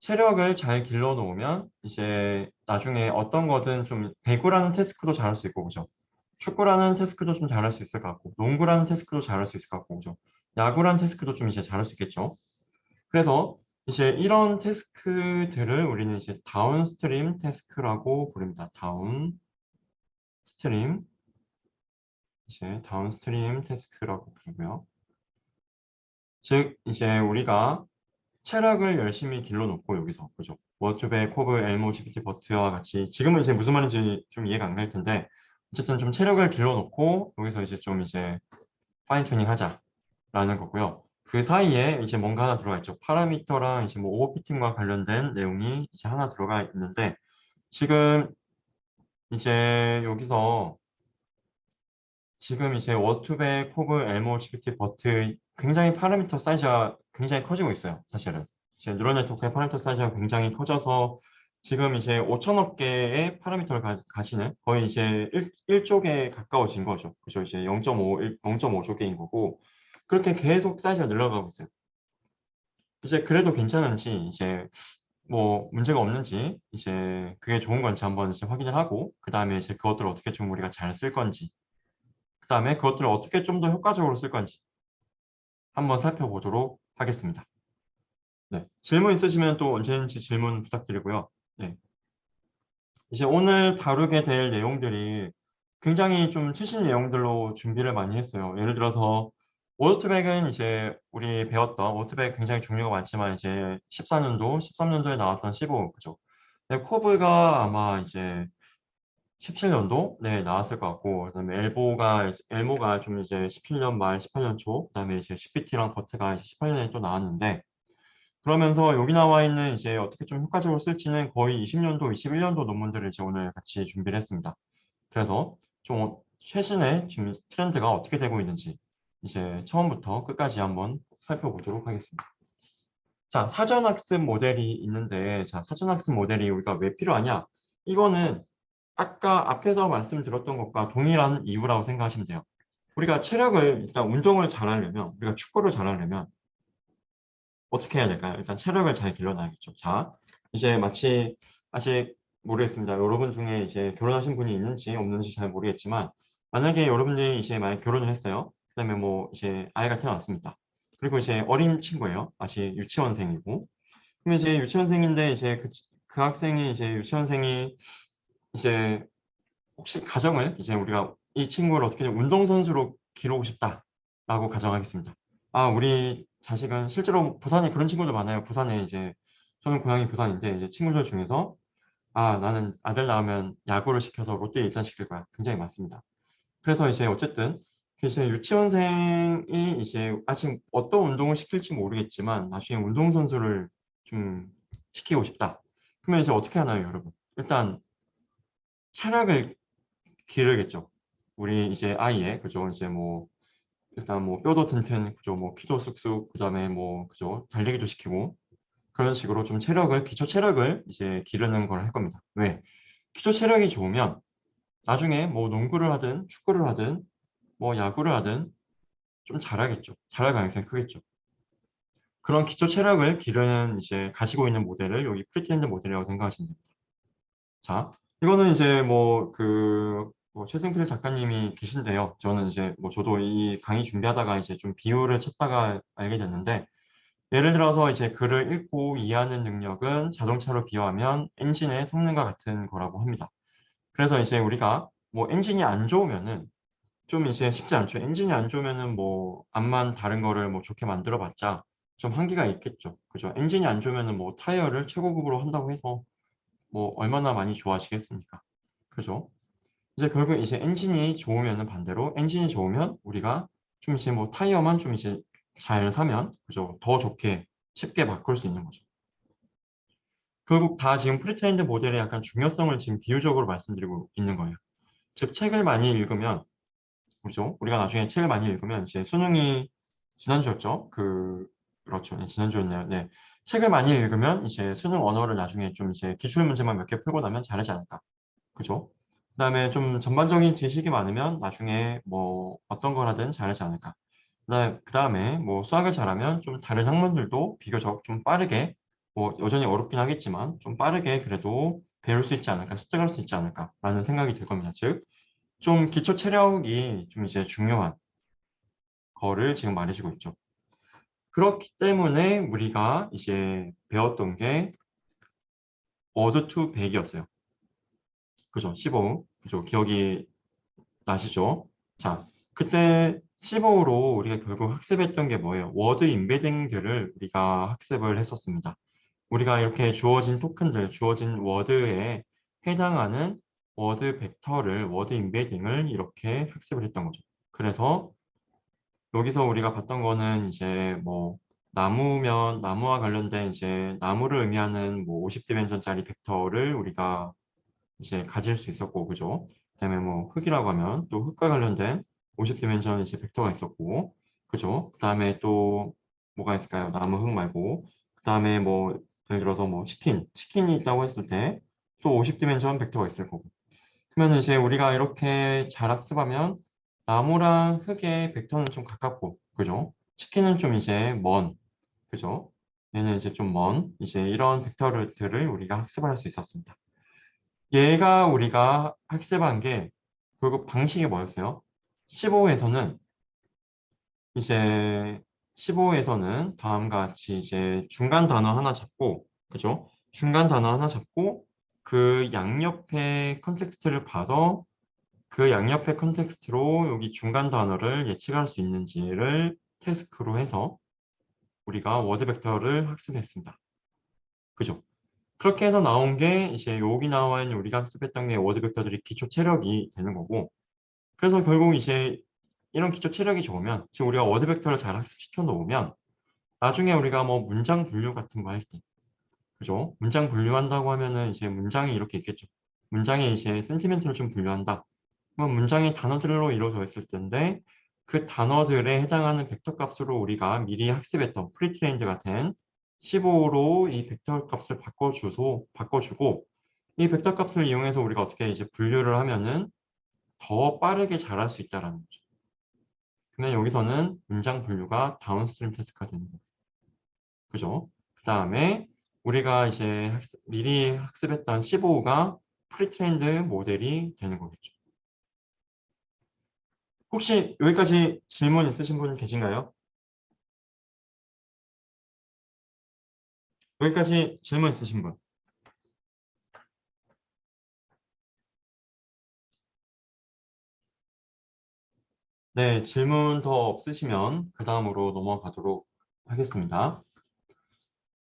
체력을 잘 길러 놓으면 이제 나중에 어떤 거든 좀 배구라는 태스크도 잘할 수 있고 그죠? 축구라는 태스크도 좀 잘할 수 있을 것 같고 농구라는 태스크도 잘할 수 있을 것 같고 그죠? 야구라는 태스크도 좀 이제 잘할 수 있겠죠? 그래서 이제 이런 태스크들을 우리는 이제 다운스트림 태스크라고 부릅니다. 다운스트림 이제 다운스트림 태스크라고 부르고요. 즉 이제 우리가 체력을 열심히 길러놓고 여기서 그죠? 워투베, 코브, 엘모, GPT, 버트와 같이 지금은 이제 무슨 말인지 좀 이해가 안 갈 텐데 어쨌든 좀 체력을 길러놓고 여기서 이제 좀 이제 파인 튜닝 하자라는 거고요. 그 사이에 이제 뭔가 하나 들어가 있죠. 파라미터랑 이제 뭐 오버피팅과 관련된 내용이 이제 하나 들어가 있는데 지금 이제 여기서 지금 이제 워투베, 코브, 엘모, GPT, 버트 굉장히 파라미터 사이즈가 굉장히 커지고 있어요. 사실은. 이제 뉴럴 네트워크의 파라미터 사이즈가 굉장히 커져서 지금 이제 5천억 개의 파라미터를 가시는 거의 이제 1쪽에 가까워진 거죠. 그죠? 이제 0.5조 개인 거고 그렇게 계속 사이즈가 늘어가고 있어요. 이제 그래도 괜찮은지 이제 뭐 문제가 없는지 이제 그게 좋은 건지 한번 이제 확인을 하고 그 다음에 이제 그것들을 어떻게 좀 우리가 잘 쓸 건지 그 다음에 그것들을 어떻게 좀 더 효과적으로 쓸 건지 한번 살펴보도록 하겠습니다. 네. 질문 있으시면 또 언제든지 질문 부탁드리고요. 네. 이제 오늘 다루게 될 내용들이 굉장히 좀 최신 내용들로 준비를 많이 했어요. 예를 들어서 워터백은 이제 우리 배웠던 워터백 굉장히 종류가 많지만 이제 14년도, 13년도에 나왔던 15, 그죠? 네, 코브가 아마 이제 17년도 네 나왔을 것 같고 그다음에 엘모가 좀 이제 17년 말 18년 초 그다음에 이제 GPT랑 버트가 이제 18년에 또 나왔는데 그러면서 여기 나와 있는 이제 어떻게 좀 효과적으로 쓸지는 거의 20년도, 21년도 논문들을 이제 오늘 같이 준비를 했습니다. 그래서 좀 최신의 지금 트렌드가 어떻게 되고 있는지 이제 처음부터 끝까지 한번 살펴보도록 하겠습니다. 자, 사전학습 모델이 있는데, 자, 사전학습 모델이 우리가 왜 필요하냐? 이거는 아까 앞에서 말씀드렸던 것과 동일한 이유라고 생각하시면 돼요. 우리가 체력을, 일단 운동을 잘하려면, 우리가 축구를 잘하려면 어떻게 해야 될까요? 일단 체력을 잘 길러놔야겠죠. 자, 이제 마치 아직 모르겠습니다. 여러분 중에 이제 결혼하신 분이 있는지 없는지 잘 모르겠지만, 만약에 여러분들이 이제 만약 결혼을 했어요. 그다음에 뭐 이제 아이가 태어났습니다. 그리고 이제 어린 친구예요. 아직 유치원생이고. 그럼 이제 유치원생인데 이제 그 학생이 이제 유치원생이 이제 혹시 가정을 이제 우리가 이 친구를 어떻게 운동선수로 기르고 싶다라고 가정하겠습니다. 아, 우리 자식은 실제로 부산에 그런 친구들 많아요. 부산에 이제 저는 고향이 부산인데 이제 친구들 중에서 아, 나는 아들 낳으면 야구를 시켜서 롯데에 입단시킬 거야. 굉장히 많습니다. 그래서 이제 어쨌든 이제 유치원생이 이제 아직 어떤 운동을 시킬지 모르겠지만 나중에 운동선수를 좀 시키고 싶다. 그러면 이제 어떻게 하나요, 여러분? 일단 체력을 기르겠죠. 우리 이제 아이의 그죠? 이제 뭐 일단 뭐 뼈도 튼튼 그죠? 뭐 키도 쑥쑥 그다음에 뭐 그죠? 달리기도 시키고 그런 식으로 좀 체력을 기초 체력을 이제 기르는 걸 할 겁니다. 왜? 기초 체력이 좋으면 나중에 뭐 농구를 하든 축구를 하든 뭐 야구를 하든 좀 잘하겠죠. 잘할 가능성이 크겠죠. 그런 기초 체력을 기르는 이제 가지고 있는 모델을 여기 프리트렌드 모델이라고 생각하시면 됩니다. 자, 이거는 이제 뭐 최승필 작가님이 계신데요. 저는 이제 뭐 저도 이 강의 준비하다가 이제 좀 비유를 찾다가 알게 됐는데 예를 들어서 이제 글을 읽고 이해하는 능력은 자동차로 비유하면 엔진의 성능과 같은 거라고 합니다. 그래서 이제 우리가 뭐 엔진이 안 좋으면은 좀 이제 쉽지 않죠. 엔진이 안 좋으면은 뭐 암만 다른 거를 뭐 좋게 만들어 봤자 좀 한계가 있겠죠. 그죠? 엔진이 안 좋으면은 뭐 타이어를 최고급으로 한다고 해서 뭐 얼마나 많이 좋아하시겠습니까? 그죠? 이제 결국 이제 엔진이 좋으면은 반대로 엔진이 좋으면 우리가 좀 이제 뭐 타이어만 좀 이제 잘 사면 그죠? 더 좋게 쉽게 바꿀 수 있는 거죠. 결국 다 지금 프리트레인드 모델의 약간 중요성을 지금 비유적으로 말씀드리고 있는 거예요. 즉 책을 많이 읽으면 그죠? 우리가 나중에 책을 많이 읽으면 이제 수능이 지난주였죠? 그렇죠. 네, 지난주였네요. 네. 책을 많이 읽으면 이제 수능 언어를 나중에 좀 이제 기출 문제만 몇 개 풀고 나면 잘하지 않을까. 그죠? 그다음에 좀 전반적인 지식이 많으면 나중에 뭐 어떤 걸 하든 잘하지 않을까. 그다음에 뭐 수학을 잘하면 좀 다른 학문들도 비교적 좀 빠르게 뭐 여전히 어렵긴 하겠지만 좀 빠르게 그래도 배울 수 있지 않을까, 습득할 수 있지 않을까라는 생각이 들 겁니다. 즉, 좀 기초 체력이 좀 이제 중요한 거를 지금 말해주고 있죠. 그렇기 때문에 우리가 이제 배웠던 게 워드 투 100이었어요. 그죠? 15. 그죠? 기억이 나시죠? 자, 그때 15로 우리가 결국 학습했던 게 뭐예요? 워드 임베딩들을 우리가 학습을 했었습니다. 우리가 이렇게 주어진 토큰들, 주어진 워드에 해당하는 워드 벡터를, 워드 임베딩을 이렇게 학습을 했던 거죠. 그래서 여기서 우리가 봤던 거는 이제 뭐 나무면 나무와 관련된 이제 나무를 의미하는 뭐 50디멘전짜리 벡터를 우리가 이제 가질 수 있었고, 그죠? 그다음에 뭐 흙이라고 하면 또 흙과 관련된 50디멘전 이제 벡터가 있었고, 그죠? 그다음에 또 뭐가 있을까요? 나무, 흙 말고, 그다음에 뭐 예를 들어서 뭐 치킨이 있다고 했을 때 또 50디멘전 벡터가 있을 거고. 그러면 이제 우리가 이렇게 잘 학습하면 나무랑 흙의 벡터는 좀 가깝고, 그죠? 치킨은 좀 이제 먼, 그죠? 얘는 이제 좀 먼, 이제 이런 벡터들을 우리가 학습할 수 있었습니다. 얘가 우리가 학습한 게 결국 방식이 뭐였어요? 15에서는 이제 15에서는 다음과 같이 이제 중간 단어 하나 잡고, 그죠? 중간 단어 하나 잡고 그 양옆의 컨텍스트를 봐서 그 양옆의 컨텍스트로 여기 중간 단어를 예측할 수 있는지를 태스크로 해서 우리가 워드 벡터를 학습했습니다. 그죠? 그렇게 해서 나온 게 이제 여기 나와 있는 우리가 학습했던 게 워드 벡터들이 기초 체력이 되는 거고, 그래서 결국 이제 이런 기초 체력이 좋으면 지금 우리가 워드 벡터를 잘 학습시켜 놓으면 나중에 우리가 뭐 문장 분류 같은 거 할 때, 그죠? 문장 분류한다고 하면은 이제 문장이 이렇게 있겠죠. 문장에 이제 센티멘트를 좀 분류한다. 그럼 문장이 단어들로 이루어져 있을 텐데 그 단어들에 해당하는 벡터 값으로 우리가 미리 학습했던 프리트레인드 같은 15로 이 벡터 값을 바꿔주고 이 벡터 값을 이용해서 우리가 어떻게 이제 분류를 하면은 더 빠르게 잘할 수 있다라는 거죠. 근데 여기서는 문장 분류가 다운스트림 태스크가 되는 거죠. 그죠? 그 다음에 우리가 이제 미리 학습했던 15가 프리트레인드 모델이 되는 거겠죠. 혹시 여기까지 질문 있으신 분 계신가요? 여기까지 질문 있으신 분? 네, 질문 더 없으시면 그 다음으로 넘어가도록 하겠습니다.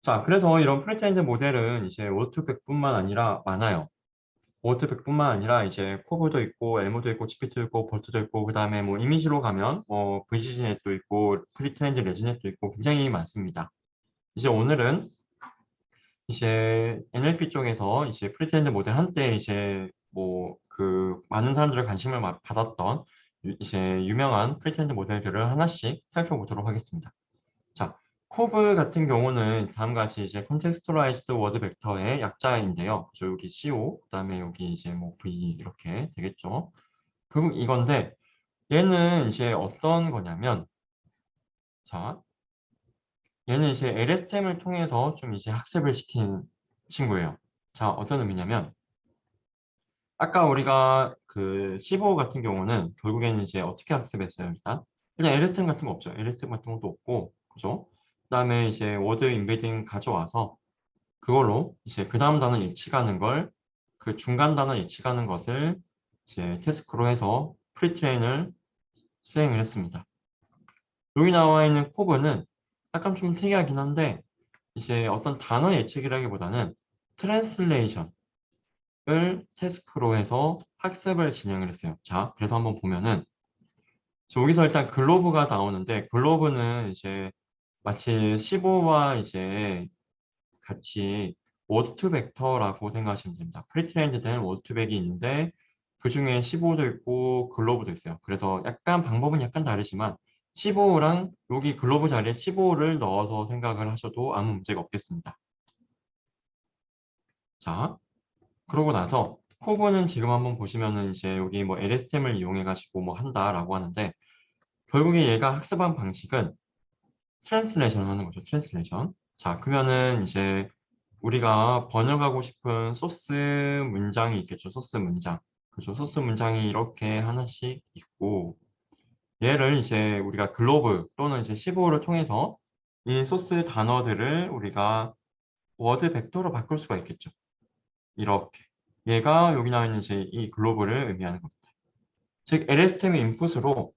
자, 그래서 이런 프리트레인드 모델은 이제 워투백뿐만 아니라 많아요. 워투백뿐만 아니라 이제 코브도 있고, 엘모도 있고, GPT도 있고, 볼트도 있고, 그 다음에 뭐 이미지로 가면 뭐 VGG넷도 있고, 프리트레인드 레지넷도 있고, 굉장히 많습니다. 이제 오늘은 이제 NLP 쪽에서 이제 프리트레인드 모델 한때 이제 뭐 그 많은 사람들의 관심을 받았던 이제 유명한 프리트레인드 모델들을 하나씩 살펴보도록 하겠습니다. 자, 코브 같은 경우는 다음과 같이 이제 컨텍스트라이즈드 워드 벡터의 약자인데요. 그래서 여기 CO, 그다음에 여기 이제 뭐 V 이렇게 되겠죠. 결국 이건데 얘는 이제 어떤 거냐면 자, 얘는 이제 LSTM을 통해서 좀 이제 학습을 시킨 친구예요. 자, 어떤 의미냐면 아까 우리가 그 15 같은 경우는 결국에는 이제 어떻게 학습했어요, 일단? 그냥 LSTM 같은 거 없죠. LSTM 같은 것도 없고, 그죠? 그다음에 이제 워드 임베딩 가져와서 그걸로 이제 그 다음 단어 예측하는 걸 그 중간 단어 예측하는 것을 이제 태스크로 해서 프리트레인을 수행을 했습니다. 여기 나와 있는 코브는 약간 좀 특이하긴 한데 이제 어떤 단어 예측이라기보다는 트랜슬레이션을 태스크로 해서 학습을 진행을 했어요. 자, 그래서 한번 보면은 여기서 일단 글로브가 나오는데 글로브는 이제 마치 15와 이제 같이 워드2 벡터라고 생각하시면 됩니다. 프리트레인드 된 워드2 벡이 있는데 그 중에 15도 있고 글로브도 있어요. 그래서 약간 방법은 약간 다르지만 15랑 여기 글로브 자리에 15를 넣어서 생각을 하셔도 아무 문제가 없겠습니다. 자, 그러고 나서 코브는 지금 한번 보시면은 이제 여기 뭐 LSTM을 이용해 가지고 뭐 한다라고 하는데 결국에 얘가 학습한 방식은 트랜슬레이션 하는 거죠. 트랜슬레이션. 자, 그러면은 이제 우리가 번역하고 싶은 소스 문장이 있겠죠. 소스 문장. 그죠? 소스 문장이 이렇게 하나씩 있고, 얘를 이제 우리가 글로브 또는 이제 15를 통해서 이 소스 단어들을 우리가 워드 벡터로 바꿀 수가 있겠죠. 이렇게. 얘가 여기 나와 있는 이제 이 글로브를 의미하는 겁니다. 즉, LSTM의 인풋으로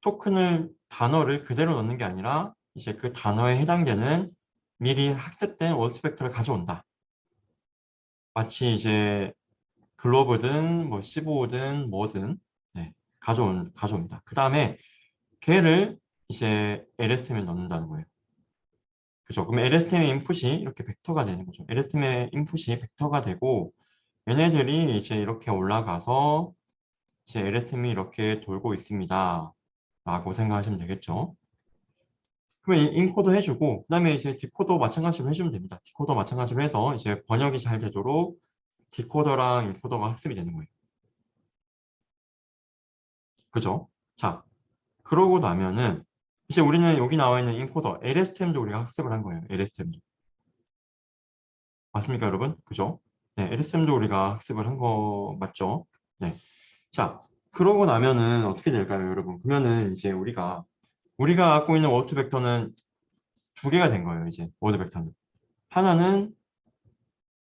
토큰을, 단어를 그대로 넣는 게 아니라 이제 그 단어에 해당되는 미리 학습된 워드 벡터를 가져온다. 마치 이제 글로브든 뭐 15든 뭐든 네, 가져옵니다. 그 다음에 걔를 이제 LSTM에 넣는다는 거예요. 그죠? 그럼 LSTM의 인풋이 이렇게 벡터가 되는 거죠. LSTM의 인풋이 벡터가 되고 얘네들이 이제 이렇게 올라가서 이제 LSTM이 이렇게 돌고 있습니다. 라고 생각하시면 되겠죠. 그러면 인코더 해주고 그다음에 이제 디코더 마찬가지로 해주면 됩니다. 디코더 마찬가지로 해서 이제 번역이 잘 되도록 디코더랑 인코더가 학습이 되는 거예요. 그죠? 자, 그러고 나면은 이제 우리는 여기 나와 있는 인코더 LSTM도 우리가 학습을 한 거예요. LSTM도. 맞습니까, 여러분? 그죠? 네, LSTM도 우리가 학습을 한 거 맞죠? 네. 자, 그러고 나면은 어떻게 될까요, 여러분? 그러면은 이제 우리가 갖고 있는 워드 벡터는 두 개가 된 거예요, 이제 워드 벡터는. 하나는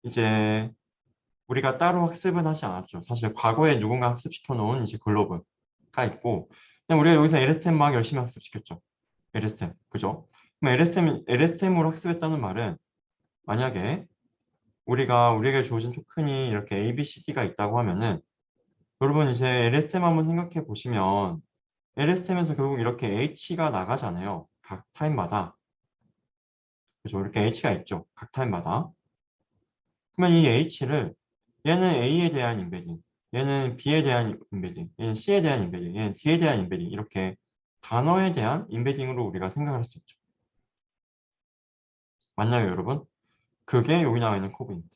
이제 우리가 따로 학습은 하지 않았죠. 사실 과거에 누군가 학습시켜 놓은 이제 글로브가 있고, 그냥 우리가 여기서 LSTM 막 열심히 학습시켰죠. LSTM, 그죠? 그럼 LSTM으로 학습했다는 말은 만약에 우리에게 주어진 토큰이 이렇게 A, B, C, D가 있다고 하면은 여러분 이제 LSTM 한번 생각해 보시면 LSTM에서 결국 이렇게 H가 나가잖아요. 각 타임마다. 그죠? 이렇게 H가 있죠. 각 타임마다. 그러면 이 H를 얘는 A에 대한 인베딩, 얘는 B에 대한 인베딩, 얘는 C에 대한 인베딩, 얘는 D에 대한 인베딩 이렇게 단어에 대한 인베딩으로 우리가 생각할 수 있죠. 맞나요, 여러분? 그게 여기 나와 있는 코브입니다.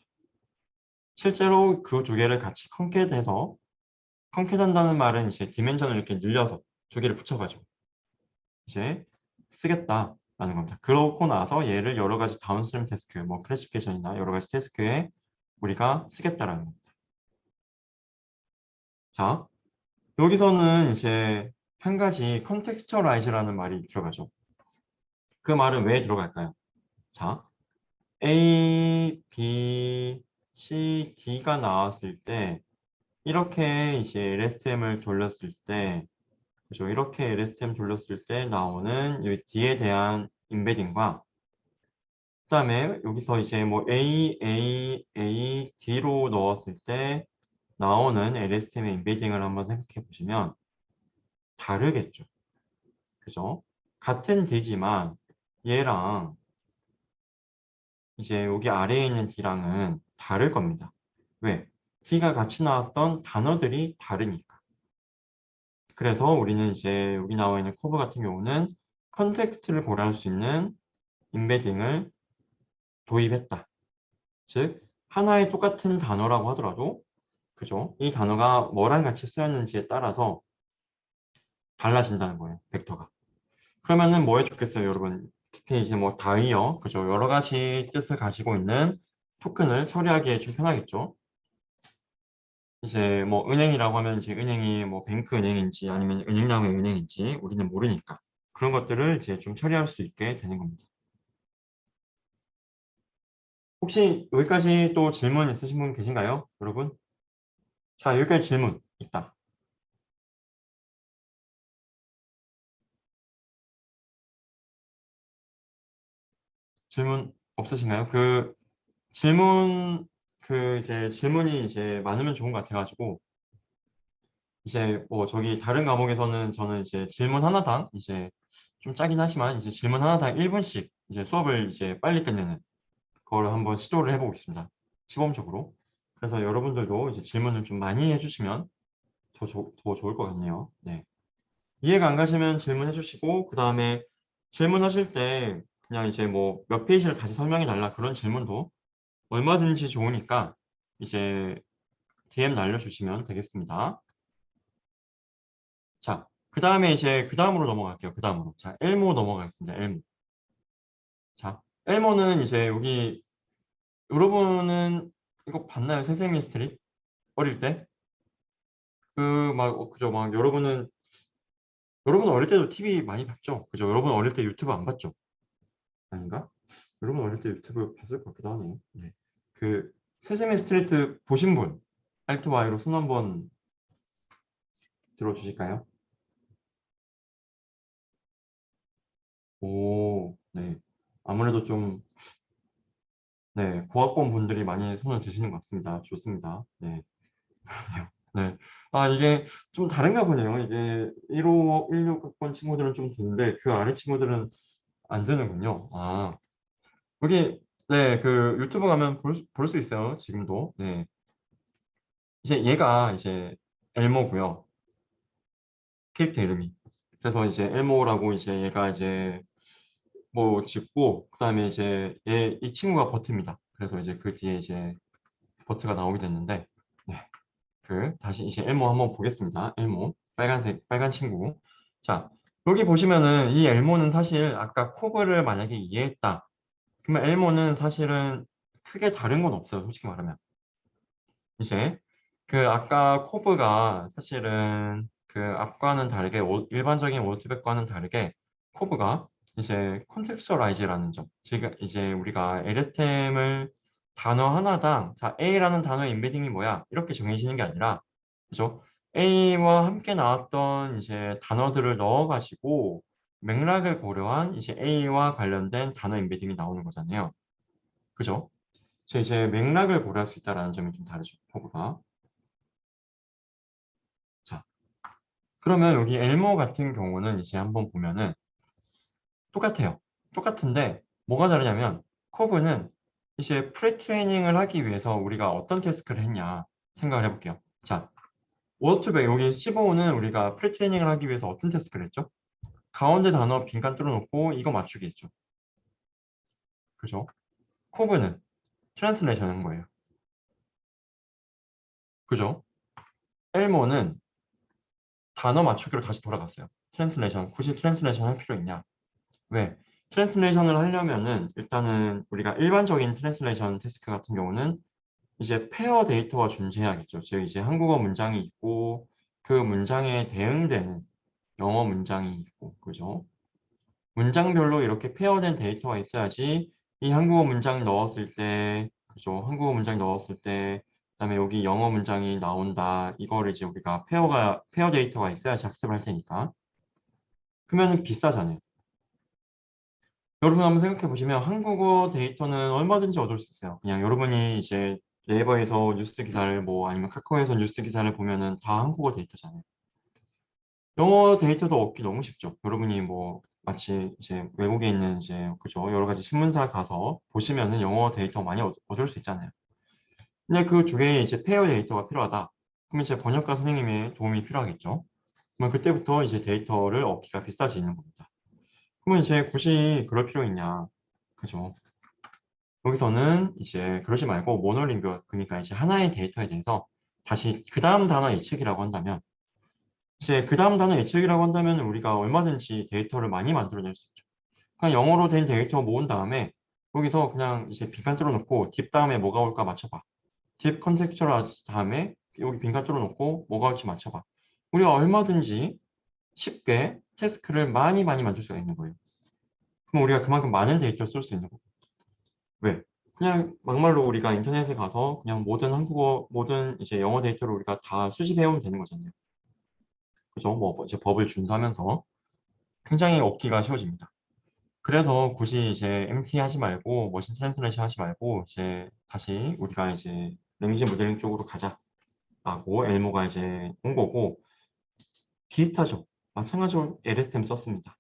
실제로 그 두 개를 같이 컨캣해서 컨캣한다는 말은 이제 디멘전을 이렇게 늘려서 두 개를 붙여가지고 이제 쓰겠다라는 겁니다. 그러고 나서 얘를 여러 가지 다운스트림 태스크, 뭐 클래시피케이션이나 여러 가지 태스크에 우리가 쓰겠다라는 겁니다. 자, 여기서는 이제 한 가지 컨텍스처라이즈라는 말이 들어가죠. 그 말은 왜 들어갈까요? 자, A, B, C, D가 나왔을 때 이렇게 이제 LSTM을 돌렸을 때 그죠? 이렇게 LSTM 돌렸을 때 나오는 이 D에 대한 인베딩과 그다음에 여기서 이제 뭐 A, D로 넣었을 때 나오는 LSTM의 인베딩을 한번 생각해 보시면 다르겠죠. 그죠? 같은 D지만 얘랑 이제 여기 아래에 있는 D랑은 다를 겁니다. 왜? D가 같이 나왔던 단어들이 다르니까. 그래서 우리는 이제 여기 나와 있는 커브 같은 경우는 컨텍스트를 고려할 수 있는 인베딩을 도입했다. 즉, 하나의 똑같은 단어라고 하더라도, 그죠? 이 단어가 뭐랑 같이 쓰였는지에 따라서 달라진다는 거예요, 벡터가. 그러면은 뭐 해줬겠어요, 여러분? 특히 이제 뭐 다이어, 그죠? 여러 가지 뜻을 가지고 있는 토큰을 처리하기에 좀 편하겠죠? 이제 뭐 은행이라고 하면 이제 은행이 뭐 뱅크 은행인지 아니면 은행나무의 은행인지 우리는 모르니까 그런 것들을 이제 좀 처리할 수 있게 되는 겁니다. 혹시 여기까지 또 질문 있으신 분 계신가요, 여러분? 자, 여기까지 질문 있다. 질문 없으신가요? 질문 이제 질문이 이제 많으면 좋은 것 같아가지고 이제 뭐 저기 다른 과목에서는 저는 이제 질문 하나당 이제 좀 짜긴 하지만 이제 질문 하나당 1분씩 이제 수업을 이제 빨리 끝내는 그걸 한번 시도를 해보고 있습니다. 시범적으로. 그래서 여러분들도 이제 질문을 좀 많이 해주시면 더 좋을 것 같네요. 네. 이해가 안 가시면 질문해 주시고 그 다음에 질문하실 때 그냥 이제 뭐 몇 페이지를 다시 설명해 달라 그런 질문도 얼마든지 좋으니까 이제 DM 날려주시면 되겠습니다. 자, 그 다음에 이제 그 다음으로 넘어갈게요. 그 다음으로. 자, 엘모 넘어가겠습니다. 엘모. 자, 엘모는 이제 여기 여러분은 이거 봤나요? 세세미 스트릿? 어릴 때? 그, 막, 그죠. 막, 여러분 어릴 때도 TV 많이 봤죠? 그죠? 여러분 어릴 때 유튜브 안 봤죠? 아닌가? 여러분 어릴 때 유튜브 봤을 것 같기도 하네요. 네. 그, 세세미 스트리트 보신 분, Alt Y로 손 한번 들어주실까요? 오, 네. 아무래도 좀, 네, 고학번 분들이 많이 손을 드시는 것 같습니다. 좋습니다. 네. 네. 아, 이게 좀 다른가 보네요. 이게 1호, 16학번 친구들은 좀 드는데 그 아래 친구들은 안 드는군요. 아, 여기, 네, 그 유튜브 가면 볼 수 있어요. 지금도. 네. 이제 얘가 이제 엘모고요. 캐릭터 이름이. 그래서 이제 엘모라고 이제 얘가 이제 뭐 짓고, 그다음에 이제 이 친구가 버트입니다. 그래서 이제 그 뒤에 이제 버트가 나오게 됐는데, 네. 그 다시 이제 엘모 한번 보겠습니다. 엘모 빨간색 빨간 친구. 자, 여기 보시면은 이 엘모는 사실 아까 코브를 만약에 이해했다. 그러면 엘모는 사실은 크게 다른 건 없어요. 솔직히 말하면. 이제 그 아까 코브가 사실은 그 앞과는 다르게 일반적인 워드백과는 다르게 코브가 이제 콘텍스처라이즈라는 점. 지금 이제 우리가 LSTM을 단어 하나당 자 A라는 단어의 인베딩이 뭐야? 이렇게 정해지는 게 아니라 그죠? A와 함께 나왔던 이제 단어들을 넣어가지고 맥락을 고려한 이제 A와 관련된 단어 인베딩이 나오는 거잖아요. 그죠? 이제 맥락을 고려할 수 있다는 점이 좀 다르죠. 코브가. 자, 그러면 여기 엘모 같은 경우는 이제 한번 보면은 똑같아요. 똑같은데 뭐가 다르냐면 커브는 이제 프리트레이닝을 하기 위해서 우리가 어떤 태스크를 했냐 생각을 해볼게요. 자, 워드투백 여기 15는 우리가 프리트레이닝을 하기 위해서 어떤 태스크를 했죠? 가운데 단어 빈칸 뚫어놓고 이거 맞추기 했죠. 그죠? 커브는 트랜스레이션 한 거예요. 그죠? 엘모는 단어 맞추기로 다시 돌아갔어요. 트랜스레이션, 굳이 트랜스레이션 할 필요 있냐? 왜? 트랜스레이션을 하려면은 일단은 우리가 일반적인 트랜스레이션 태스크 같은 경우는 이제 페어 데이터가 존재해야겠죠. 즉 이제 한국어 문장이 있고 그 문장에 대응되는 영어 문장이 있고 그죠? 문장별로 이렇게 페어된 데이터가 있어야지 이 한국어 문장 넣었을 때 그죠? 한국어 문장 넣었을 때 그다음에 여기 영어 문장이 나온다. 이거를 이제 우리가 페어 데이터가 있어야지 학습을 할 테니까. 그러면은 비싸잖아요. 여러분 한번 생각해 보시면 한국어 데이터는 얼마든지 얻을 수 있어요. 그냥 여러분이 이제 네이버에서 뉴스 기사를 뭐 아니면 카카오에서 뉴스 기사를 보면은 다 한국어 데이터잖아요. 영어 데이터도 얻기 너무 쉽죠. 여러분이 뭐 마치 이제 외국에 있는 이제 그죠 여러 가지 신문사 가서 보시면은 영어 데이터 많이 얻을 수 있잖아요. 근데 그 두 개의 이제 페어 데이터가 필요하다. 그러면 이제 번역가 선생님의 도움이 필요하겠죠. 그러면 그때부터 이제 데이터를 얻기가 비싸지는 겁니다. 그러면 이제 굳이 그럴 필요 있냐? 그죠? 여기서는 이제 그러지 말고 모노링구 그러니까 이제 하나의 데이터에 대해서 다시 그 다음 단어 예측이라고 한다면 이제 그 다음 단어 예측이라고 한다면 우리가 얼마든지 데이터를 많이 만들어낼 수 있죠. 그냥 영어로 된 데이터 모은 다음에 여기서 그냥 이제 빈칸 뚫어놓고 딥 다음에 뭐가 올까 맞춰봐. 딥 컨텍스처럴 다음에 여기 빈칸 뚫어놓고 뭐가 올지 맞춰봐. 우리가 얼마든지 쉽게 태스크를 많이 만들 수가 있는 거예요. 그럼 우리가 그만큼 많은 데이터를 쓸 수 있는 거예요. 왜? 그냥 막말로 우리가 인터넷에 가서 그냥 모든 한국어, 모든 이제 영어 데이터를 우리가 다 수집해오면 되는 거잖아요. 그죠? 뭐 이제 법을 준수하면서 굉장히 얻기가 쉬워집니다. 그래서 굳이 이제 MT 하지 말고 머신 트랜스레이션 하지 말고 이제 다시 우리가 이제 랭귀지 모델링 쪽으로 가자라고 엘모가 이제 온 거고 비슷하죠. 마찬가지로 LSTM 썼습니다.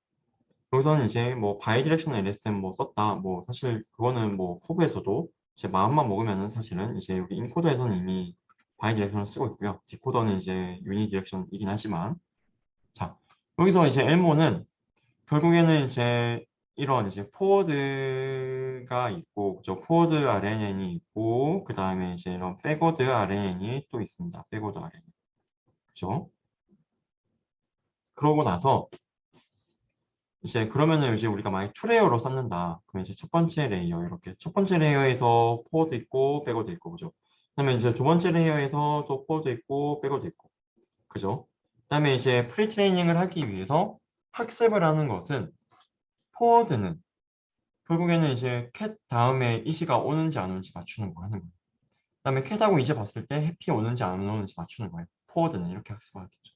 여기서는 이제 뭐 바이디렉셔널 LSTM 뭐 썼다. 뭐 사실 그거는 뭐 코브에서도 제 마음만 먹으면은 사실은 이제 여기 인코더에서는 이미 바이디렉셔널 쓰고 있고요. 디코더는 이제 유니디렉션이긴 하지만 자 여기서 이제 엘모는 결국에는 이제 이런 이제 포워드가 있고 그죠? 포워드 RNN이 있고 그 다음에 이제 이런 백워드 RNN이 또 있습니다. 백워드 RNN 그죠? 그러고 나서 이제 그러면은 이제 우리가 만약 투 레이어로 쌓는다. 그러면 이제 첫 번째 레이어 이렇게 첫 번째 레이어에서 포워드 있고 백워드 있고 그죠? 그다음에 이제 두 번째 레이어에서 또 포워드 있고 백워드 있고 그죠? 그다음에 이제 프리 트레이닝을 하기 위해서 학습을 하는 것은 포워드는 결국에는 이제 캣 다음에 이시가 오는지 안 오는지 맞추는 거 하는 거예요. 그다음에 캣하고 이제 봤을 때 해피 오는지 안 오는지 맞추는 거예요. 포워드는 이렇게 학습하겠죠.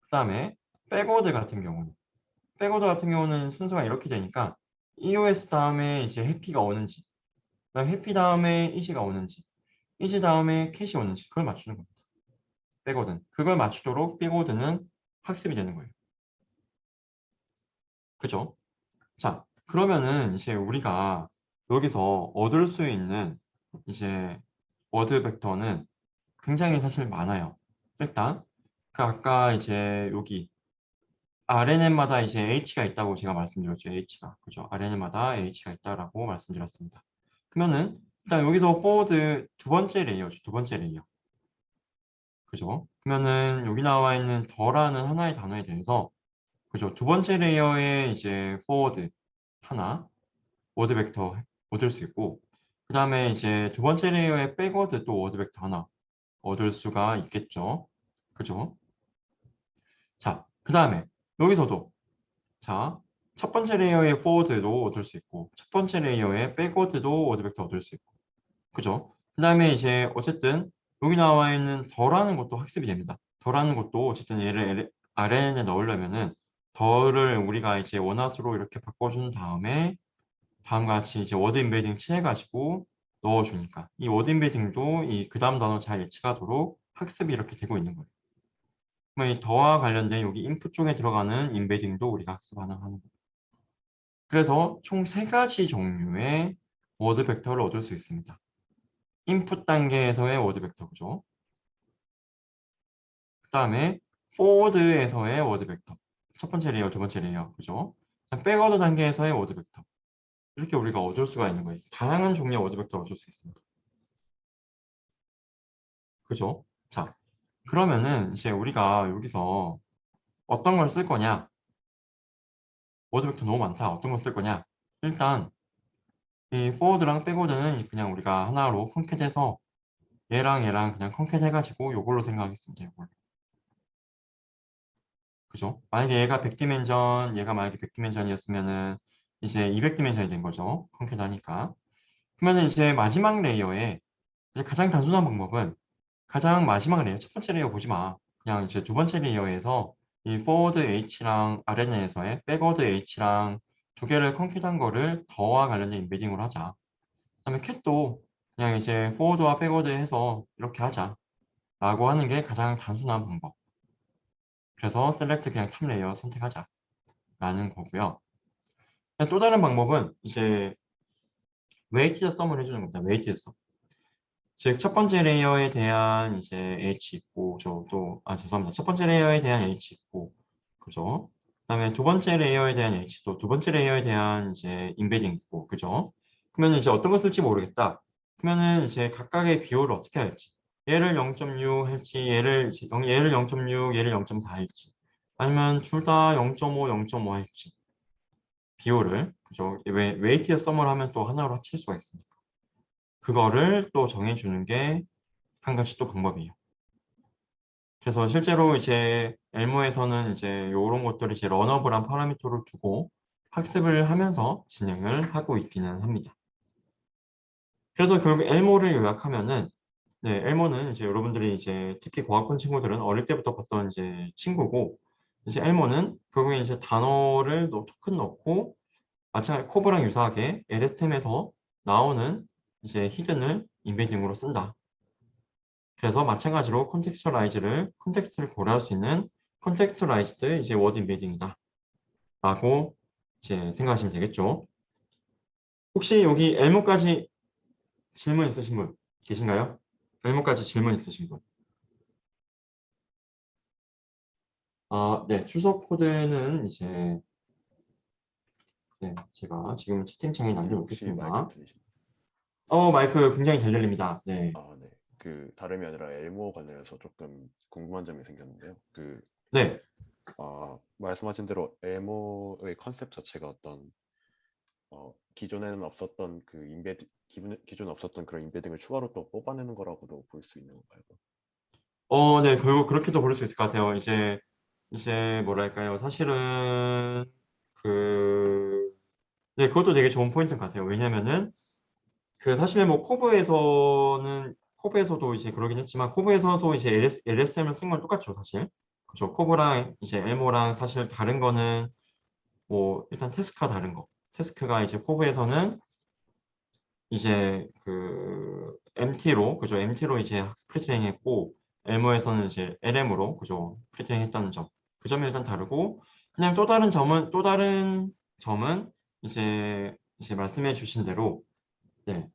그다음에 백워드 같은 경우는 백워드 같은 경우는 순서가 이렇게 되니까 EOS 다음에 이제 해피가 오는지, 그다음 해피 다음에 이시가 오는지, 이지 다음에 캣이 오는지 그걸 맞추는 겁니다. 백워드는 그걸 맞추도록 백워드는 학습이 되는 거예요. 그죠? 자, 그러면은 이제 우리가 여기서 얻을 수 있는 이제 워드 벡터는 굉장히 사실 많아요. 일단 그 아까 이제 여기 RNN마다 이제 H가 있다고 제가 말씀드렸죠. H가. 그죠? RNN마다 H가 있다라고 말씀드렸습니다. 그러면은 일단 여기서 forward 두 번째 레이어죠. 두 번째 레이어. 그죠? 그러면은 여기 나와 있는 더라는 하나의 단어에 대해서 그죠? 두 번째 레이어에 이제 forward 하나 워드 벡터 얻을 수 있고 그 다음에 이제 두 번째 레이어에 백워드 또 워드 벡터 하나 얻을 수가 있겠죠. 그죠? 자, 그 다음에 여기서도 자, 첫 번째 레이어에 포워드도 얻을 수 있고 첫 번째 레이어에 백워드도 워드 벡터 얻을 수 있고 그죠? 그 다음에 이제 어쨌든 여기 나와 있는 더라는 것도 학습이 됩니다. 더라는 것도 어쨌든 얘를 RNN에 넣으려면은 더를 우리가 이제 원화수로 이렇게 바꿔준 다음에 다음과 같이 이제 워드 임베딩 칠해가지고 넣어주니까 이 워드 임베딩도 이 그 다음 단어 잘 예측하도록 학습이 이렇게 되고 있는 거예요. 그러면 이 더와 관련된 여기 인풋 쪽에 들어가는 임베딩도 우리가 학습하는 하는 거예요. 그래서 총 세 가지 종류의 워드 벡터를 얻을 수 있습니다. 인풋 단계에서의 워드 벡터 그죠? 그 다음에 포워드에서의 워드 벡터 첫 번째 레이어, 두 번째 레이어 그죠? 백워드 단계에서의 워드 벡터 이렇게 우리가 얻을 수가 있는 거예요. 다양한 종류의 워드 벡터를 얻을 수 있습니다. 그죠? 자, 그러면은 이제 우리가 여기서 어떤 걸 쓸 거냐? 워드 벡터 너무 많다. 어떤 걸 쓸 거냐? 일단 이 포워드랑 백워드는 그냥 우리가 하나로 컨캣해서 얘랑 얘랑 그냥 컨캣 해가지고 요걸로 생각하겠습니다. 요걸로. 그죠? 만약에 얘가 100디멘전, 얘가 만약에 100디멘전이었으면은 이제 200디멘전이 된 거죠. 컨캣 하니까. 그러면 이제 마지막 레이어에 이제 가장 단순한 방법은 가장 마지막 레이어, 첫 번째 레이어 보지 마. 그냥 이제 두 번째 레이어에서 이 forward H랑 RNN에서의 backward H랑 두 개를 컨캣한 거를 더와 관련된 임베딩으로 하자. 그다음에 캣도 그냥 이제 forward와 backward 해서 이렇게 하자. 라고 하는 게 가장 단순한 방법. 그래서 select 그냥 탑 레이어 선택하자. 라는 거고요. 또 다른 방법은 이제 weighted sum을 해주는 겁니다. weighted sum. 즉, 첫 번째 레이어에 대한 이제 H 있고, 죄송합니다. 첫 번째 레이어에 대한 H 있고, 그죠? 그다음에 두 번째 레이어에 대한 H도 두 번째 레이어에 대한 이제 인베딩 있고, 그죠? 그러면 이제 어떤 거 쓸지 모르겠다. 그러면은 이제 각각의 비율을 어떻게 할지. 얘를 0.6 할지, 얘를 0.6, 얘를 0.4 할지. 아니면 둘 다 0.5, 0.5 할지. 비율을, 그죠? 왜, 웨이티드 썸을 하면 또 하나로 합칠 수가 있으니까. 그거를 또 정해주는 게 한 가지 또 방법이에요. 그래서 실제로 이제 엘모에서는 이제 이런 것들을 이제 러너블한 파라미터를 두고 학습을 하면서 진행을 하고 있기는 합니다. 그래서 결국 엘모를 요약하면은 네, 엘모는 이제 여러분들이 이제 특히 공학번 친구들은 어릴 때부터 봤던 이제 친구고 이제 엘모는 결국에 이제 단어를 토큰 넣고 마찬가지 코브랑 유사하게 LSTM에서 나오는 이제 히든을 인베딩으로 쓴다. 그래서 마찬가지로 컨텍스트를 고려할 수 있는 컨텍스트라이즈드 이제 워드 인베딩이다. 라고 이제 생각하시면 되겠죠. 혹시 여기 엘모까지 질문 있으신 분 계신가요? 엘모까지 질문 있으신 분. 네, 출석 코드는 이제 네, 제가 지금 채팅창에 선생님 혹시 마이크 남겨놓겠습니다. 들리시나요? 마이크 굉장히 잘 들립니다. 네. 아, 네. 그 다름이 아니라 엘모 관련해서 조금 궁금한 점이 생겼는데요. 네. 말씀하신 대로 엘모의 컨셉 자체가 어떤 기존에는 없었던 그 기존에 없었던 그런 인베딩을 추가로 또 뽑아내는 거라고도 볼 수 있는 건가요? 네, 결국 그렇게도 볼 수 있을 것 같아요. 이제 뭐랄까요. 사실은 그, 네, 그것도 되게 좋은 포인트인 것 같아요. 왜냐면은 그 사실 뭐 코브에서도 이제 그러긴 했지만 코브에서도 이제 LSM을 쓴 건 똑같죠, 사실. 그죠. 코브랑 이제 엘모랑 사실 다른 거는 뭐 일단 태스크가 다른 거. 태스크가 이제 코브에서는 이제 그 MT로 그죠. MT로 이제 학습 프리트레이닝 했고 엘모에서는 이제 LM으로 그죠. 프리트레이닝 했다는 점. 그 점이 일단 다르고 그냥 또 다른 점은 이제 말씀해 주신 대로 네.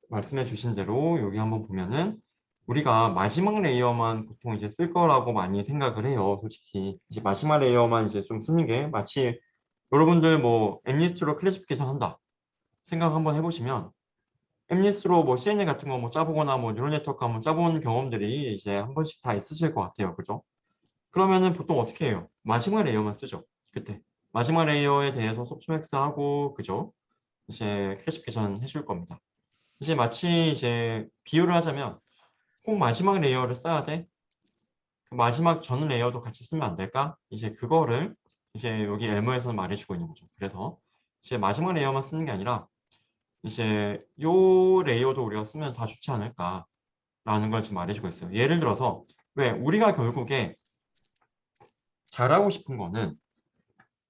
말씀해 주신 대로 여기 한번 보면은 우리가 마지막 레이어만 보통 이제 쓸 거라고 많이 생각을 해요. 솔직히 이제 마지막 레이어만 이제 좀 쓰는 게 마치 여러분들 뭐 엠리스트로 클래시피케이션 한다 생각 한번 해보시면 엠리스트로 뭐 CNN 같은 거 뭐 짜보거나 뭐 뉴럴 네트워크 한번 짜본 경험들이 이제 한 번씩 다 있으실 것 같아요. 그죠? 그러면은 보통 어떻게 해요? 마지막 레이어만 쓰죠. 그때 마지막 레이어에 대해서 소프트맥스 하고 그죠? 이제 클래시피케이션 해줄 겁니다. 이제 마치 이제 비유를 하자면 꼭 마지막 레이어를 써야 돼. 그 마지막 전 레이어도 같이 쓰면 안 될까? 이제 그거를 이제 여기 엘모에서는 말해주고 있는 거죠. 그래서 이제 마지막 레이어만 쓰는 게 아니라 이제 요 레이어도 우리가 쓰면 다 좋지 않을까라는 걸 지금 말해주고 있어요. 예를 들어서 왜 우리가 결국에 잘하고 싶은 거는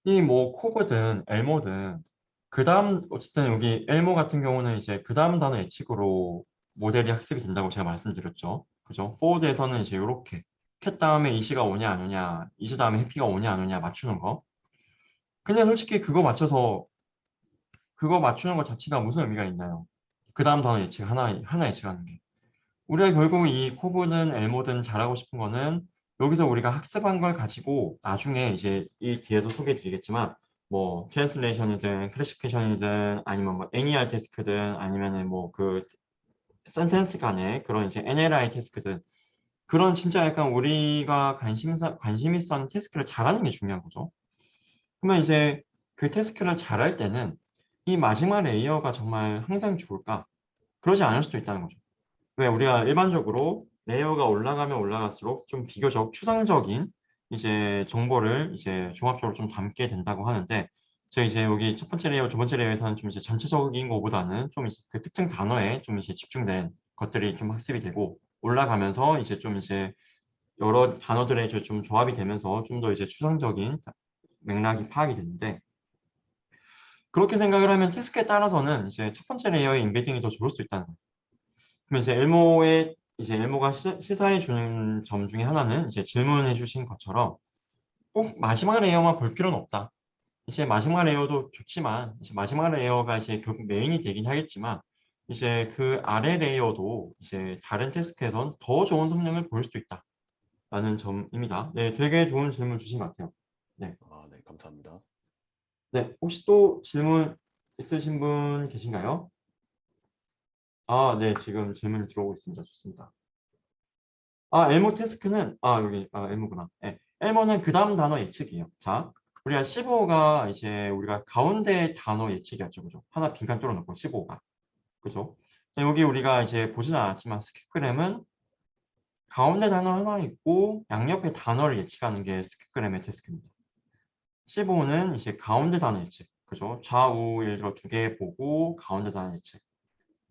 이 뭐 코브든 엘모든 그 다음 어쨌든 여기 엘모 같은 경우는 이제 그 다음 단어 예측으로 모델이 학습이 된다고 제가 말씀드렸죠. 그죠? 포워드에서는 이제 이렇게 캣 다음에 이시가 오냐 안 오냐, 이시 다음에 해피가 오냐 안 오냐 맞추는 거. 근데 솔직히 그거 맞추는 것 자체가 무슨 의미가 있나요? 그 다음 단어 예측 하나 예측하는 게. 우리가 결국 이 코브든 엘모든 잘하고 싶은 거는 여기서 우리가 학습한 걸 가지고 나중에 이제 이 뒤에서 소개해 드리겠지만 뭐 트랜슬레이션이든 클래시피케이션이든 아니면 뭐 NER 태스크든 아니면은 뭐 그 센텐스 간의 그런 이제 NLI 태스크든 그런 진짜 약간 우리가 관심 있어 하는 태스크를 잘하는 게 중요한 거죠. 그러면 이제 그 태스크를 잘할 때는 이 마지막 레이어가 정말 항상 좋을까? 그러지 않을 수도 있다는 거죠. 왜 우리가 일반적으로 레이어가 올라가면 올라갈수록 좀 비교적 추상적인 이제 정보를 이제 종합적으로 좀 담게 된다고 하는데 제가 이제 여기 첫 번째 레이어, 두 번째 레이어에서는 좀 이제 전체적인 것보다는 좀 이제 그 특정 단어에 좀 이제 집중된 것들이 좀 학습이 되고 올라가면서 이제 좀 이제 여러 단어들의 이제 좀 조합이 되면서 좀 더 이제 추상적인 맥락이 파악이 되는데 그렇게 생각을 하면 태스크에 따라서는 이제 첫 번째 레이어의 인베딩이 더 좋을 수 있다는 거예요. 그럼 이제 엘모가 시사해 주는 점 중에 하나는 이제 질문해 주신 것처럼 꼭 마지막 레이어만 볼 필요는 없다. 이제 마지막 레이어도 좋지만 이제 마지막 레이어가 이제 결국 메인이 되긴 하겠지만 이제 그 아래 레이어도 이제 다른 태스크에선 더 좋은 성능을 보일 수도 있다라는 점입니다. 네, 되게 좋은 질문 주신 것 같아요. 네, 네, 감사합니다. 네, 혹시 또 질문 있으신 분 계신가요? 아, 네, 지금 질문이 들어오고 있습니다. 좋습니다. 엘모 태스크는, 엘모구나. 네, 엘모는 그 다음 단어 예측이에요. 자, 우리가 15가 이제 우리가 가운데 단어 예측이었죠. 그죠? 하나 빈칸 뚫어놓고 15가. 그죠? 자, 여기 우리가 이제 보진 않았지만 스킵그램은 가운데 단어 하나 있고 양옆에 단어를 예측하는 게 스킵그램의 태스크입니다. 15는 이제 가운데 단어 예측. 그죠? 좌우 예를 들어 두 개 보고 가운데 단어 예측.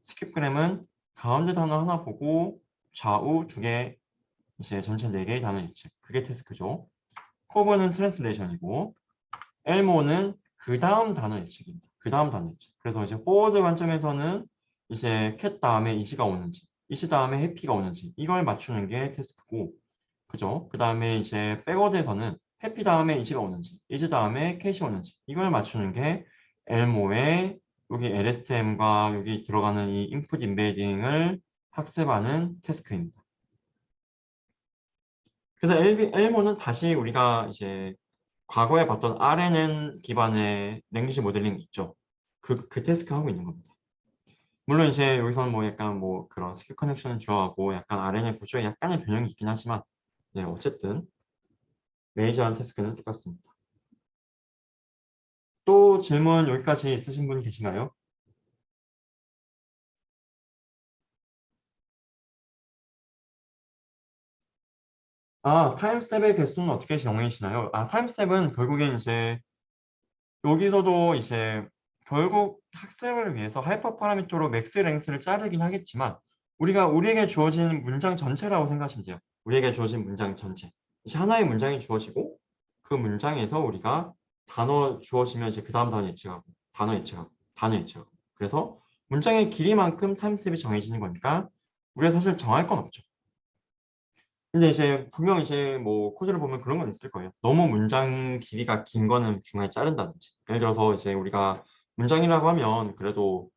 스킵그램은 가운데 단어 하나 보고 좌우 두 개 이제 전체 4개의 단어 예측. 그게 태스크죠. 커버는 트랜스레이션이고 엘모는 그 다음 단어 예측입니다. 그 다음 단어 예측. 그래서 이제 포워드 관점에서는 이제 캣 다음에 이시가 오는지, 이시 다음에 해피가 오는지 이걸 맞추는 게 태스크고, 그죠? 그 다음에 이제 백워드에서는 해피 다음에 이시가 오는지, 이시 다음에 캣이 오는지 이걸 맞추는 게 엘모의 여기 LSTM과 여기 들어가는 이 인풋 인베딩을 학습하는 태스크입니다. 그래서 엘모는 다시 우리가 이제 과거에 봤던 RNN 기반의 랭귀지 모델링 있죠. 그 태스크 하고 있는 겁니다. 물론 이제 여기서는 뭐 약간 뭐 그런 스킬 커넥션을 들어가고 약간 RNN 구조에 약간의 변형이 있긴 하지만, 네, 어쨌든 메이저한 태스크는 똑같습니다. 또 질문 여기까지 있으신 분 계신가요? 타임 스텝의 개수는 어떻게 정해지나요? 타임 스텝은 결국엔 이제 여기서도 이제 결국 학습을 위해서 하이퍼 파라미터로 맥스 랭스를 자르긴 하겠지만 우리가 우리에게 주어진 문장 전체라고 생각하시면 돼요. 우리에게 주어진 문장 전체. 이제 하나의 문장이 주어지고 그 문장에서 우리가 단어 주어지면 이제 그 다음 단어 예측하고 단어 예측하고 단어 예측하고 그래서 문장의 길이만큼 타임스텝이 정해지는 거니까 우리가 사실 정할 건 없죠. 근데 이제 분명 이제 뭐 코드를 보면 그런 건 있을 거예요. 너무 문장 길이가 긴 거는 중간에 자른다든지. 예를 들어서 이제 우리가 문장이라고 하면 그래도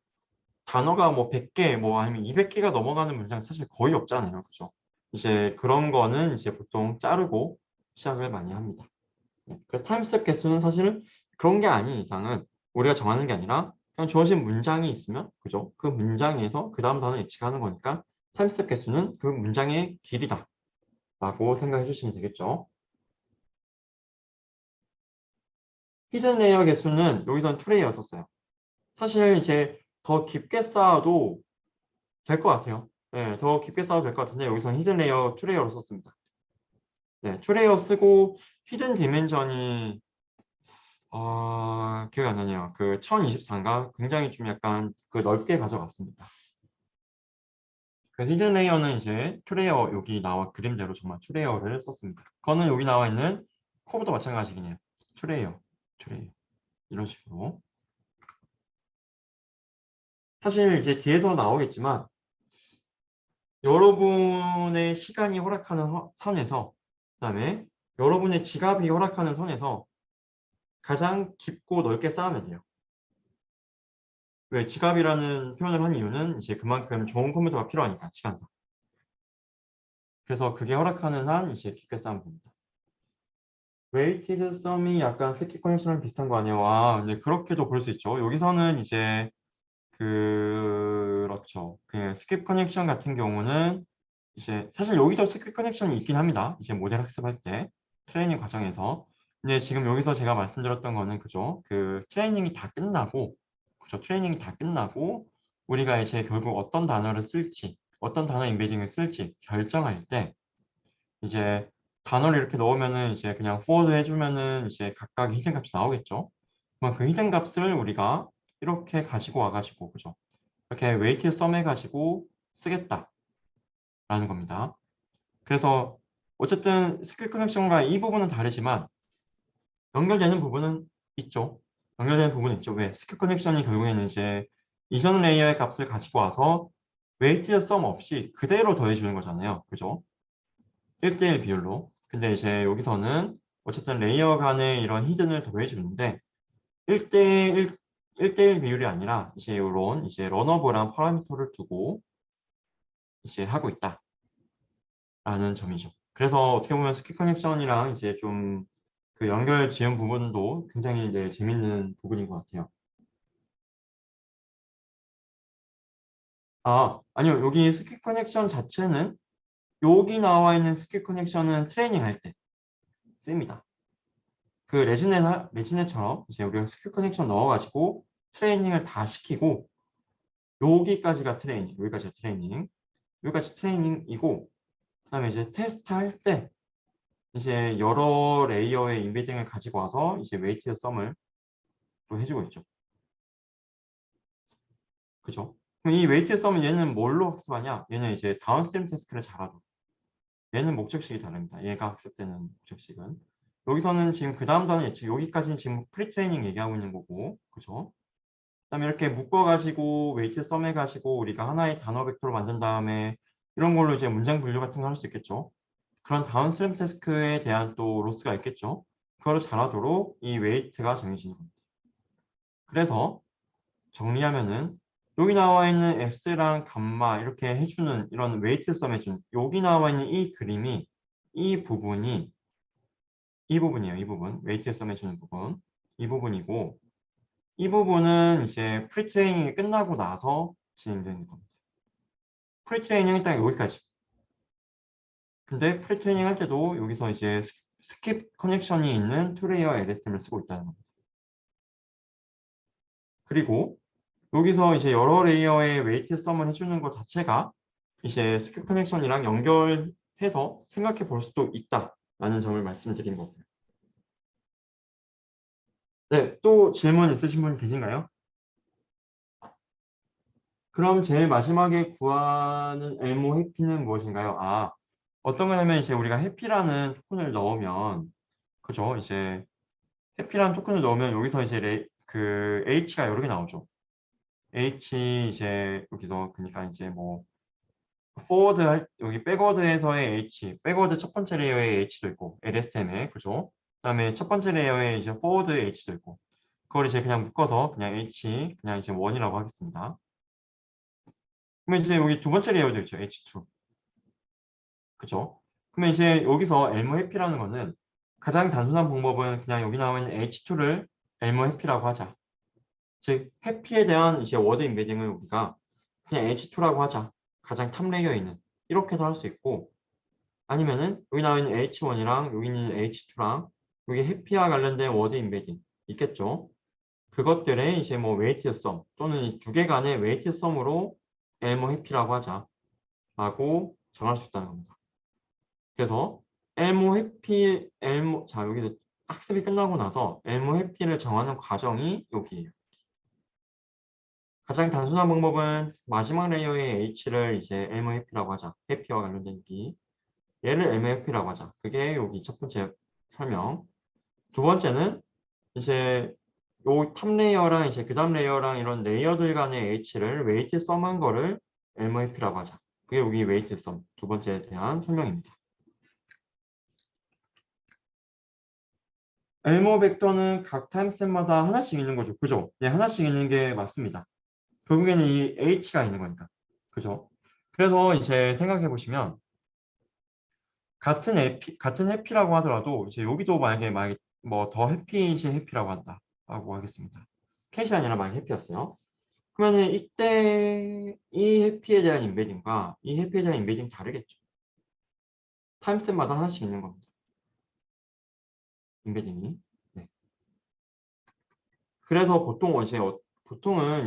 단어가 뭐 100개 뭐 아니면 200개가 넘어가는 문장 사실 거의 없잖아요. 그죠? 이제 그런 거는 이제 보통 자르고 시작을 많이 합니다. 그래서 타임스텝 개수는 사실은 그런 게 아닌 이상은 우리가 정하는 게 아니라 그냥 주어진 문장이 있으면 그죠? 그 문장에서 그 다음 단어 예측하는 거니까 타임스텝 개수는 그 문장의 길이다. 라고 생각해 주시면 되겠죠. 히든 레이어 개수는 여기선 2레이어 썼어요. 사실 이제 더 깊게 쌓아도 될 것 같아요. 네, 더 깊게 쌓아도 될 것 같은데 여기선 히든 레이어 2레이어로 썼습니다. 네, 2레이어 쓰고 히든 디멘전이 기억이 안 나네요. 그 1024인가 굉장히 좀 약간 그 넓게 가져갔습니다. 그래서 히든 레이어는 이제 2레이어 여기 나와 그림대로 정말 2레이어를 썼습니다. 그거는 여기 나와 있는 코브도 마찬가지긴 해요. 2레이어, 2레이어 이런 식으로. 사실 이제 뒤에서 나오겠지만 여러분의 시간이 허락하는 선에서 그다음에 여러분의 지갑이 허락하는 선에서 가장 깊고 넓게 쌓으면 돼요. 왜 지갑이라는 표현을 한 이유는 이제 그만큼 좋은 컴퓨터가 필요하니까 시간상. 그래서 그게 허락하는 한 이제 깊게 쌓으면 됩니다. 웨이티드 썸이 약간 스킵 커넥션이랑 비슷한 거 아니에요? 근데 그렇게도 볼 수 있죠. 여기서는 이제 그렇죠. 그 스킵 커넥션 같은 경우는 이제 사실 여기도 스크립 커넥션이 있긴 합니다. 이제 모델 학습할 때 트레이닝 과정에서. 근데 지금 여기서 제가 말씀드렸던 거는 그죠? 그 트레이닝이 다 끝나고 그죠? 트레이닝이 다 끝나고 우리가 이제 결국 어떤 단어를 쓸지 어떤 단어 인베딩을 쓸지 결정할 때 이제 단어를 이렇게 넣으면은 이제 그냥 forward 해주면은 이제 각각 히든 값이 나오겠죠? 그럼 그 히든 값을 우리가 이렇게 가지고 와가지고 그죠? 이렇게 웨이트 썸 해가지고 쓰겠다라는 겁니다. 그래서 어쨌든 스킬 커넥션과 이 부분은 다르지만 연결되는 부분은 있죠. 연결되는 부분은 있죠. 왜? 스킬 커넥션이 결국에는 이제 이전 레이어의 값을 가지고 와서 웨이티드 썸 없이 그대로 더해주는 거잖아요. 그죠? 1대1 비율로. 근데 이제 여기서는 어쨌든 레이어 간의 이런 히든을 더해주는데 1대1, 1대1 비율이 아니라 이제 이런 이제 러너블한 파라미터를 두고 이제 하고 있다라는 점이죠. 그래서 어떻게 보면 스킬 커넥션이랑 이제 좀 그 연결 지은 부분도 굉장히 이제 재밌는 부분인 것 같아요. 아니요. 여기 스킬 커넥션 자체는 여기 나와 있는 스킬 커넥션은 트레이닝 할 때 씁니다. 그 레지넷처럼 이제 우리가 스킬 커넥션 넣어가지고 트레이닝을 다 시키고 여기까지가 트레이닝, 여기까지가 트레이닝, 여기까지 트레이닝이고 그다음에 이제 테스트 할 때 이제 여러 레이어의 인베딩을 가지고 와서 이제 웨이티드 썸을 또 해주고 있죠. 그죠? 그럼 이 웨이트 썸은 얘는 뭘로 학습하냐? 얘는 이제 다운스트림 태스크를 잘하고 얘는 목적식이 다릅니다. 얘가 학습되는 목적식은 여기서는 지금 그 다음 단원 예측 여기까지는 지금 프리트레이닝 얘기하고 있는 거고 그죠? 그다음에 이렇게 묶어가지고 웨이트 썸 해가지고 우리가 하나의 단어 벡터로 만든 다음에 이런 걸로 이제 문장 분류 같은 거 할 수 있겠죠? 그런 다운스트림 태스크에 대한 또 로스가 있겠죠? 그거를 잘하도록 이 웨이트가 정해지는 겁니다. 그래서 정리하면은 여기 나와 있는 X랑 감마 이렇게 해주는 이런 웨이트 썸 해준 여기 나와 있는 이 그림이 이 부분이 이 부분이에요. 이 부분 웨이트 썸 해주는 부분 이 부분이고 이 부분은 이제 프리트레이닝이 끝나고 나서 진행되는 겁니다. 프리트레이닝은 딱 여기까지. 근데 프리트레이닝 할 때도 여기서 이제 스킵 커넥션이 있는 투레이어 LSM을 쓰고 있다는 겁니다. 그리고 여기서 이제 여러 레이어의 웨이트 썸을 해주는 것 자체가 이제 스킵 커넥션이랑 연결해서 생각해 볼 수도 있다라는 점을 말씀드린 거고요. 네, 또 질문 있으신 분 계신가요? 그럼 제일 마지막에 구하는 엘모 해피는 무엇인가요? 아, 어떤 거냐면 이제 우리가 해피라는 토큰을 넣으면, 그죠? 이제 해피라는 토큰을 넣으면 여기서 이제 그 H가 여러 개 나오죠. H 이제 여기서 그러니까 이제 뭐 포워드 여기 백워드에서의 H, 백워드 첫 번째 레이어의 H도 있고 LSM에 그죠? 그다음에 첫 번째 레이어에 이제 포워드 H도 있고 그걸 이제 그냥 묶어서 그냥 H 그냥 이제 1이라고 하겠습니다. 그러면 이제 여기 두 번째 레이어도 있죠. H2. 그죠? 그러면 이제 여기서 엘모 해피라는 거는 가장 단순한 방법은 그냥 여기 나오는 H2를 엘모 해피라고 하자. 즉 해피에 대한 이제 워드 임베딩을 우리가 그냥 H2라고 하자. 가장 탑 레이어에 있는 이렇게도 할 수 있고 아니면은 여기 나와 있는 H1이랑 여기 있는 H2랑 여기 해피와 관련된 워드 임베딩 있겠죠. 그것들의 이제 뭐 웨이티드 썸 또는 이 두 개 간의 웨이티드 썸으로 엘모 해피라고 하자라고 정할 수 있다는 겁니다. 그래서 엘모 해피 엘모 자 여기서 학습이 끝나고 나서 엘모 해피를 정하는 과정이 여기예요. 가장 단순한 방법은 마지막 레이어의 H를 이제 엘모 해피라고 하자. 해피와 관련된 기. 얘를 엘모 해피라고 하자. 그게 여기 첫 번째 설명. 두 번째는 이제 요 탑 레이어랑 이제 그 다음 레이어랑 이런 레이어들 간의 H를 웨이트 썸한 거를 엘모 해피라고 하자. 그게 여기 웨이트 썸 두 번째에 대한 설명입니다. 엘모 벡터는 각 타임스텝마다 하나씩 있는 거죠. 그죠? 네, 하나씩 있는 게 맞습니다. 결국에는 이 H가 있는 거니까. 그죠? 그래서 이제 생각해 보시면 같은 해피라고 하더라도 이제 여기도 만약에 뭐 더 해피이신 해피라고 한다라고 하겠습니다. 캣이 아니라 만약 해피였어요. 그러면은 이때 이 해피에 대한 임베딩과 이 해피에 대한 임베딩 다르겠죠. 타임스텝마다 하나씩 있는 겁니다. 임베딩이. 네. 그래서 보통은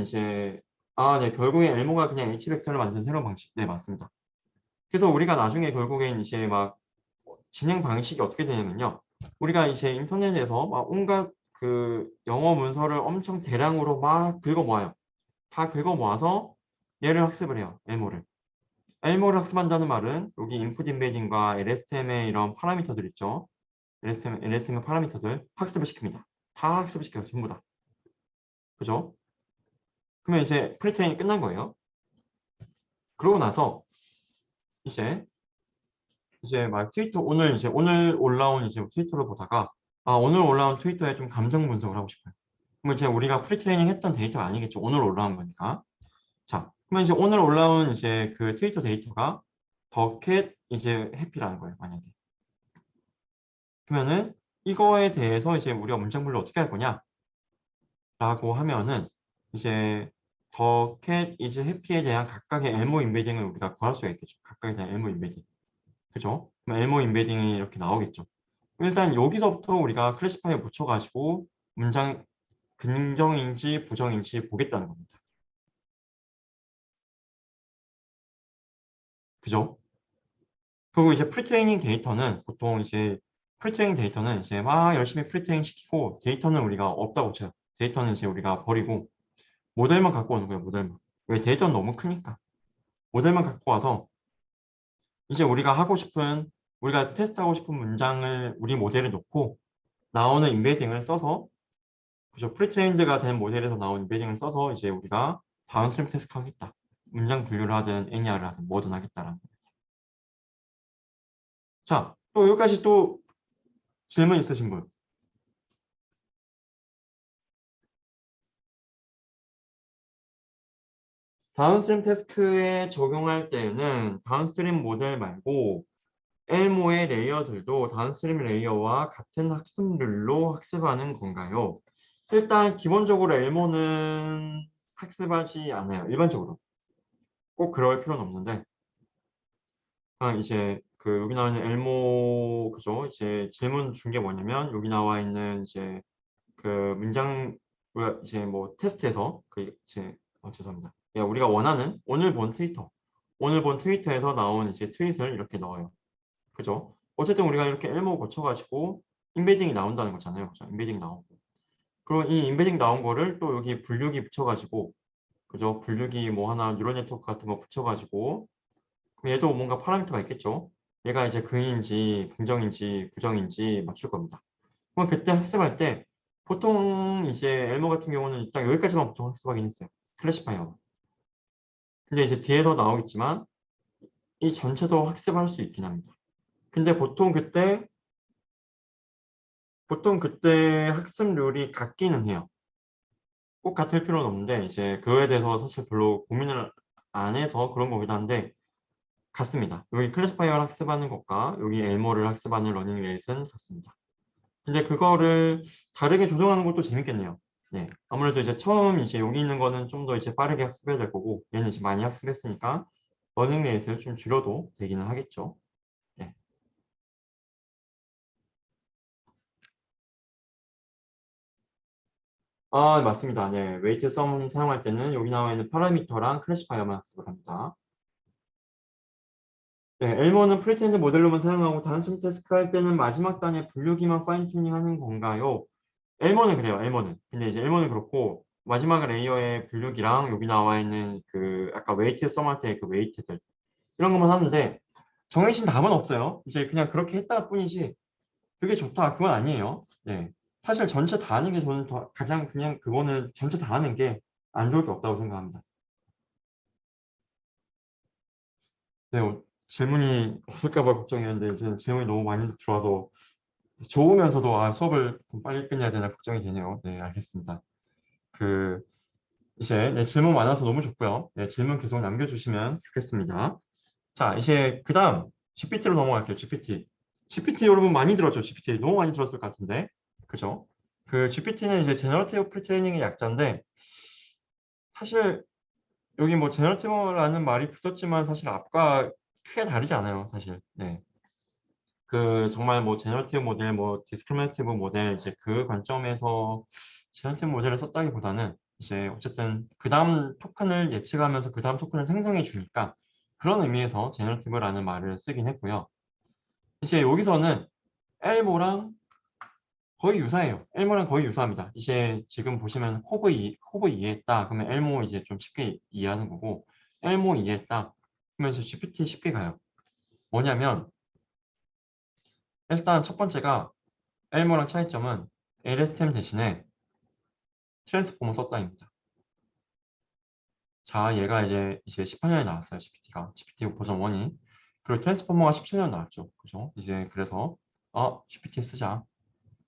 이제 네, 결국에 엘모가 그냥 H 벡터를 만드는 새로운 방식. 네, 맞습니다. 그래서 우리가 나중에 결국엔 이제 막 진행 방식이 어떻게 되냐면요. 우리가 이제 인터넷에서 막 온갖 그 영어 문서를 엄청 대량으로 막 긁어 모아요. 다 긁어 모아서 얘를 학습을 해요. 엘모를. 엘모를 학습한다는 말은 여기 인풋 임베딩과 LSTM의 이런 파라미터들 있죠. LSTM의 파라미터들 학습을 시킵니다. 다 학습을 시켜요. 전부 다. 그죠? 그러면 이제 프리트레이닝이 끝난 거예요. 그러고 나서 이제 막 트위터 오늘 올라온 이제 트위터를 보다가 오늘 올라온 트위터에 좀 감정 분석을 하고 싶어요. 그러면 이제 우리가 프리트레이닝 했던 데이터가 아니겠죠. 오늘 올라온 거니까. 자, 그러면 이제 오늘 올라온 이제 그 트위터 데이터가 더캣 이제 해피라는 거예요. 만약에. 그러면은 이거에 대해서 이제 우리가 문장 분류 어떻게 할 거냐라고 하면은 이제 더캣 이제 해피에 대한 각각의 엘모 임베딩을 우리가 구할 수가 있겠죠. 각각에 대한 엘모 임베딩. 그죠? 그럼 엘모 임베딩이 이렇게 나오겠죠. 일단 여기서부터 우리가 클래시파이어 붙여가지고 문장 긍정인지 부정인지 보겠다는 겁니다. 그죠? 그리고 이제 프리트레이닝 데이터는 이제 막 열심히 프리트레이닝 시키고 데이터는 우리가 없다고 쳐요. 데이터는 이제 우리가 버리고 모델만 갖고 오는 거예요. 모델만. 왜 데이터는 너무 크니까. 모델만 갖고 와서 이제 우리가 테스트하고 싶은 문장을 우리 모델에 놓고 나오는 임베딩을 써서 그죠? 프리트레인드가 된 모델에서 나온 임베딩을 써서 이제 우리가 다운스트림 테스트 하겠다. 문장 분류를 하든 NER을 하든 뭐든 하겠다라는 거예요. 자, 또 여기까지 또 질문 있으신 분? 다운스트림 태스크에 적용할 때는 다운스트림 모델 말고 엘모의 레이어들도 다운스트림 레이어와 같은 학습률로 학습하는 건가요? 일단 기본적으로 엘모는 학습하지 않아요. 일반적으로. 꼭 그럴 필요는 없는데 이제 그 여기 나와 있는 엘모 그죠? 이제 질문 준 게 뭐냐면 여기 나와 있는 이제 그 문장 이제 뭐 테스트에서 그 이제 죄송합니다. 예, 우리가 원하는 오늘 본 트위터에서 나온 이제 트윗을 이렇게 넣어요. 그죠? 어쨌든 우리가 이렇게 엘모 거쳐가지고 인베딩이 나온다는 거잖아요. 그죠? 인베딩 나오고. 그리고 이 인베딩 나온 거를 또 여기 분류기 붙여가지고 그죠? 분류기 뭐 하나 뉴럴 네트워크 같은 거 붙여가지고 그럼 얘도 뭔가 파라미터가 있겠죠? 얘가 이제 긍인지 긍정인지 부정인지 맞출 겁니다. 그럼 그때 학습할 때 보통 이제 엘모 같은 경우는 딱 여기까지만 보통 학습하긴 했어요. 클래시파이어. 근데 이제 뒤에서 나오겠지만 이 전체도 학습할 수 있긴 합니다. 근데 보통 그때 학습률이 같기는 해요. 꼭 같을 필요는 없는데 이제 그거에 대해서 사실 별로 고민을 안 해서 그런 거긴 한데 같습니다. 여기 클래시파이어를 학습하는 것과 여기 엘모를 학습하는 러닝 레이스는 같습니다. 근데 그거를 다르게 조정하는 것도 재밌겠네요. 네. 아무래도 이제 처음 이제 여기 있는 거는 좀 더 이제 빠르게 학습해야 될 거고 얘는 이제 많이 학습했으니까 러닝 레이스를 좀 줄여도 되기는 하겠죠. 네. 아, 맞습니다. 네. 웨이트 썸 사용할 때는 여기 나와 있는 파라미터랑 클래시파이어만 학습을 합니다. 네, 엘모는 프리텐드 모델로만 사용하고 단순 태스크 할 때는 마지막 단의 분류기만 파인 튜닝 하는 건가요? 엘모는 그래요, 엘모는. 근데 이제 엘모는 그렇고, 마지막 레이어의 분류기랑 여기 나와 있는 그, 아까 웨이트 썸 할 때 그 웨이트들. 이런 것만 하는데, 정해진 답은 없어요. 이제 그냥 그렇게 했다 뿐이지, 그게 좋다. 그건 아니에요. 네. 사실 전체 다 하는 게 저는 가장 그냥 그거는 전체 다 하는 게 안 좋을 게 없다고 생각합니다. 네, 질문이 없을까 봐 걱정이었는데, 이제 질문이 너무 많이 들어와서 좋으면서도 아, 수업을 좀 빨리 끝내야 되나 걱정이 되네요. 네, 알겠습니다. 그 이제 네, 질문 많아서 너무 좋고요. 네, 질문 계속 남겨주시면 좋겠습니다. 자, 이제 그 다음 GPT로 넘어갈게요. GPT. GPT 여러분 많이 들었죠? GPT 너무 많이 들었을 것 같은데, 그죠? 그 GPT는 이제 제너러티브 프리트레이닝의 약자인데 사실 여기 뭐 제너러티브라는 말이 붙었지만 사실 앞과 크게 다르지 않아요, 사실. 네. 그 정말 뭐 제너러티브 모델, 뭐 디스크리미네이티브 모델 이제 그 관점에서 제너러티브 모델을 썼다기보다는 이제 어쨌든 그 다음 토큰을 예측하면서 그 다음 토큰을 생성해 주니까 그런 의미에서 제너러티브라는 말을 쓰긴 했고요. 이제 여기서는 엘모랑 거의 유사해요. 엘모랑 거의 유사합니다. 이제 지금 보시면 코브 이해했다. 그러면 엘모 이제 좀 쉽게 이해하는 거고 엘모 이해했다. 그러면서 GPT 쉽게 가요. 뭐냐면 일단 첫 번째가 엘모랑 차이점은 LSTM 대신에 트랜스포머 썼다입니다. 자, 얘가 이제 18년에 나왔어요, GPT가. GPT 버전 1이. 그리고 트랜스포머가 17년 나왔죠. 그죠? 이제 그래서, GPT 쓰자.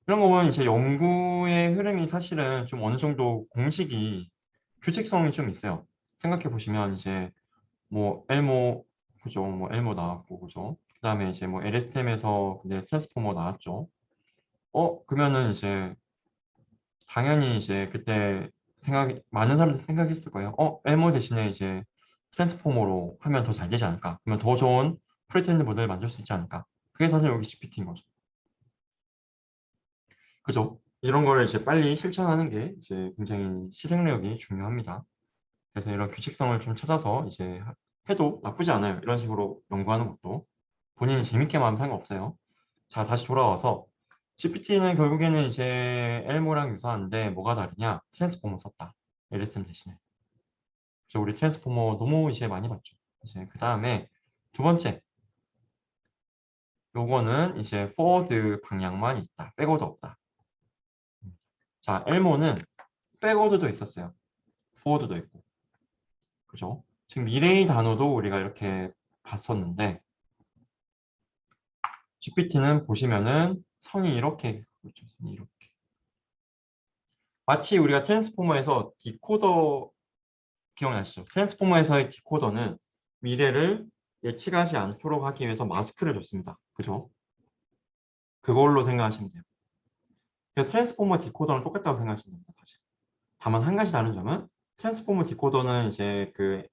이런 거 보면 이제 연구의 흐름이 사실은 좀 어느 정도 공식이, 규칙성이 좀 있어요. 생각해 보시면 이제 뭐 엘모, 그죠? 뭐 엘모 나왔고, 그죠? 그 다음에 이제 뭐 LSTM에서 근데 트랜스포머 나왔죠. 그러면은 이제 당연히 이제 그때 많은 사람들이 생각했을 거예요. 엘모 대신에 이제 트랜스포머로 하면 더 잘 되지 않을까? 그러면 더 좋은 프리테인드 모델을 만들 수 있지 않을까? 그게 사실 여기 GPT인 거죠. 그죠? 이런 거를 이제 빨리 실천하는 게 이제 굉장히 실행력이 중요합니다. 그래서 이런 규칙성을 좀 찾아서 이제 해도 나쁘지 않아요. 이런 식으로 연구하는 것도. 본인이 재밌게만 하면 상관없어요. 자, 다시 돌아와서 GPT는 결국에는 이제 엘모랑 유사한데 뭐가 다르냐? 트랜스포머 썼다. LSTM 대신에. 그래서 우리 트랜스포머 너무 이제 많이 봤죠. 이제 그 다음에 두 번째, 요거는 이제 포워드 방향만 있다. 백워드 없다. 자, 엘모는 백워드도 있었어요. 포워드도 있고. 그죠? 지금 미래의 단어도 우리가 이렇게 봤었는데 GPT는 보시면은 선이 이렇게 그렇죠. 선이 이렇게. 마치 우리가 트랜스포머에서 디코더 기억나시죠? 트랜스포머에서의 디코더는 미래를 예측하지 않도록 하기 위해서 마스크를 줬습니다. 그죠? 그걸로 생각하시면 돼요. 그래서 트랜스포머 디코더는 똑같다고 생각하시면 됩니다. 사실. 다만 한 가지 다른 점은 트랜스포머 디코더는 이제 그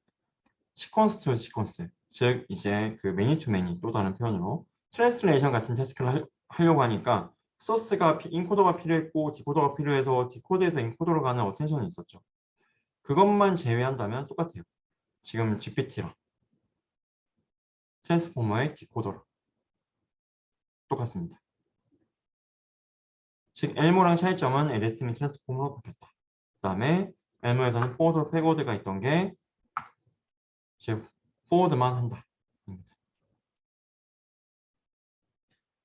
시퀀스 투 시퀀스, 즉 이제 그 매니 투 매니 또 다른 표현으로 트랜스레이션 같은 태스크를 하려고 하니까 소스가 인코더가 필요했고 디코더가 필요해서 디코더에서 인코더로 가는 어텐션이 있었죠. 그것만 제외한다면 똑같아요. 지금 GPT랑 트랜스포머의 디코더랑 똑같습니다. 즉 엘모랑 차이점은 LS 및 트랜스포머로 바뀌었다. 그 다음에 엘모에서는 포워드, 백워드가 있던 게 이제 포워드만 한다.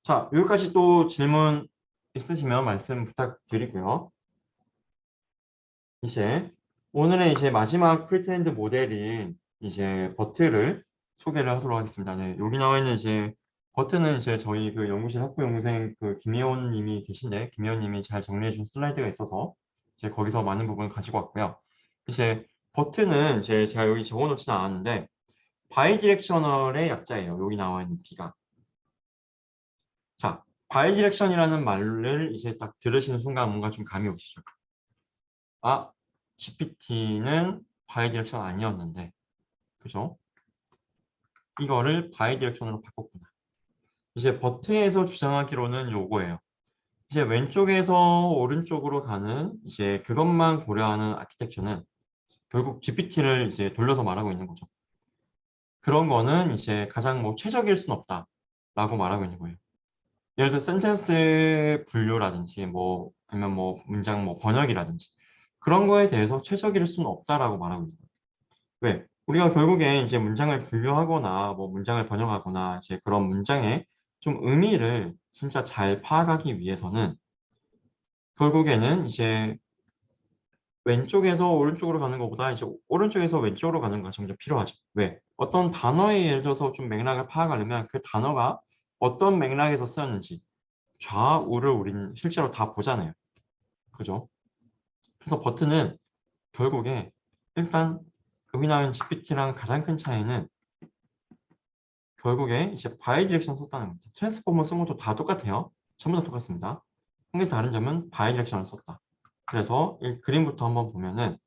자, 여기까지 또 질문 있으시면 말씀 부탁드리고요. 이제 오늘의 이제 마지막 프리트렌드 모델인 이제 버트를 소개를 하도록 하겠습니다. 네, 여기 나와 있는 이제 버트는 이제 저희 그 연구실 학부 연구생 그 김혜원 님이 계신데 김혜원 님이 잘 정리해 준 슬라이드가 있어서 이제 거기서 많은 부분을 가지고 왔고요. 이제 버트는 이제 제가 여기 적어 놓지는 않았는데 바이디렉셔널의 약자예요. 여기 나와 있는 B가. 자, 바이디렉션이라는 말을 이제 딱 들으시는 순간 뭔가 좀 감이 오시죠? 아, GPT는 바이디렉션 아니었는데, 그죠? 이거를 바이디렉션으로 바꿨구나. 이제 버트에서 주장하기로는 요거예요. 이제 왼쪽에서 오른쪽으로 가는 이제 그것만 고려하는 아키텍처는 결국 GPT를 이제 돌려서 말하고 있는 거죠. 그런 거는 이제 가장 뭐 최적일 순 없다라고 말하고 있는 거예요. 예를 들어 센텐스 분류라든지 뭐 아니면 뭐 문장 뭐 번역이라든지 그런 거에 대해서 최적일 수는 없다라고 말하고 있는 거예요. 왜? 우리가 결국에 이제 문장을 분류하거나 뭐 문장을 번역하거나 이제 그런 문장의 좀 의미를 진짜 잘 파악하기 위해서는 결국에는 이제 왼쪽에서 오른쪽으로 가는 것보다 이제 오른쪽에서 왼쪽으로 가는 과정이 좀 필요하죠. 왜? 어떤 단어에 예를 들어서 좀 맥락을 파악하려면 그 단어가 어떤 맥락에서 쓰였는지 좌우를 우리는 실제로 다 보잖아요. 그죠? 그래서 버튼은 결국에 일단 여기 나온 GPT랑 가장 큰 차이는 결국에 이제 바이디렉션 썼다는 겁니다. 트랜스포머 쓴 것도 다 똑같아요. 전부 다 똑같습니다. 한 가지 다른 점은 바이디렉션을 썼다. 그래서 이 그림부터 한번 보면은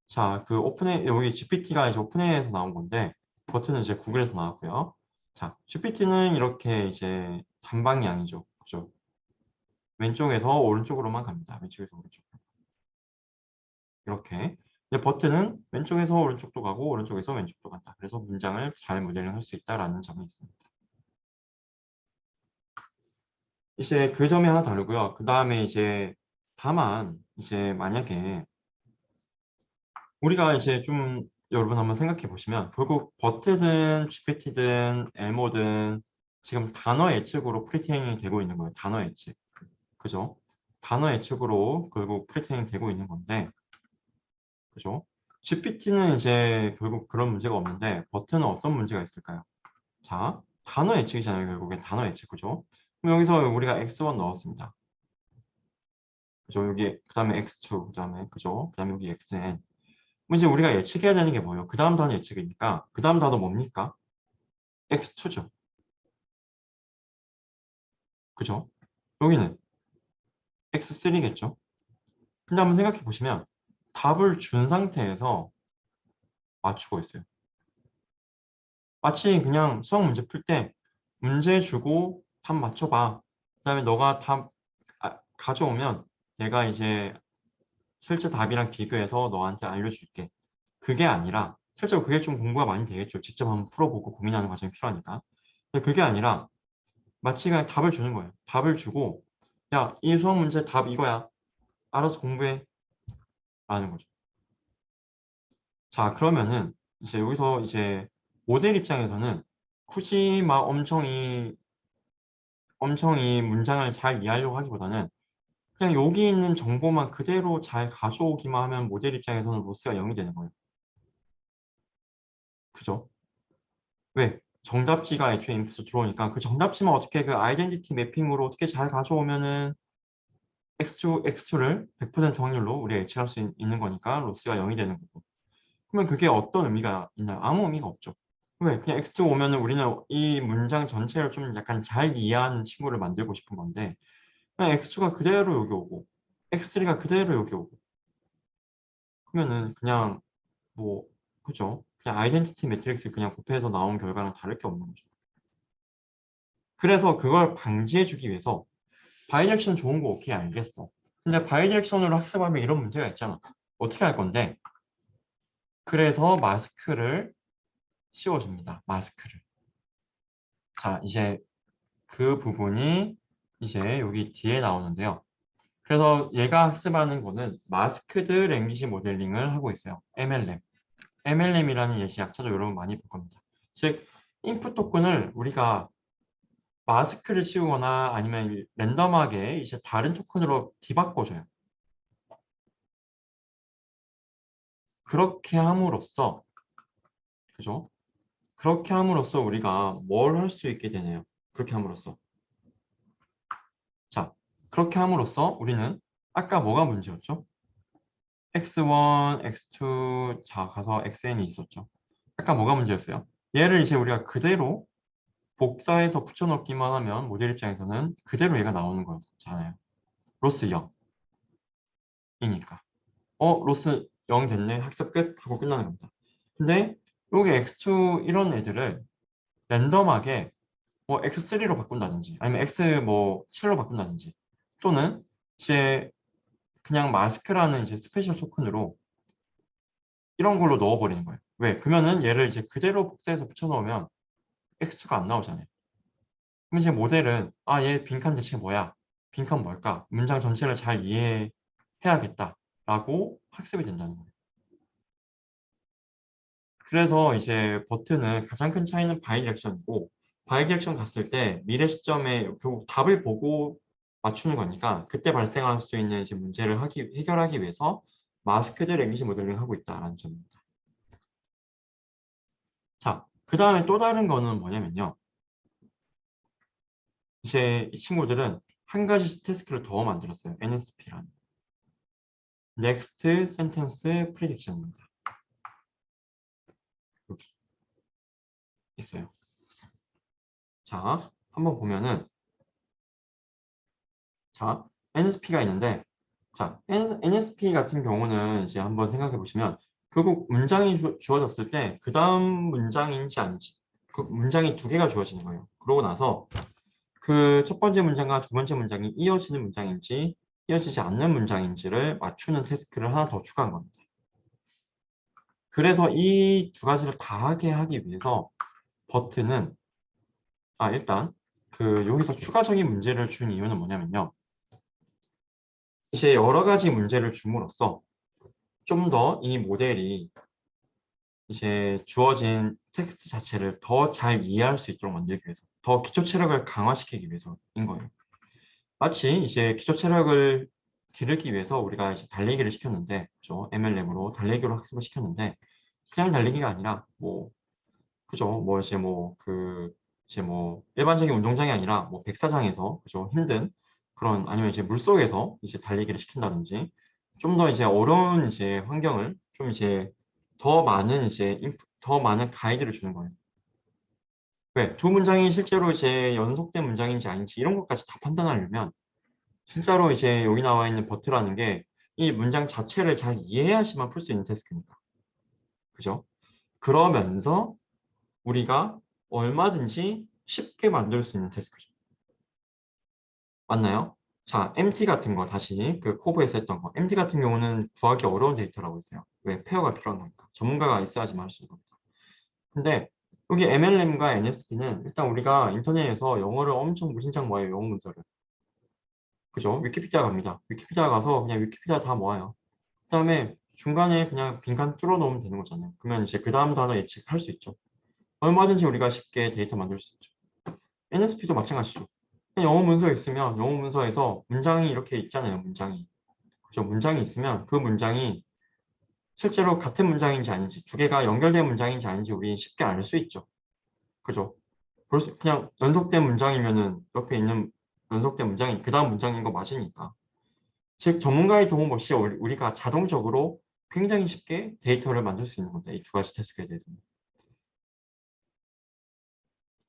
자, 그 오픈에 여기 GPT가 이제 오픈AI에서 나온 건데 버튼은 이제 구글에서 나왔고요. 자, GPT는 이렇게 이제 단방향이죠. 그죠? 왼쪽에서 오른쪽으로만 갑니다. 왼쪽에서 오른쪽. 이렇게. 근데 버튼은 왼쪽에서 오른쪽도 가고 오른쪽에서 왼쪽도 간다. 그래서 문장을 잘 모델링 할 수 있다라는 점이 있습니다. 이제 그 점이 하나 다르고요. 그 다음에 이제 다만 이제 만약에 우리가 이제 좀 여러분 한번 생각해 보시면 결국 버트든 GPT든 엘모든 지금 단어 예측으로 프리트레이닝이 되고 있는 거예요. 단어 예측. 그죠? 단어 예측으로 결국 프리트레이닝 되고 있는 건데 그죠? GPT는 이제 결국 그런 문제가 없는데 버튼은 어떤 문제가 있을까요? 자, 단어 예측이잖아요. 결국엔 단어 예측. 그죠? 그럼 여기서 우리가 x1 넣었습니다. 그죠? 여기 그다음에 x2 그다음에 그죠? 그다음에 여기 xn. 그럼 이제 우리가 예측해야 되는 게 뭐예요? 그 다음 단어 예측이니까 그 다음 단어 뭡니까? x2죠. 그죠? 여기는 x3겠죠? 근데 한번 생각해 보시면 답을 준 상태에서 맞추고 있어요. 마치 그냥 수학 문제 풀 때 문제 주고 답 맞춰봐. 그다음에 너가 답 가져오면 내가 이제 실제 답이랑 비교해서 너한테 알려줄게. 그게 아니라 실제로 그게 좀 공부가 많이 되겠죠. 직접 한번 풀어보고 고민하는 과정이 필요하니까. 근데 그게 아니라 마치 그냥 답을 주는 거예요. 답을 주고 야, 이 수학 문제 답 이거야. 알아서 공부해. 라는 거죠. 자, 그러면은 이제 여기서 이제 모델 입장에서는 굳이 막 엄청 이 문장을 잘 이해하려고 하기보다는 그냥 여기 있는 정보만 그대로 잘 가져오기만 하면 모델 입장에서는 로스가 0이 되는 거예요. 그죠? 왜? 정답지가 애초에 인풋으로 들어오니까 그 정답지만 어떻게 그 아이덴티티 매핑으로 어떻게 잘 가져오면은 X2를 100% 확률로 우리가 예측할 수 있는 거니까 로스가 0이 되는 거고. 그러면 그게 어떤 의미가 있나요? 아무 의미가 없죠. 왜? 그냥 X2 오면은 우리는 이 문장 전체를 좀 약간 잘 이해하는 친구를 만들고 싶은 건데 그냥 X2가 그대로 여기 오고 X3가 그대로 여기 오고 그러면은 그냥 뭐 그죠? 그냥 아이덴티티 매트릭스 그냥 곱해서 나온 결과랑 다를 게 없는 거죠. 그래서 그걸 방지해주기 위해서 바이디렉션 좋은 거 오케이 알겠어. 근데 바이디렉션으로 학습하면 이런 문제가 있잖아. 어떻게 할 건데? 그래서 마스크를 씌워줍니다. 마스크를. 자, 이제 그 부분이 이제 여기 뒤에 나오는데요. 그래서 얘가 학습하는 거는 마스크드 랭귀지 모델링을 하고 있어요. MLM. MLM이라는 예시 약자도 여러분 많이 볼 겁니다. 즉, 인풋 토큰을 우리가 마스크를 씌우거나 아니면 랜덤하게 이제 다른 토큰으로 뒤바꿔줘요. 그렇게 함으로써, 그죠? 그렇게 함으로써 우리가 뭘 할 수 있게 되네요. 그렇게 함으로써. 자, 그렇게 함으로써 우리는 아까 뭐가 문제였죠? x1, x2, 자, 가서 xn이 있었죠. 아까 뭐가 문제였어요? 얘를 이제 우리가 그대로 복사해서 붙여넣기만 하면 모델 입장에서는 그대로 얘가 나오는 거잖아요. 로스 0이니까. 로스 0 됐네. 학습 끝 하고 끝나는 겁니다. 근데 여기 x2 이런 애들을 랜덤하게 뭐 x3로 바꾼다든지 아니면 x 뭐 7로 바꾼다든지 또는 이제 그냥 마스크라는 이제 스페셜 토큰으로 이런 걸로 넣어버리는 거예요. 왜? 그러면은 얘를 이제 그대로 복사해서 붙여넣으면 x가 안 나오잖아요. 그럼 이제 모델은 얘 빈칸 대체 뭐야? 빈칸 뭘까? 문장 전체를 잘 이해해야겠다라고 학습이 된다는 거예요. 그래서 이제 버튼은 가장 큰 차이는 바이디렉션이고 바이디렉션 갔을 때 미래 시점에 결국 답을 보고 맞추는 거니까 그때 발생할 수 있는 이제 문제를 해결하기 위해서 마스크드 랭귀지 모델링을 하고 있다라는 점입니다. 자, 그 다음에 또 다른 거는 뭐냐면요. 이제 이 친구들은 한 가지 태스크를 더 만들었어요. NSP라는. Next Sentence Prediction입니다. 여기 있어요. 자, 한번 보면은 자, NSP가 있는데 자, NSP 같은 경우는 이제 한번 생각해 보시면 결국 문장이 주어졌을 때 그 다음 문장인지 아닌지 그 문장이 두 개가 주어지는 거예요. 그러고 나서 그 첫 번째 문장과 두 번째 문장이 이어지는 문장인지 이어지지 않는 문장인지를 맞추는 태스크를 하나 더 추가한 겁니다. 그래서 이 두 가지를 다 하게 하기 위해서 버튼은 일단 그 여기서 추가적인 문제를 준 이유는 뭐냐면요. 이제 여러 가지 문제를 줌으로써 좀 더 이 모델이 이제 주어진 텍스트 자체를 더 잘 이해할 수 있도록 만들기 위해서 더 기초 체력을 강화시키기 위해서인 거예요. 마치 이제 기초 체력을 기르기 위해서 우리가 이제 달리기를 시켰는데, 그죠? MLM으로 달리기로 학습을 시켰는데 그냥 달리기가 아니라 그죠? 이제 뭐 일반적인 운동장이 아니라 뭐 백사장에서 그죠? 힘든 그런 아니면 이제 물속에서 이제 달리기를 시킨다든지 좀 더 이제 어려운 이제 환경을 좀 이제 더 많은 가이드를 주는 거예요. 왜? 두 문장이 실제로 이제 연속된 문장인지 아닌지 이런 것까지 다 판단하려면 진짜로 이제 여기 나와 있는 버트라는 게 이 문장 자체를 잘 이해해야지만 풀 수 있는 태스크입니다. 그죠? 그러면서 우리가 얼마든지 쉽게 만들 수 있는 태스크죠. 맞나요? 자, MT 같은 거 다시 그 코브에서 했던 거. MT 같은 경우는 구하기 어려운 데이터라고 했어요. 왜? 페어가 필요한 거니까. 전문가가 있어야지만 할 수 있는 겁니다. 근데 여기 MLM과 NSP는 일단 우리가 인터넷에서 영어를 엄청 무진장 모아요. 영어 문서를. 그죠? 위키피디아 갑니다. 위키피디아 가서 그냥 위키피디아 다 모아요. 그 다음에 중간에 그냥 빈칸 뚫어 놓으면 되는 거잖아요. 그러면 이제 그 다음 단어 예측할 수 있죠. 얼마든지 우리가 쉽게 데이터 만들 수 있죠. NSP도 마찬가지죠. 영어 문서 있으면 영어 문서에서 문장이 이렇게 있잖아요. 문장이. 그죠? 문장이 있으면 그 문장이 실제로 같은 문장인지 아닌지 두 개가 연결된 문장인지 아닌지 우리 쉽게 알 수 있죠. 그죠? 그냥 연속된 문장이면은 옆에 있는 연속된 문장이 그 다음 문장인 거 맞으니까. 즉 전문가의 도움 없이 우리가 자동적으로 굉장히 쉽게 데이터를 만들 수 있는 건데 이 두 가지 태스크에 대해서는.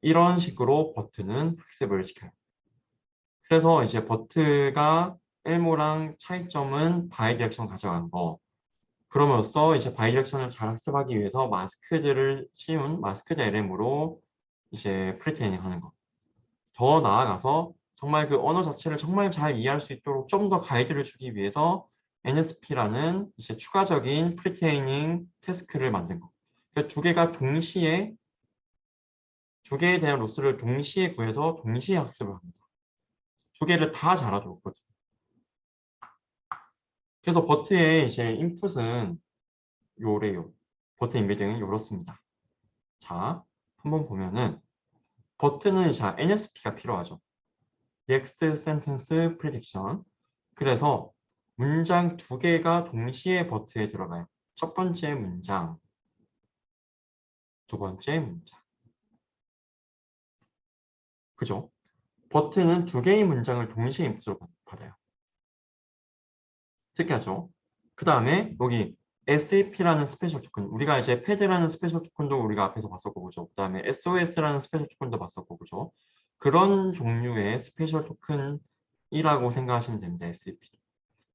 이런 식으로 버트는 학습을 시켜요. 그래서 이제 버트가 엘모랑 차이점은 바이디렉션 가져간 거. 그럼으로써 이제 바이렉션을 잘 학습하기 위해서 마스크들을 씌운 마스크드 LM으로 이제 프리트레이닝 하는 거. 더 나아가서 정말 그 언어 자체를 정말 잘 이해할 수 있도록 좀 더 가이드를 주기 위해서 NSP라는 이제 추가적인 프리트레이닝 태스크를 만든 거. 그러니까 두 개가 동시에 두 개에 대한 로스를 동시에 구해서 동시에 학습을 합니다. 두 개를 다 잘하도록 거죠. 그래서 버트의 이제 인풋은 요래요. 버트 인베딩은 요렇습니다. 자, 한번 보면은 버트는 자 NSP가 필요하죠. Next Sentence Prediction. 그래서 문장 두 개가 동시에 버트에 들어가요. 첫 번째 문장, 두 번째 문장. 그죠? 버트는 두 개의 문장을 동시에 인풋으로 받아요. 특이하죠? 그 다음에 여기 SAP라는 스페셜 토큰, 우리가 이제 패드라는 스페셜 토큰도 우리가 앞에서 봤었고, 그죠? 그 다음에 SOS라는 스페셜 토큰도 봤었고, 그죠? 그런 종류의 스페셜 토큰이라고 생각하시면 됩니다, SAP.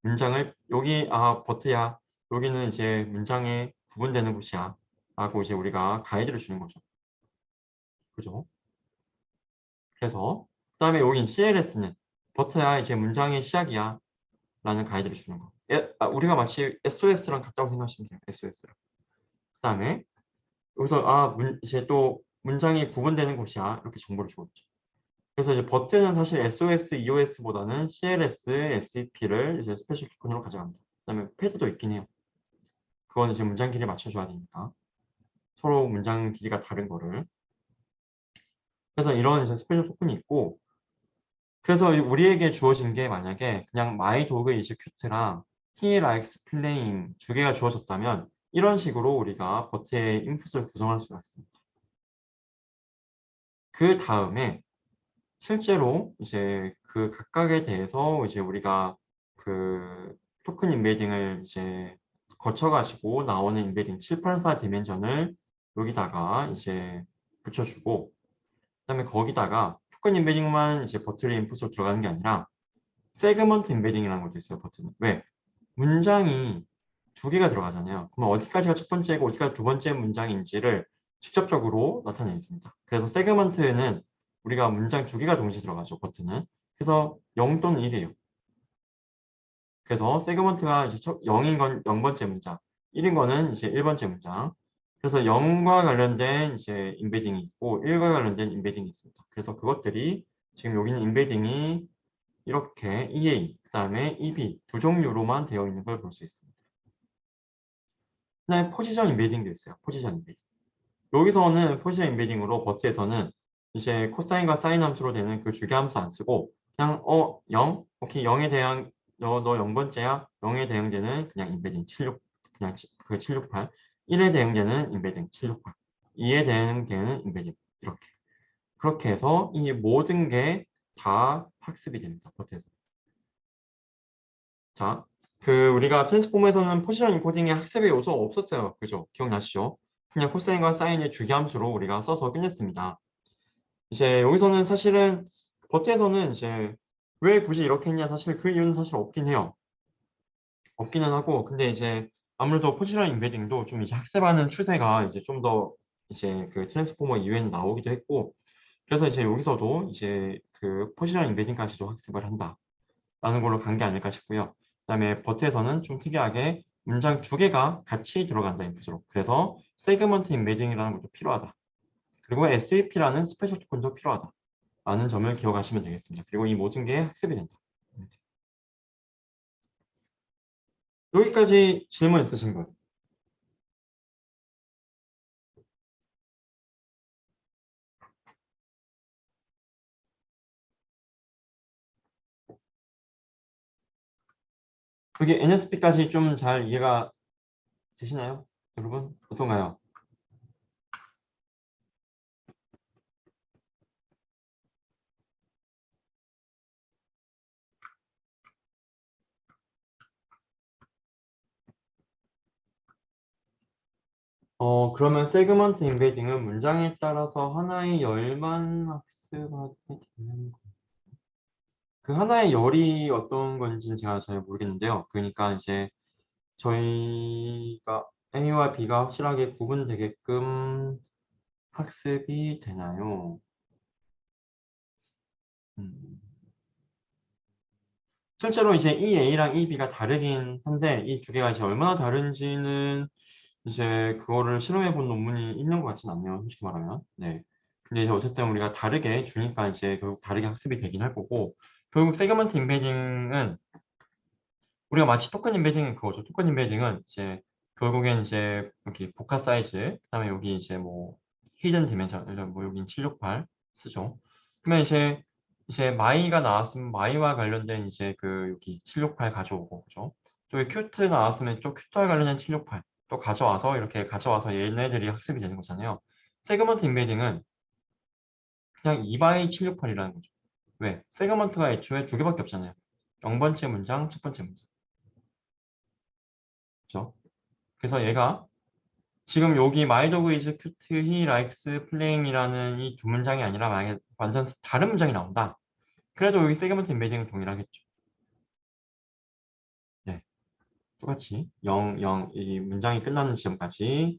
문장을, 여기, 버트야. 여기는 이제 문장에 구분되는 곳이야. 라고 이제 우리가 가이드를 주는 거죠. 그죠? 그래서, 그 다음에 여기 CLS는 버트야, 이제 문장의 시작이야. 라는 가이드를 주는 거. 우리가 마치 SOS랑 같다고 생각하시면 돼요. SOS랑. 그 다음에 여기서 이제 또 문장이 구분되는 곳이야. 이렇게 정보를 주고 있죠. 그래서 이제 버튼은 사실 SOS, EOS보다는 CLS, SEP를 이제 스페셜 토큰으로 가져갑니다. 그 다음에 패드도 있긴 해요. 그거는 이제 문장 길이 맞춰줘야 되니까. 서로 문장 길이가 다른 거를. 그래서 이런 이제 스페셜 토큰이 있고, 그래서 우리에게 주어진 게 만약에 그냥 my dog is cute랑 he likes playing 두 개가 주어졌다면 이런 식으로 우리가 버트의 인풋을 구성할 수가 있습니다. 그 다음에 실제로 이제 그 각각에 대해서 이제 우리가 그 토큰 인베딩을 이제 거쳐가지고 나오는 인베딩 784 디멘전을 여기다가 이제 붙여주고 그다음에 거기다가 토큰 인베딩만 이제 버튼의 인풋으로 들어가는 게 아니라 세그먼트 인베딩이라는 것도 있어요. 버튼은 왜? 문장이 두 개가 들어가잖아요. 그럼 어디까지가 첫 번째고 어디까지 두 번째 문장인지를 직접적으로 나타내줍니다. 그래서 세그먼트는 우리가 문장 두 개가 동시에 들어가죠. 버튼은. 그래서 0 또는 1이에요. 그래서 세그먼트가 이제 0인 건 0번째 문장, 1인 거는 이제 1번째 문장. 그래서 0과 관련된 이제 인베딩이 있고 1과 관련된 인베딩이 있습니다. 그래서 그것들이 지금 여기는 인베딩이 이렇게 EA, 그 다음에 EB 두 종류로만 되어 있는 걸 볼 수 있습니다. 그다음에 포지션 인베딩도 있어요. 포지션 인베딩. 여기서는 포지션 인베딩으로 버트에서는 이제 코사인과 사인 함수로 되는 그 주기 함수 안 쓰고 그냥 0? 오케이 0에 대한 너 0번째야 0에 대응되는 그냥 인베딩 76 그냥 그 768 1에 대응되는 인베딩 768 2에 대응되는 인베딩 이렇게 그렇게 해서 이 모든 게 다 학습이 됩니다. 버트에서. 자, 그 우리가 트랜스폼에서는 포지션 인코딩의 학습의 요소 없었어요. 그죠? 기억나시죠? 그냥 코사인과 사인의 주기함수로 우리가 써서 끝냈습니다. 이제 여기서는 사실은 버트에서는 이제 왜 굳이 이렇게 했냐 사실 그 이유는 사실 없긴 해요. 없기는 하고 근데 이제 아무래도 포지션 인베딩도 좀 이제 학습하는 추세가 이제 좀 더 이제 그 트랜스포머 이후에는 나오기도 했고 그래서 이제 여기서도 이제 그 포지션 인베딩까지도 학습을 한다. 라는 걸로 간 게 아닐까 싶고요. 그다음에 버트에서는 좀 특이하게 문장 두 개가 같이 들어간다 인풋으로. 그래서 세그먼트 인베딩이라는 것도 필요하다. 그리고 SAP라는 스페셜 토큰도 필요하다. 라는 점을 기억하시면 되겠습니다. 그리고 이 모든 게 학습이 된다. 여기까지 질문 있으신 분? 여기 NSP까지 좀 잘 이해가 되시나요? 여러분 어떤가요? 그러면 세그먼트 인베딩은 문장에 따라서 하나의 열만 학습하게 되는 그 하나의 열이 어떤 건지 제가 잘 모르겠는데요. 그러니까 이제 저희가 A와 B가 확실하게 구분되게끔 학습이 되나요? 음. 실제로 이제 이 A랑 이 B가 다르긴 한데 이 두 개가 이제 얼마나 다른지는 이제 그거를 실험해 본 논문이 있는 것 같진 않네요. 솔직히 말하면. 네. 근데 이제 어쨌든 우리가 다르게 주니까 이제 결국 다르게 학습이 되긴 할 거고 결국 세그먼트 임베딩은 우리가 마치 토큰 임베딩은 그거죠. 토큰 임베딩은 이제 결국엔 이제 여기 복합 사이즈, 그다음에 여기 이제 뭐 히든 디멘션, 이런 뭐 여긴 768 쓰죠. 그러면 이제 마이가 나왔으면 마이와 관련된 이제 그 여기 768 가져오고 그죠? 또 여기 큐트 나왔으면 또 큐트와 관련된 768 또 가져와서 이렇게 가져와서 얘네들이 학습이 되는 거잖아요. 세그먼트 임베딩은 그냥 2바이 768이라는 거죠. 왜? 세그먼트가 애초에 두 개밖에 없잖아요. 0번째 문장, 첫 번째 문장. 그죠? 그래서 얘가 지금 여기 My dog is cute, he likes playing이라는 이 두 문장이 아니라 만약에 완전 다른 문장이 나온다. 그래도 여기 세그먼트 임베딩은 동일하겠죠. 네, 똑같이 0, 0, 이 문장이 끝나는 지점까지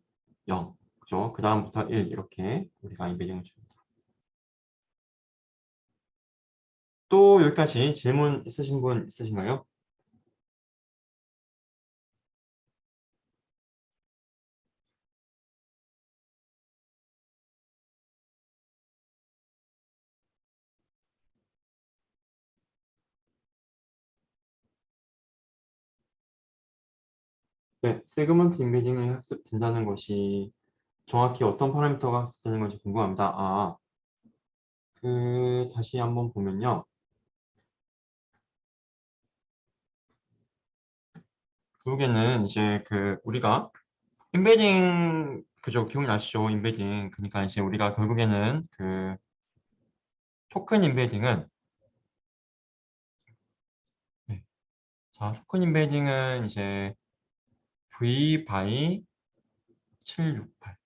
0, 그죠? 그 다음부터 1 이렇게 우리가 임베딩을 줍니다. 또 여기까지 질문 있으신 분 있으신가요? 네, 세그먼트 임베딩이 학습된다는 것이 정확히 어떤 파라미터가 학습되는 건지 궁금합니다. 다시 한번 보면요. 결국에는 이제 우리가 임베딩 그죠? 기억나시죠? 임베딩. 그러니까 이제 우리가 결국에는 토큰 임베딩은 네. 자, 토큰 임베딩은 이제 V by 768.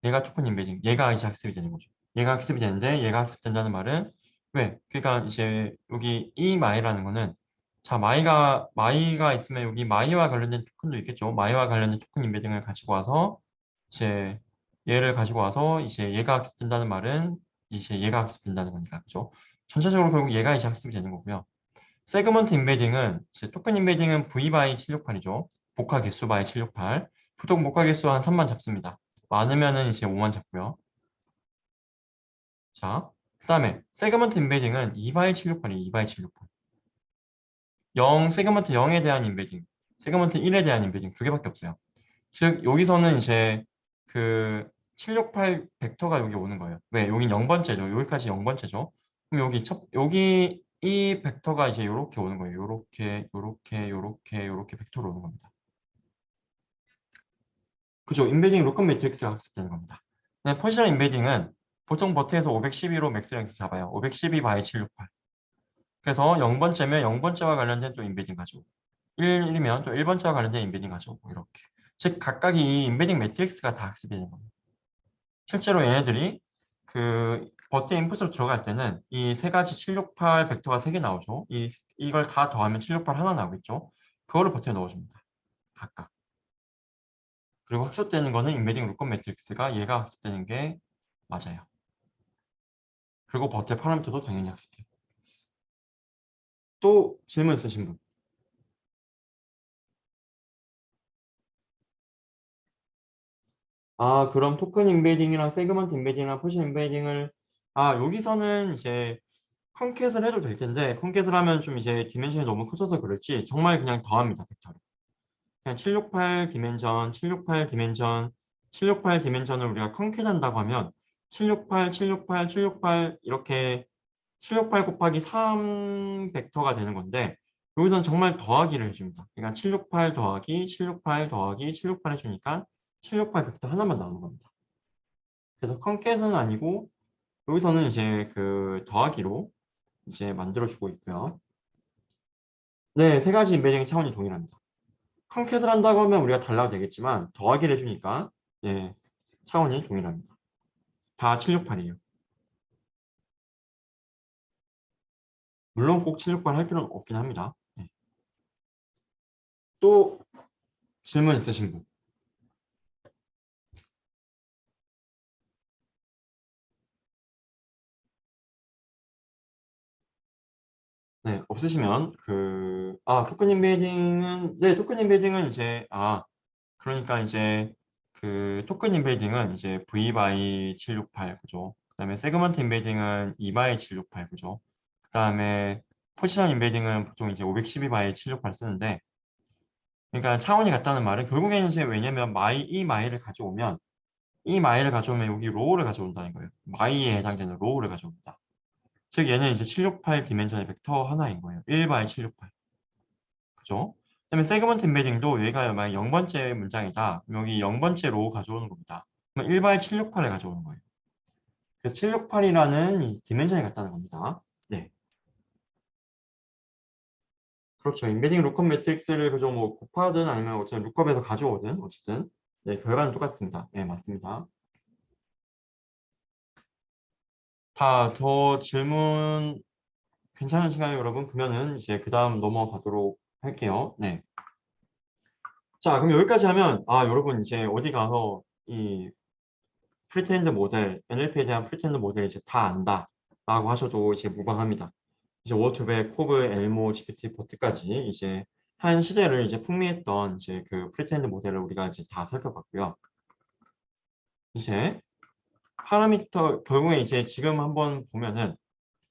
얘가 토큰 임베딩. 얘가 이제 학습이 되는 거죠. 얘가 학습이 되는데 얘가 학습된다는 말은 왜? 그러니까 이제 여기 이 마이라는 거는 자, 마이가 있으면 여기 마이와 관련된 토큰도 있겠죠. 마이와 관련된 토큰 임베딩을 가지고 와서 이제 얘를 가지고 와서 이제 얘가 학습된다는 말은 이제 얘가 학습된다는 거니까 그죠? 전체적으로 결국 얘가 이제 학습이 되는 거고요. 세그먼트 임베딩은 이제 토큰 임베딩은 V 바이 768이죠. 복화 개수 바이 768. 보통 복화 개수 한 3만 잡습니다. 많으면은 이제 5만 잡고요. 자, 그다음에 세그먼트 임베딩은 2 바이 768이 2 바이 768. 0 세그먼트 0에 대한 임베딩, 세그먼트 1에 대한 임베딩 두 개밖에 없어요. 즉 여기서는 이제 그 768 벡터가 여기 오는 거예요. 왜? 여긴 0번째죠. 여기까지 0번째죠. 그럼 여기 이 벡터가 이제 이렇게 오는 거예요. 요렇게 벡터로 오는 겁니다. 그죠? 임베딩 로컬 매트릭스가 학습되는 겁니다. 네, 포지션 임베딩은 보통 버트에서 512로 맥스랭스 잡아요. 512 바이 768. 그래서 0번째면 0번째와 관련된 또 임베딩 가지고 1이면 또 1번째와 관련된 임베딩 가지고 이렇게. 즉 각각 이 임베딩 매트릭스가 다 학습이 되는 겁니다. 실제로 얘네들이 버트 인풋으로 들어갈 때는 이 세 가지 768 벡터가 세 개 나오죠. 이걸 다 더하면 768 하나 나오겠죠. 그거를 버트에 넣어줍니다. 각각. 그리고 학습되는 거는 임베딩 루컨 매트릭스가 얘가 학습되는 게 맞아요. 그리고 버트의 파라미터도 당연히 학습해요. 또 질문 있으신 분? 그럼 토큰 임베딩이랑 세그먼트 임베딩이랑 포지션 임베딩을 여기서는 이제 컨캣을 해도 될 텐데 컨캣을 하면 좀 이제 디멘션이 너무 커져서 그럴지 정말 그냥 더합니다. 벡터를. 그냥 768 디멘전, 768 디멘전, 768 디멘전을 우리가 컨캣한다고 하면 768, 768, 768 이렇게 768 곱하기 3 벡터가 되는 건데 여기서는 정말 더하기를 해줍니다. 그러니까 768 더하기 768 더하기 768 해주니까 768 벡터 하나만 나오는 겁니다. 그래서 컨캣은 아니고 여기서는 이제 더하기로 이제 만들어주고 있고요. 네, 세 가지 인베딩 차원이 동일합니다. 컨캣을 한다고 하면 우리가 달라도 되겠지만 더하기를 해주니까 예, 차원이 동일합니다. 다 768이에요. 물론 꼭 768 할 필요는 없긴 합니다. 네. 또 질문 있으신 분? 네, 없으시면 토큰 인베딩은 네, 토큰 인베딩은 이제 그러니까 이제 토큰 인베딩은 이제 V by 768 그죠? 그다음에 세그먼트 인베딩은 2 by 768 그죠? 그다음에 포지션 인베딩은 보통 이제 512 by 768 쓰는데 그러니까 차원이 같다는 말은 결국에는 이제 왜냐면 이 마이를 가져오면 여기 로우를 가져온다는 거예요. 마이에 해당되는 로우를 가져옵니다. 즉 얘는 이제 768 디멘전의 벡터 하나인 거예요. 1 by 768. 그죠? 그다음에 세그먼트 인베딩도 얘가 만약 0번째 문장이다. 그럼 여기 0번째 로우 가져오는 겁니다. 그럼 1 by 768을 가져오는 거예요. 그래서 768이라는 이 디멘전이 같다는 겁니다. 네. 그렇죠. 인베딩 루컵 매트릭스를 그죠 뭐 곱하든 아니면 어쨌든 루컵에서 가져오든 어쨌든 네, 결과는 똑같습니다. 네, 맞습니다. 더 질문 괜찮으신가요, 여러분? 그러면은 이제 그 다음 넘어가도록 할게요. 네. 자, 그럼 여기까지 하면, 여러분 이제 어디 가서 이 프리테인드 모델, NLP에 대한 프리테인드 모델 이제 다 안다. 라고 하셔도 이제 무방합니다. 이제 워투베, 코브, 엘모, GPT, 버트까지 이제 한 시대를 이제 풍미했던 이제 그 프리테인드 모델을 우리가 이제 다 살펴봤고요. 이제 파라미터, 결국에 이제 지금 한번 보면은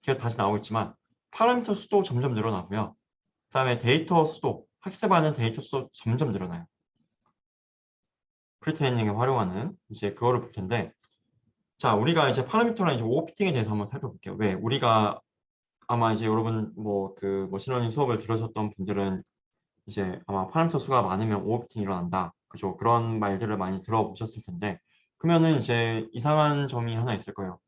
계속 다시 나오겠지만 파라미터 수도 점점 늘어나고요. 그다음에 데이터 수도, 학습하는 데이터 수도 점점 늘어나요. 프리트레이닝에 활용하는 이제 그거를 볼 텐데, 자, 우리가 이제 파라미터랑 이제 오버피팅에 대해서 한번 살펴볼게요. 왜? 우리가 아마 이제 여러분 뭐 그 머신러닝 수업을 들으셨던 분들은 이제 아마 파라미터 수가 많으면 오버피팅이 일어난다. 그죠? 그런 말들을 많이 들어보셨을 텐데, 그러면은 이제 이상한 점이 하나 있을 거예요.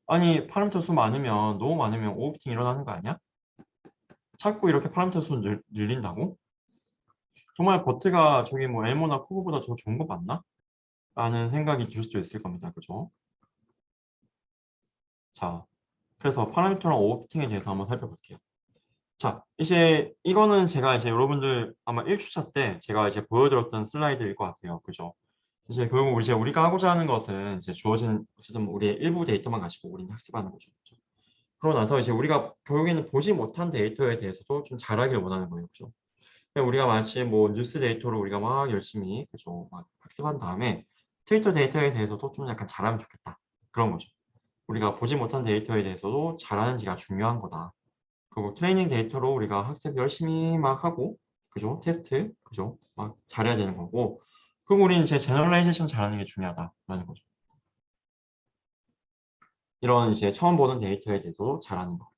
아니, 파라미터 수 많으면 너무 많으면 오버피팅 일어나는 거 아니야? 자꾸 이렇게 파라미터 수 늘린다고? 정말 버트가 저기 뭐 엘모나 코브보다 더 좋은 거 맞나? 라는 생각이 들 수도 있을 겁니다. 그죠? 자, 그래서 파라미터랑 오버피팅에 대해서 한번 살펴볼게요. 자, 이제 이거는 제가 이제 여러분들 아마 1주차 때 제가 이제 보여드렸던 슬라이드일 것 같아요. 그죠? 이제 결국 이제 우리가 하고자 하는 것은 이제 주어진 어쨌든 우리의 일부 데이터만 가지고 우리는 학습하는 거죠. 그죠? 그러고 나서 이제 우리가 결국에는 보지 못한 데이터에 대해서도 좀 잘하길 원하는 거예요. 그죠? 그냥 우리가 마치 뭐 뉴스 데이터로 우리가 막 열심히 그죠? 막 학습한 다음에 트위터 데이터에 대해서도 좀 약간 잘하면 좋겠다. 그런 거죠. 우리가 보지 못한 데이터에 대해서도 잘하는지가 중요한 거다. 그리고 트레이닝 데이터로 우리가 학습 열심히 막 하고, 그죠? 테스트, 그죠? 막 잘해야 되는 거고. 그리고 우리는 이제 제너럴라이제이션 잘하는 게 중요하다라는 거죠. 이런 이제 처음 보는 데이터에 대해서 잘하는 거.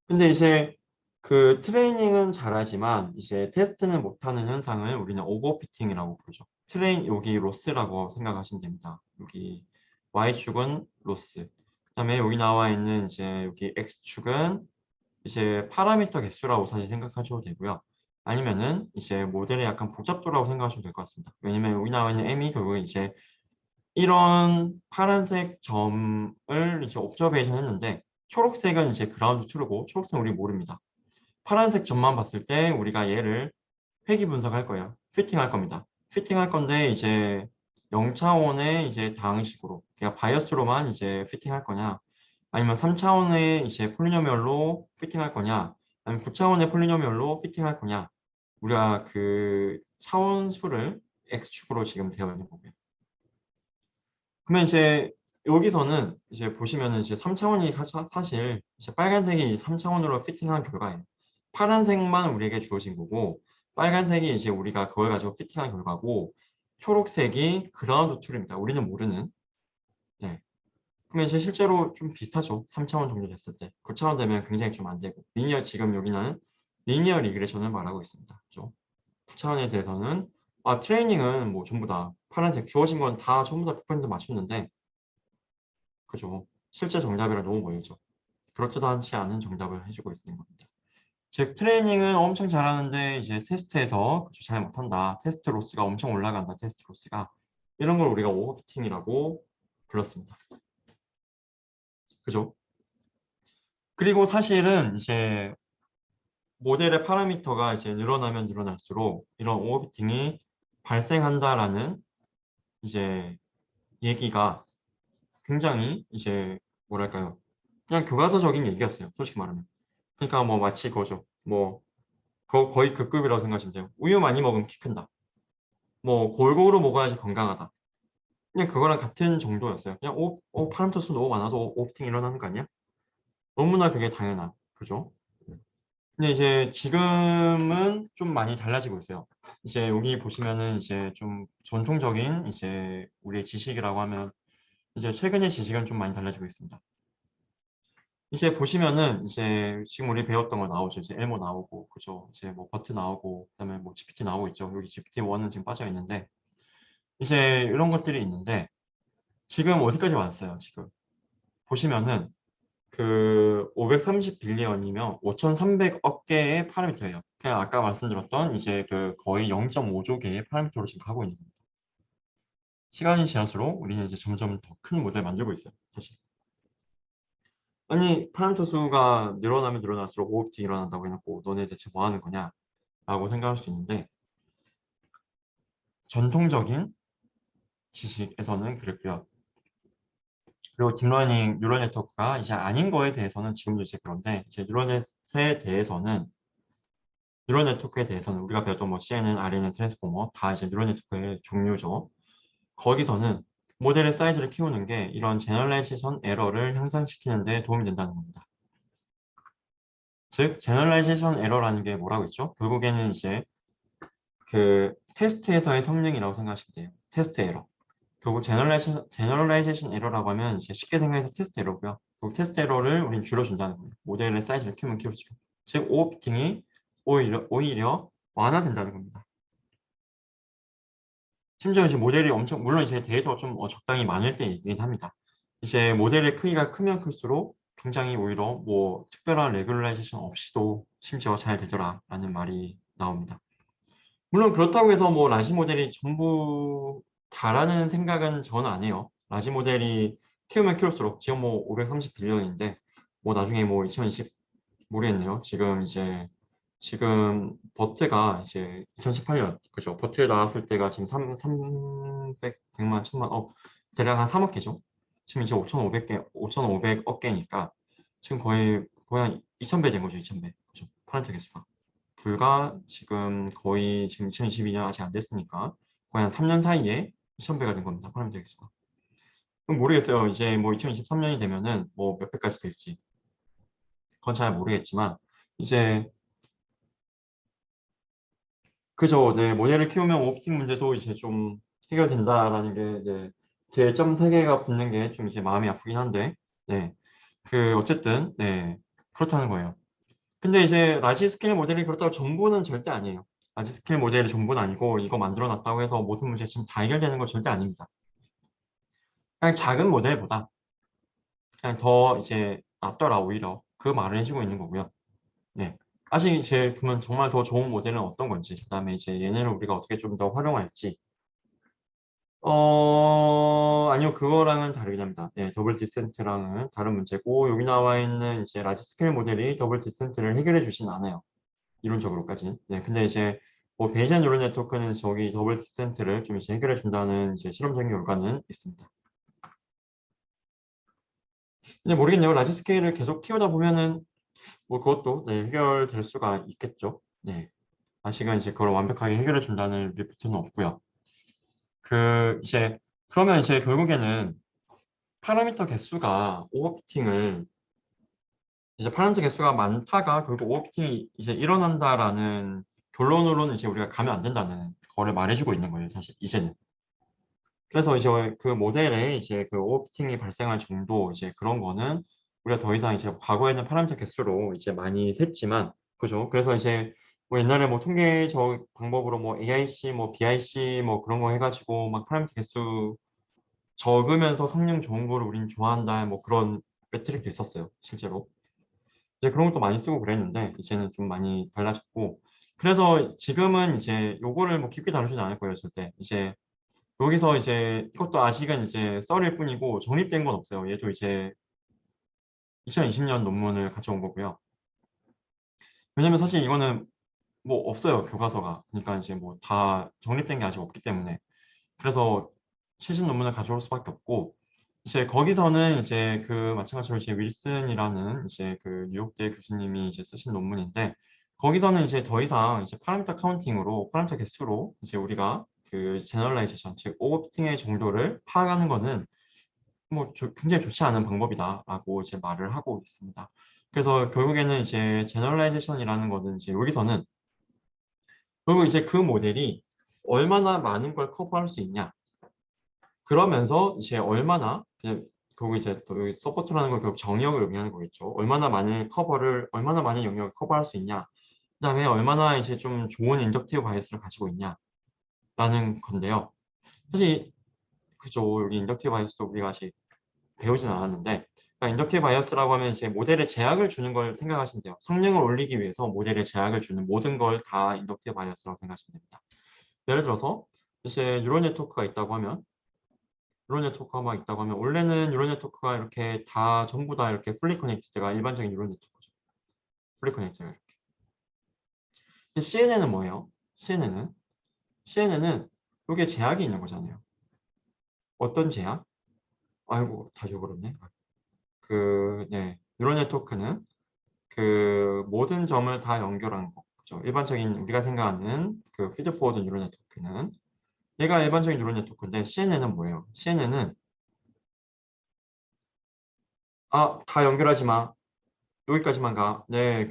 근데 이제 그 트레이닝은 잘하지만 이제 테스트는 못하는 현상을 우리는 오버피팅이라고 부르죠. 여기 로스라고 생각하시면 됩니다. 여기 Y축은 로스. 그다음에 여기 나와 있는 이제 여기 X축은 이제 파라미터 개수라고 사실 생각하셔도 되고요. 아니면은 이제 모델의 약간 복잡도라고 생각하셔도 될 것 같습니다. 왜냐면 여기 나와 있는 M이 결국에 이제 이런 파란색 점을 이제 옵저베이션 했는데 초록색은 이제 그라운드 트루고 초록색은 우리 모릅니다. 파란색 점만 봤을 때 우리가 얘를 회귀 분석할 거예요. 피팅할 겁니다. 피팅할 건데 이제 0차원의 이제 다항식으로 그냥 바이어스로만 이제 피팅할 거냐 아니면 3차원의 이제 폴리노미얼로 피팅할 거냐 아니면 9차원의 폴리노미얼로 피팅할 거냐 우리가 그 차원 수를 x축으로 지금 되어 있는 거고요. 그러면 이제 여기서는 이제 보시면은 이제 3차원이 사실 이제 빨간색이 3차원으로 피팅한 결과예요. 파란색만 우리에게 주어진 거고 빨간색이 이제 우리가 그걸 가지고 피팅한 결과고 초록색이 그라운드 툴입니다. 우리는 모르는. 네. 그러면 이제 실제로 좀 비슷하죠. 3차원 정도 됐을 때. 9차원 되면 굉장히 좀 안 되고. 지금 여기는 리니어 리그레션을 말하고 있습니다. 그죠? 9차원에 대해서는 트레이닝은 뭐 전부 다 파란색 주어진 건 다 전부 다 100% 맞췄는데 그죠? 실제 정답이랑 너무 멀죠. 그렇지도 않지 않은 정답을 해주고 있는 겁니다. 즉 트레이닝은 엄청 잘하는데 이제 테스트에서 그죠? 잘 못한다. 테스트 로스가 엄청 올라간다. 테스트 로스가 이런 걸 우리가 오버피팅이라고 불렀습니다. 그죠? 그리고 사실은 이제 모델의 파라미터가 이제 늘어나면 늘어날수록 이런 오버피팅이 발생한다라는 이제 얘기가 굉장히 이제 뭐랄까요? 그냥 교과서적인 얘기였어요. 솔직히 말하면. 그러니까 뭐 마치 그거죠. 뭐 거의 그 급이라고 생각하시면 돼요. 우유 많이 먹으면 키 큰다. 뭐 골고루 먹어야지 건강하다. 그냥 그거랑 같은 정도였어요. 그냥 파라미터 수 너무 많아서 오버피팅 일어나는 거 아니야? 너무나 그게 당연한 그죠? 근데 이제 지금은 좀 많이 달라지고 있어요. 이제 여기 보시면은 이제 좀 전통적인 이제 우리의 지식이라고 하면 이제 최근의 지식은 좀 많이 달라지고 있습니다. 이제 보시면은 이제 지금 우리 배웠던 거 나오죠. 이제 엘모 나오고, 그죠? 이제 뭐 버트 나오고, 그다음에 뭐 GPT 나오고 있죠. 여기 GPT-1은 지금 빠져 있는데 이제 이런 것들이 있는데 지금 어디까지 왔어요? 지금 보시면은 그 530 빌리언이면 5,300억 개의 파라미터예요. 그냥 아까 말씀드렸던 이제 그 거의 0.5조 개의 파라미터로 지금 가고 있는 겁니다. 시간이 지날수록 우리는 이제 점점 더 큰 모델 만들고 있어요. 사실. 아니 파라미터 수가 늘어나면 늘어날수록 오버피팅이 일어난다고 해놓고 너네 대체 뭐 하는 거냐? 라고 생각할 수 있는데 전통적인 지식에서는 그랬고요. 그리고 딥러닝 뉴럴 네트워크가 이제 아닌 거에 대해서는 지금도 이제 그런데 이제 뉴럴넷에 대해서는 뉴럴 네트워크에 대해서는 우리가 배웠던 뭐 CNN, RNN, 트랜스포머 다 이제 뉴럴 네트워크의 종류죠. 거기서는 모델의 사이즈를 키우는 게 이런 제너럴라이제이션 에러를 향상시키는 데 도움이 된다는 겁니다. 즉, 제너럴라이제이션 에러라는 게 뭐라고 했죠? 결국에는 이제 그 테스트에서의 성능이라고 생각하시면 돼요. 테스트 에러. 결국 제너럴라이제이션 에러라고 하면 이제 쉽게 생각해서 테스트 에러고요. 그 테스트 에러를 우린 줄여준다는 거예요. 모델의 사이즈를 키우면 키울수록. 즉, 오버피팅이 오히려 완화된다는 겁니다. 심지어 이제 모델이 엄청, 물론 이제 데이터가 좀 적당히 많을 때이긴 합니다. 이제 모델의 크기가 크면 클수록 굉장히 오히려 뭐 특별한 레귤라이제이션 없이도 심지어 잘 되더라라는 말이 나옵니다. 물론 그렇다고 해서 뭐 라지 모델이 전부 다라는 생각은 저는 안 해요. 라지 모델이 키우면 키울수록 지금 뭐 530 빌리언인데 뭐 나중에 뭐 2020 모르겠네요. 지금 버트가 이제 2018년 그죠? 버트 나왔을 때가 지금 300, 100만, 1000만 대략 한 3억 개죠. 지금 이제 5,500개, 5,500억 개니까 지금 거의 한 2,000배 된 거죠. 2,000배. 그죠? 파란트 개수가. 불과 지금 거의 지금 2022년 아직 안 됐으니까 거의 한 3년 사이에 2,000배가 된 겁니다. 파란트 개수가. 그럼 모르겠어요. 이제 뭐 2023년이 되면은 뭐 몇 배까지 될지. 그건 잘 모르겠지만 이제 그죠. 네, 모델을 키우면 오프팅 문제도 이제 좀 해결된다라는 게 이제 제 점 3개가 붙는 게 좀 이제 마음이 아프긴 한데, 네, 그 어쨌든 네 그렇다는 거예요. 근데 이제 라지 스케일 모델이 그렇다고 전부는 절대 아니에요. 라지 스케일 모델이 전부는 아니고 이거 만들어 놨다고 해서 모든 문제 지금 다 해결되는 건 절대 아닙니다. 그냥 작은 모델보다 그냥 더 이제 낫더라 오히려 그 말을 해주고 있는 거고요. 네. 아직 이제 그러면 정말 더 좋은 모델은 어떤 건지, 그다음에 이제 얘네를 우리가 어떻게 좀 더 활용할지. 아니요, 그거랑은 다르긴 합니다. 네, 더블 디센트랑은 다른 문제고, 여기 나와 있는 이제 라지 스케일 모델이 더블 디센트를 해결해 주진 않아요. 이론적으로까지. 네, 근데 이제 뭐 베이지안 뉴럴 네트워크는 저기 더블 디센트를 좀 이제 해결해 준다는 이제 실험적인 결과는 있습니다. 근데 모르겠네요. 라지 스케일을 계속 키우다 보면은 뭐 그것도 네, 해결될 수가 있겠죠. 네. 아직은 이제 그걸 완벽하게 해결해 준다는 리포트는 없고요. 이제 그러면 이제 결국에는 파라미터 개수가 오버피팅을 이제 파라미터 개수가 많다가 결국 오버피팅이 이제 일어난다라는 결론으로는 이제 우리가 가면 안 된다는 거를 말해주고 있는 거예요, 사실 이제는. 그래서 이제 그 모델에 이제 그 오버피팅이 발생할 정도 이제 그런 거는 우리가 더 이상 이제 과거에는 파라미터 개수로 이제 많이 셌지만 그죠? 그래서 이제 뭐 옛날에 뭐 통계적 방법으로 뭐 AIC 뭐 BIC 뭐 그런 거 해가지고 막 파라미터 개수 적으면서 성능 좋은 거를 우린 좋아한다 뭐 그런 매트릭도 있었어요, 실제로. 이제 그런 것도 많이 쓰고 그랬는데 이제는 좀 많이 달라졌고 그래서 지금은 이제 요거를 뭐 깊게 다루지는 않을 거예요, 절대. 이제 여기서 이제 이것도 아직은 이제 썰일 뿐이고 정립된 건 없어요. 얘도 이제 2020년 논문을 가져온 거고요. 왜냐면 사실 이거는 뭐 없어요, 교과서가. 그러니까 이제 뭐 다 정립된 게 아직 없기 때문에. 그래서 최신 논문을 가져올 수밖에 없고, 이제 거기서는 이제 그 마찬가지로 이제 윌슨이라는 이제 그 뉴욕대 교수님이 이제 쓰신 논문인데, 거기서는 이제 더 이상 이제 파라미터 카운팅으로, 파라미터 개수로 이제 우리가 그 제너럴라이제이션, 즉 오버피팅의 정도를 파악하는 거는 뭐 굉장히 좋지 않은 방법이다라고 이제 말을 하고 있습니다. 그래서 결국에는 이제 제너럴라이제이션이라는 거는 이제 여기서는, 그리고 이제 그 모델이 얼마나 많은 걸 커버할 수 있냐, 그러면서 이제 얼마나 그냥, 그리고 이제 또 여기 서포트라는 건 결국 정의역을 의미하는 거겠죠. 얼마나 많은 영역을 커버할 수 있냐, 그다음에 얼마나 이제 좀 좋은 인덕티브 바이어스를 가지고 있냐라는 건데요. 사실 그죠, 여기 인덕티브 바이어스도 우리가 아직 배우진 않았는데, 그러니까 인덕티브 바이어스라고 하면 이제 모델에 제약을 주는 걸 생각하시면 돼요. 성능을 올리기 위해서 모델에 제약을 주는 모든 걸 다 인덕티브 바이어스라고 생각하시면 됩니다. 예를 들어서 이제 뉴럴 네트워크가 있다고 하면, 뉴럴 네트워크가 막 있다고 하면 원래는 뉴럴 네트워크가 이렇게 다 전부 다 이렇게 풀리 커넥티드가 일반적인 뉴럴 네트워크죠. 풀리 커넥티드가 이렇게. 근데 CNN은 뭐예요? CNN은 이게 제약이 있는 거잖아요. 어떤 제약? 아이고 다 잊어버렸네. 네, 뉴럴 네트워크는 그 모든 점을 다 연결하는 거. 그죠? 일반적인 우리가 생각하는 그 피드 포워드 뉴럴 네트워크는, 얘가 일반적인 뉴럴 네트워크인데, CNN은 뭐예요? CNN은 다 연결하지 마. 여기까지만 가. 네,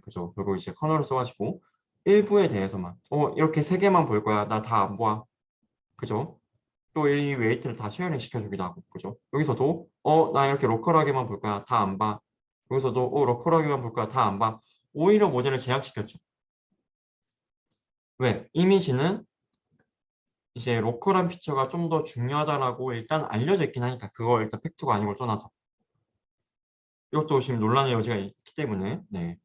그죠. 그리고 이제 커널을 써가지고 일부에 대해서만. 이렇게 세 개만 볼 거야. 나 다 안 봐. 그죠? 또 이 웨이트를 다 쉐어링 시켜주기도 하고. 그죠? 여기서도, 나 이렇게 로컬하게만 볼 거야. 다 안 봐. 여기서도, 로컬하게만 볼 거야. 다 안 봐. 오히려 모델을 제약시켰죠. 왜? 이미지는 이제 로컬한 피처가 좀 더 중요하다라고 일단 알려져 있긴 하니까, 그거 일단 팩트가 아닌 걸 떠나서. 이것도 지금 논란의 여지가 있기 때문에, 네.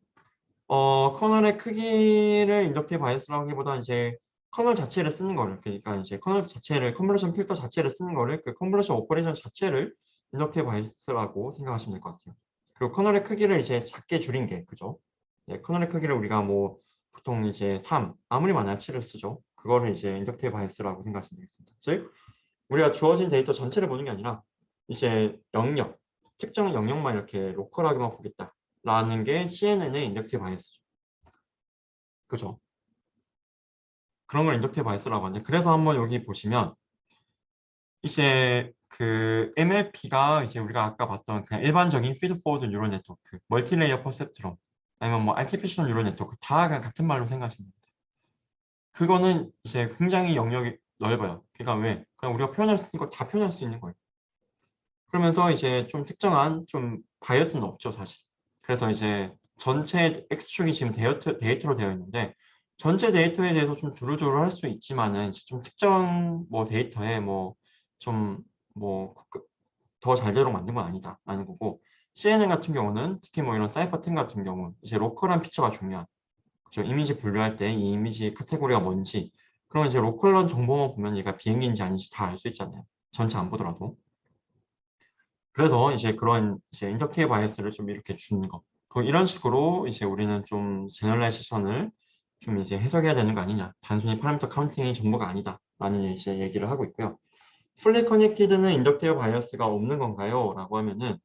커널의 크기를 인덕티브 바이어스라고 하기보다 이제 커널 자체를 쓰는 거를, 그러니까 이제 커널 자체를, 컨버전 필터 자체를 쓰는 거를, 그 컨버전 오퍼레이션 자체를 인덕티브 바이어스라고 생각하시면 될 것 같아요. 그리고 커널의 크기를 이제 작게 줄인 게, 그죠? 네, 커널의 크기를 우리가 뭐 보통 이제 3, 아무리 많아야 7을 쓰죠. 그거를 이제 인덕티브 바이어스라고 생각하시면 되겠습니다. 즉, 우리가 주어진 데이터 전체를 보는 게 아니라 이제 영역, 특정 영역만 이렇게 로컬하게만 보겠다라는 게 CNN의 인덕티브 바이어스죠. 그죠? 그런 걸 인덕티브 바이어스라고 하는데, 그래서 한번 여기 보시면 이제 그 MLP가 이제 우리가 아까 봤던 그냥 일반적인 피드 포워드 뉴럴 네트워크, 멀티레이어 퍼셉트론, 아니면 뭐 아티피셜 뉴럴 네트워크 다 그냥 같은 말로 생각하시면 됩니다. 그거는 이제 굉장히 영역이 넓어요. 그러니까 왜? 그냥 우리가 표현할 수 있는 거 다 표현할 수 있는 거예요. 그러면서 이제 좀 특정한 좀 바이어스는 없죠, 사실. 그래서 이제 전체 X축이 지금 데이터로 되어 있는데, 전체 데이터에 대해서 좀 두루두루 할 수 있지만은 이제 좀 특정 뭐 데이터에 뭐 좀 뭐 더 잘 되도록 만든 건 아니다 라는 거고, CNN 같은 경우는 특히 뭐 이런 사이퍼10 같은 경우 이제 로컬한 피처가 중요한, 그죠? 이미지 분류할 때 이 이미지 카테고리가 뭔지, 그럼 이제 로컬한 정보만 보면 얘가 비행기인지 아닌지 다 알 수 있잖아요. 전체 안 보더라도. 그래서 이제 그런 이제 인덕티브 바이어스를 좀 이렇게 주는 거. 이런 식으로 이제 우리는 좀 제너럴라이제이션을 좀 이제 해석해야 되는 거 아니냐. 단순히 파라미터 카운팅이 전부가 아니다. 라는 이제 얘기를 하고 있고요. 풀리 커넥티드는 인덕티브 바이어스가 없는 건가요? 라고 하면은,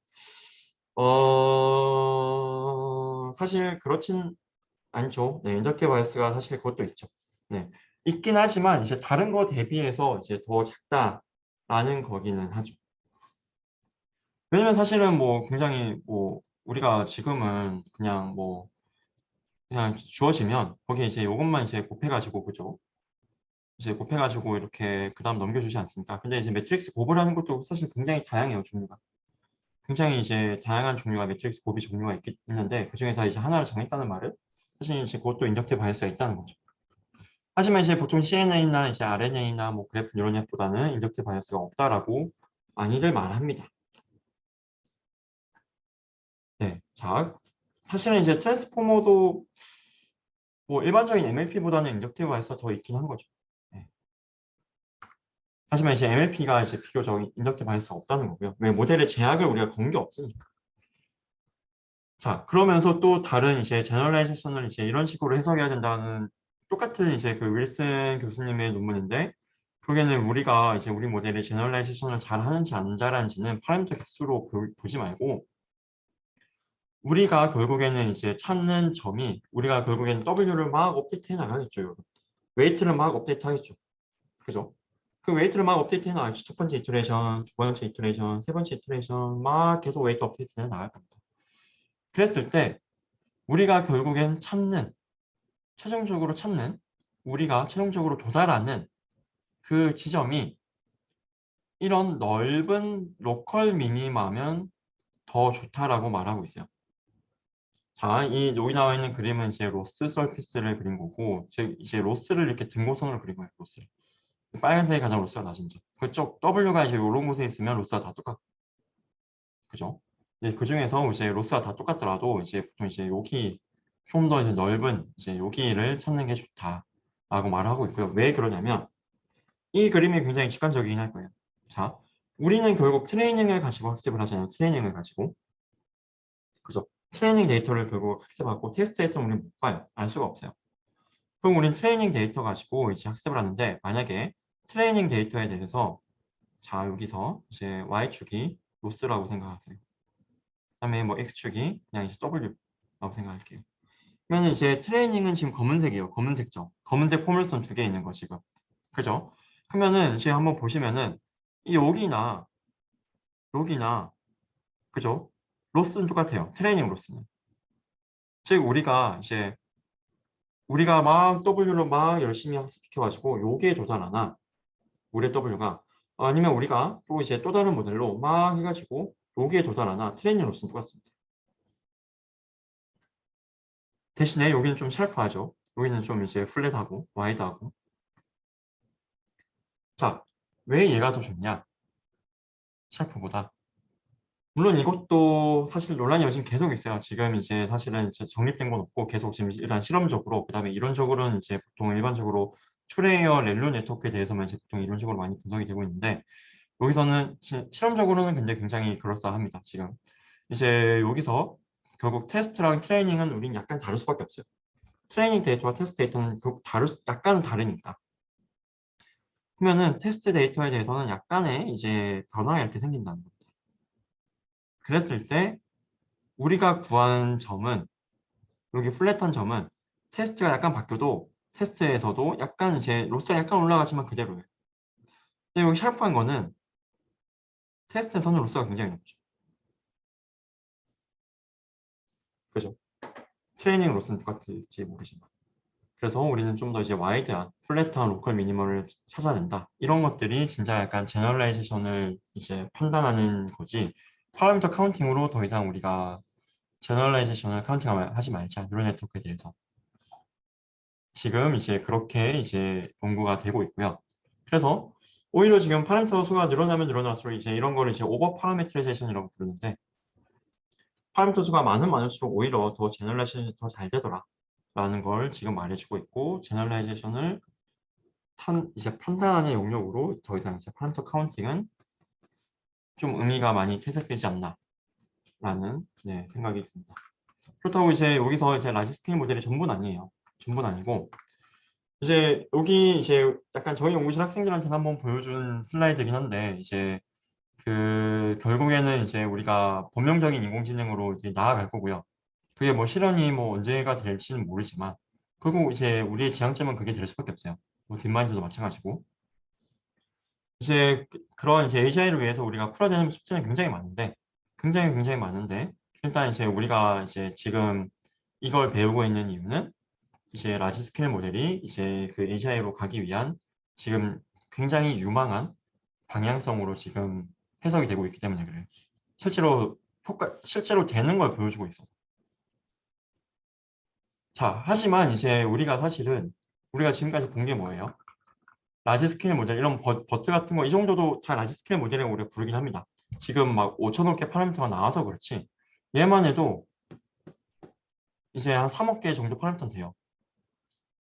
사실 그렇진 않죠. 네, 인덕티브 바이어스가 사실 그것도 있죠. 네. 있긴 하지만 이제 다른 거 대비해서 이제 더 작다라는 거기는 하죠. 왜냐면 사실은 뭐 굉장히 뭐 우리가 지금은 그냥 뭐 그냥 주어지면 거기에 이제 이것만 이제 곱해가지고, 그죠? 이제 곱해가지고 이렇게 그 다음 넘겨주지 않습니까? 근데 이제 매트릭스 곱을 하는 것도 사실 굉장히 다양해요, 종류가. 굉장히 이제 다양한 종류가 매트릭스 곱이 종류가 있는데, 그중에서 이제 하나를 정했다는 말은 사실 이제 그것도 인덕티브 바이어스가 있다는 거죠. 하지만 이제 보통 CNN이나 이제 RNA나 뭐 그래프 뉴런넷보다는 인덕티브 바이어스가 없다라고 많이들 말합니다. 네, 자, 사실은 이제 트랜스포머도 뭐 일반적인 MLP보다는 인덕티브 바이어스가 더 있긴 한 거죠. 네. 하지만 이제 MLP가 이제 비교적 인덕티브 바이어스가 없다는 거고요. 왜? 모델의 제약을 우리가 건 게 없으니까. 자, 그러면서 또 다른 이제 제너럴라이제이션을 이제 이런 식으로 해석해야 된다는 똑같은 이제 그 윌슨 교수님의 논문인데, 거기에는 우리가 이제 우리 모델이 제너럴라이제이션을 잘 하는지 안 잘하는지는 파라미터 개수로 보지 말고, 우리가 결국에는 이제 찾는 점이, 우리가 결국에는 W를 막 업데이트 해 나가겠죠, 여러분. 웨이트를 막 업데이트 하겠죠. 그죠? 그 웨이트를 막 업데이트 해 나가겠죠. 첫 번째 이터레이션, 두 번째 이터레이션, 세 번째 이터레이션, 막 계속 웨이트 업데이트 해 나갈 겁니다. 그랬을 때, 우리가 결국엔 최종적으로 찾는, 우리가 최종적으로 도달하는 그 지점이 이런 넓은 로컬 미니마면 더 좋다라고 말하고 있어요. 자, 여기 나와 있는 그림은 이제 로스 서피스를 그린 거고, 즉 이제 로스를 이렇게 등고선으로 그린 거예요. 로스를. 빨간색이 가장 로스가 낮은 점. 그쪽 W가 이제 이런 곳에 있으면 로스가 다 똑같고, 그죠? 이제 그 중에서 이제 로스가 다 똑같더라도 이제 보통 이제 여기 좀 더 이제 넓은 이제 여기를 찾는 게 좋다라고 말하고 있고요. 왜 그러냐면 이 그림이 굉장히 직관적이긴 할 거예요. 자, 우리는 결국 트레이닝을 가지고 학습을 하잖아요. 트레이닝을 가지고. 그죠? 트레이닝 데이터를 결국 학습하고 테스트 데이터는 우리는 못 봐요. 알 수가 없어요. 그럼 우리는 트레이닝 데이터 가지고 이제 학습을 하는데 만약에 트레이닝 데이터에 대해서 자, 여기서 이제 Y축이 로스라고 생각하세요. 그다음에 뭐 X축이 그냥 이제 W라고 생각할게요. 그러면 이제 트레이닝은 지금 검은색이에요. 검은색 점. 검은색 포물선 두 개 있는 거 지금. 그죠? 그러면은 이제 한번 보시면은 이 여기나 그죠? 로스는 똑같아요. 트레이닝 로스는. 즉 우리가 막 W로 막 열심히 학습시켜가지고 요게 도달하나 우리의 W가 아니면 우리가 또 이제 또 다른 모델로 막 해가지고 요기에 도달하나 트레이닝 로스는 똑같습니다. 대신에 여기는 좀 샬프하죠. 여기는 좀 이제 플랫하고 와이드하고. 자, 왜 얘가 더 좋냐? 샬프보다. 물론 이것도 사실 논란이 요즘 계속 있어요. 지금 이제 사실은 이제 정립된 건 없고 계속 지금 일단 실험적으로 그다음에 이론적으로는 이제 보통 일반적으로 투레이어 렐로 네트워크에 대해서만 이제 보통 이론적으로 많이 분석이 되고 있는데 여기서는 실험적으로는 근데 굉장히 그럴싸합니다. 지금 이제 여기서 결국 테스트랑 트레이닝은 우린 약간 다를 수밖에 없어요. 트레이닝 데이터와 테스트 데이터는 결국 약간은 다르니까. 그러면은 테스트 데이터에 대해서는 약간의 이제 변화가 이렇게 생긴다는 겁니다. 그랬을 때 우리가 구한 점은 여기 플랫한 점은 테스트가 약간 바뀌어도 테스트에서도 약간 이제 로스가 약간 올라가지만 그대로예요. 근데 여기 샤프한 거는 테스트에서는 로스가 굉장히 높죠. 그죠? 트레이닝 로스는 똑같을지 모르지만. 그래서 우리는 좀 더 이제 와이드한 플랫한 로컬 미니멀을 찾아낸다. 이런 것들이 진짜 약간 제너럴라이제이션을 이제 판단하는 거지. 파라미터 카운팅으로 더 이상 우리가 제너럴라이제이션을 카운팅하지 말자. 뉴럴 네트워크에 대해서. 지금 이제 그렇게 이제 연구가 되고 있고요. 그래서 오히려 지금 파라미터 수가 늘어나면 늘어날수록 이제 이런 거를 이제 오버 파라미터라이제이션이라고 부르는데 파라미터 수가 많을수록 오히려 더 제너럴라이제이션이 더 잘 되더라. 라는 걸 지금 말해주고 있고 제너럴라이제이션을 이제 판단하는 용역으로 더 이상 이제 파라미터 카운팅은 좀 의미가 많이 퇴색되지 않나 라는 네, 생각이 듭니다. 그렇다고 이제 여기서 이제 라지 스케일 모델이 전부는 아니에요. 전부는 아니고 이제 여기 이제 약간 저희 연구실 학생들한테는 한번 보여준 슬라이드긴 한데 이제 그 결국에는 이제 우리가 본명적인 인공지능으로 이제 나아갈 거고요. 그게 뭐 실현이 뭐 언제가 될지는 모르지만 결국 이제 우리의 지향점은 그게 될 수밖에 없어요. 뭐 딥마인드도 마찬가지고 이제 그런 이제 AGI를 위해서 우리가 풀어야 되는 숙제는 굉장히 많은데 일단 이제 우리가 이제 지금 이걸 배우고 있는 이유는 이제 라지 스케일 모델이 이제 그 AGI로 가기 위한 지금 굉장히 유망한 방향성으로 지금 해석이 되고 있기 때문에 그래요. 실제로 되는 걸 보여주고 있어서. 자, 하지만 이제 우리가 지금까지 본 게 뭐예요? 라지 스케일 모델, 이런 버트 같은 거, 이 정도도 다 라지 스케일 모델이라고 우리가 부르긴 합니다. 지금 막 5천억 개 파라미터가 나와서 그렇지. 얘만 해도 이제 한 3억 개 정도 파라미터는 돼요.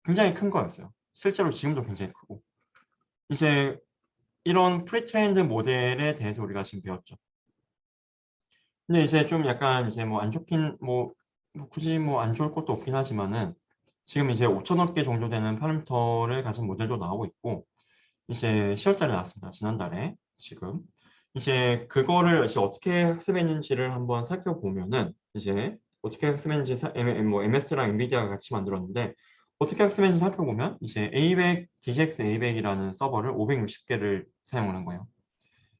굉장히 큰 거였어요. 실제로 지금도 굉장히 크고. 이제 이런 프리트레인드 모델에 대해서 우리가 지금 배웠죠. 근데 이제 좀 약간 이제 뭐 안 좋긴 뭐 굳이 뭐 안 좋을 것도 없긴 하지만은 지금 이제 5천억 개 정도 되는 파라미터를 가진 모델도 나오고 있고 이제 10월달에 나왔습니다. 지난달에 지금 이제 그거를 이제 어떻게 학습했는지를 한번 살펴보면은 이제 어떻게 학습했는지 뭐 MS랑 엔비디아가 같이 만들었는데 어떻게 학습했는지 살펴보면 이제 A100 DGX A100이라는 서버를 560개를 사용하는 거예요.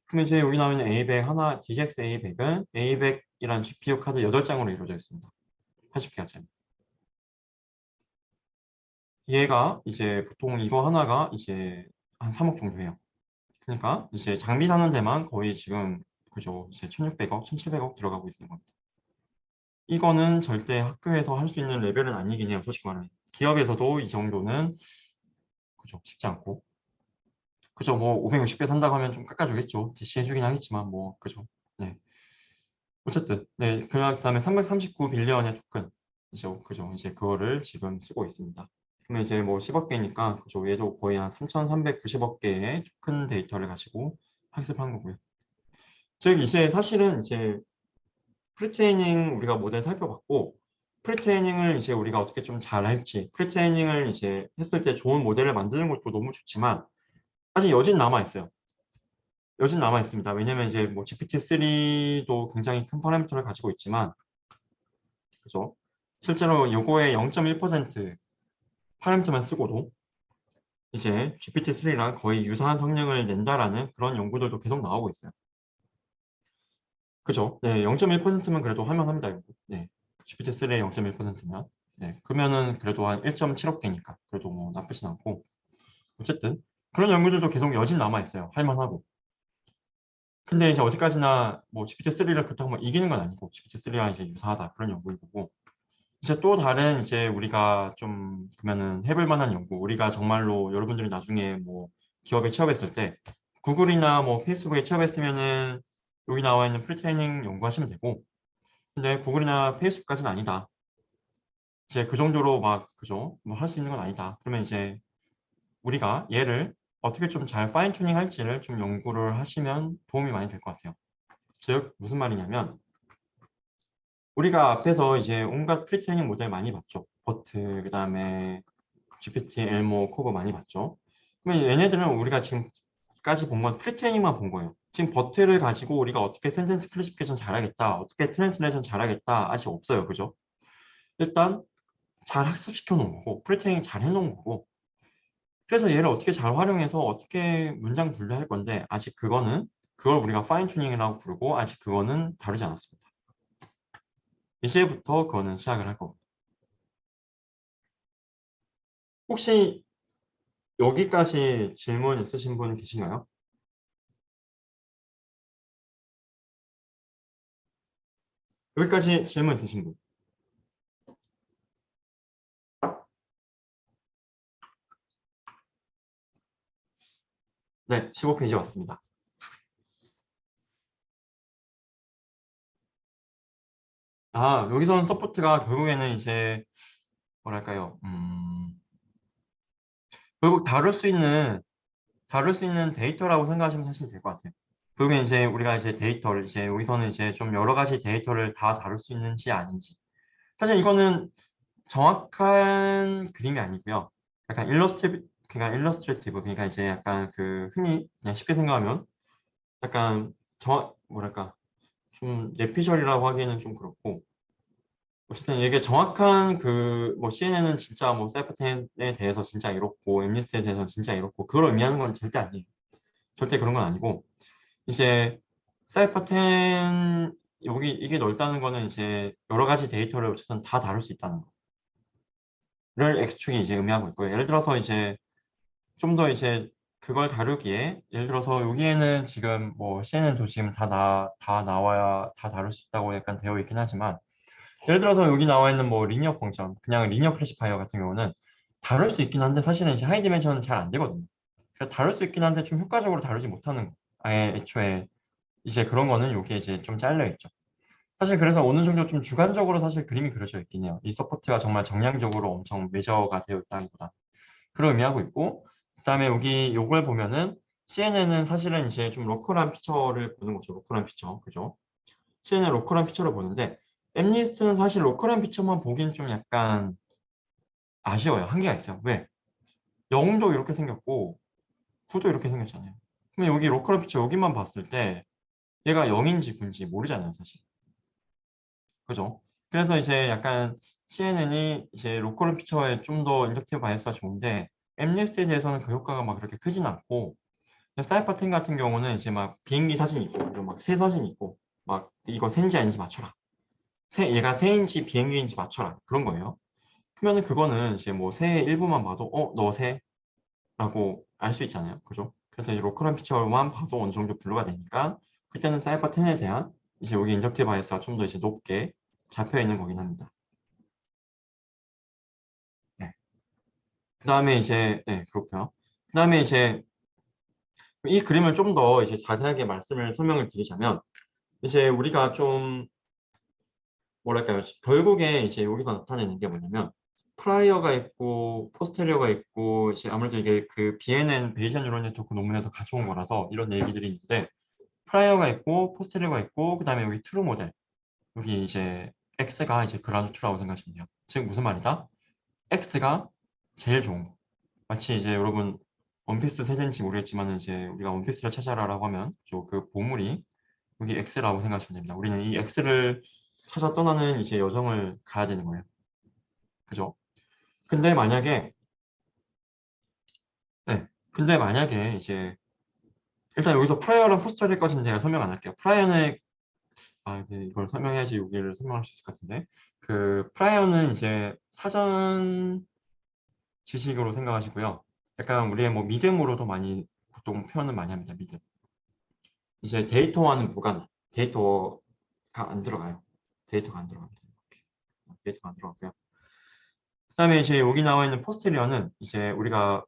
그럼 이제 여기 나오는 A100 하나 DGX A100은 A100이라는 GPU 카드 8장으로 이루어져 있습니다. 80개가짜리. 얘가 이제 보통 이거 하나가 이제 한 3억 정도 해요. 그러니까 이제 장비 사는 데만 거의 지금 그죠 이제 1,600억, 1,700억 들어가고 있는 겁니다. 이거는 절대 학교에서 할 수 있는 레벨은 아니긴 해요. 솔직히 말하면 기업에서도 이 정도는 그죠 쉽지 않고 그죠 뭐 560배 산다고 하면 좀 깎아주겠죠. DC 해주긴 하겠지만 뭐 그죠. 네 어쨌든 네 그다음에 339 빌리언의 토큰 이제 그죠 이제 그거를 지금 쓰고 있습니다. 그러면 이제 뭐 10억 개니까 그죠 얘도 거의 한 3,390억 개의 토큰 데이터를 가지고 학습한 거고요. 즉 이제 사실은 이제 프리트레이닝 우리가 모델 살펴봤고 프리트레이닝을 이제 우리가 어떻게 좀 잘할지 프리트레이닝을 이제 했을 때 좋은 모델을 만드는 것도 너무 좋지만 아직 여진 남아 있어요. 여진 남아 있습니다. 왜냐면 이제 뭐 GPT-3도 굉장히 큰 파라미터를 가지고 있지만 그죠? 실제로 요거의 0.1% 파라미터만 쓰고도 이제 GPT-3랑 거의 유사한 성능을 낸다라는 그런 연구들도 계속 나오고 있어요. 그죠? 네, 0.1%면 그래도 할만합니다. 이거. 네, GPT-3의 0.1%면. 네, 그러면은 그래도 한 1.7억 개니까 그래도 뭐 나쁘진 않고. 어쨌든 그런 연구들도 계속 여진 남아 있어요. 할만하고. 근데 이제 어디까지나 뭐 GPT-3를 그렇다고 뭐 이기는 건 아니고 GPT-3랑 이제 유사하다 그런 연구를 보고 이제 또 다른 이제 우리가 좀 그러면은 해볼 만한 연구 우리가 정말로 여러분들이 나중에 뭐 기업에 취업했을 때 구글이나 뭐 페이스북에 취업했으면은 여기 나와 있는 프리트레이닝 연구하시면 되고 근데 구글이나 페이스북까지는 아니다. 이제 그 정도로 막 그죠? 뭐 할 수 있는 건 아니다. 그러면 이제 우리가 얘를 어떻게 좀 잘 파인 튜닝 할지를 좀 연구를 하시면 도움이 많이 될 것 같아요. 즉 무슨 말이냐면 우리가 앞에서 이제 온갖 프리트레이닝 모델 많이 봤죠. 버트, 그다음에 GPT, 엘모, 코브 많이 봤죠. 그러면 얘네들은 우리가 지금까지 본 건 프리트레이닝만 본 거예요. 지금 버트를 가지고 우리가 어떻게 센텐스 클래시피케이션 잘하겠다, 어떻게 트랜스레이션 잘하겠다 아직 없어요. 그죠? 일단 잘 학습시켜 놓은 거고 프리트레이닝 잘 해놓은 거고 그래서 얘를 어떻게 잘 활용해서 어떻게 문장 분류할 건데 아직 그거는 그걸 우리가 파인 튜닝이라고 부르고 아직 그거는 다루지 않았습니다. 이제부터 그거는 시작을 할 거고 혹시 여기까지 질문 있으신 분 계신가요? 여기까지 질문 있으신 분? 네, 15페이지 왔습니다. 아, 여기서는 서포트가 결국에는 이제 뭐랄까요? 결국 다룰 수 있는 데이터라고 생각하시면 사실 될 것 같아요. 결국에 이제 우리가 이제 데이터를 이제 여기서는 이제 좀 여러 가지 데이터를 다 다룰 수 있는지 아닌지. 사실 이거는 정확한 그림이 아니고요. 약간 일러스트레이티브 그러니까 이제 약간 그 흔히 그냥 쉽게 생각하면 약간 뭐랄까 좀 뇌피셜이라고 하기에는 좀 그렇고 어쨌든 이게 정확한 그 뭐 CNN은 진짜 뭐 사이퍼텐에 대해서 진짜 이렇고 엠리스트에 대해서는 진짜 이렇고 그걸 의미하는 건 절대 아니에요. 절대 그런 건 아니고 이제 사이퍼텐 여기 이게 넓다는 거는 이제 여러 가지 데이터를 어쨌든 다 다룰 수 있다는 거를 X축이 이제 의미하고 있고요. 예를 들어서 이제 좀 더 이제 그걸 다루기에 예를 들어서 여기에는 지금 뭐 CNN도 지금 다 나와야 다 다룰 수 있다고 약간 되어 있긴 하지만 예를 들어서 여기 나와 있는 뭐 리니어 펑션, 그냥 리니어 클래시파이어 같은 경우는 다룰 수 있긴 한데 사실은 이제 하이 디멘션은 잘 안 되거든요. 그래서 다룰 수 있긴 한데 좀 효과적으로 다루지 못하는 거. 아예 애초에 이제 그런 거는 여기에 이제 좀 잘려 있죠. 사실 그래서 어느 정도 좀 주관적으로 사실 그림이 그려져 있긴 해요. 이 서포트가 정말 정량적으로 엄청 메저가 되어 있다기보다. 그런 의미하고 있고, 그다음에 여기 요걸 보면은 CNN은 사실은 이제 좀 로컬한 피처를 보는 거죠. 로컬한 피처. 그죠? CN의 로컬한 피처를 보는데 엠리스트는 사실 로컬한 피처만 보긴 좀 약간 아쉬워요. 한계가 있어요. 왜? 영도 이렇게 생겼고 구도 이렇게 생겼잖아요. 그럼 여기 로컬한 피처 여기만 봤을 때 얘가 0인지 9인지 모르잖아요, 사실. 그죠? 그래서 이제 약간 CNN이 이제 로컬 피처에 좀 더 인덕티브 바이어스가 좋은데 엠리스에 대해서는 그 효과가 막 그렇게 크진 않고 사이퍼10 같은 경우는 이제 막 비행기 사진 있고 그리고 막 새 사진 있고 막 이거 새인지 아닌지 맞춰라. 얘가 새인지 비행기인지 맞춰라. 그런 거예요. 그러면은 그거는 이제 뭐 새의 일부만 봐도 너 새라고 알 수 있잖아요. 그죠? 그래서 이 로컬한 피처만 봐도 어느 정도 분류가 되니까 그때는 사이퍼10에 대한 이제 여기 인적티브 바이어스가 좀 더 이제 높게 잡혀 있는 거긴 합니다. 네. 그 다음에 이제 네, 그렇고요. 그 다음에 이제 이 그림을 좀 더 이제 자세하게 설명을 드리자면 이제 우리가 좀 뭐랄까요? 결국에 이제 여기서 나타내는 게 뭐냐면 프라이어가 있고 포스테리어가 있고 이제 아무래도 이게 그 BNN 베이지언 뉴럴 네트워크 논문에서 가져온 거라서 이런 얘기들이 있는데 프라이어가 있고 포스테리어가 있고 그다음에 여기 트루 모델 여기 이제 X가 이제 그라운드 트루라고 생각하시면 돼요. 즉 무슨 말이다? X가 제일 좋은 거. 마치 이제 여러분 원피스 세대인지 모르겠지만 이제 우리가 원피스를 찾아라라고 하면 그 보물이 여기 X라고 생각하시면 됩니다. 우리는 이 X를 찾아 떠나는 이제 여정을 가야 되는 거예요. 그죠? 근데 만약에 네. 근데 만약에 이제 일단 여기서 프라이어랑 포스터리까지는 제가 설명 안 할게요. 프라이어는 네, 이걸 설명해야지 여기를 설명할 수 있을 것 같은데 그 프라이어는 이제 사전 지식으로 생각하시고요. 약간 우리의 뭐 믿음으로도 많이 보통 표현을 많이 합니다. 믿음. 이제 데이터와는 무관한 데이터가 안 들어가요. 데이터가 안 들어갑니다. 데이터가 안 들어가고요. 그다음에 이제 여기 나와 있는 포스테리어는 이제 우리가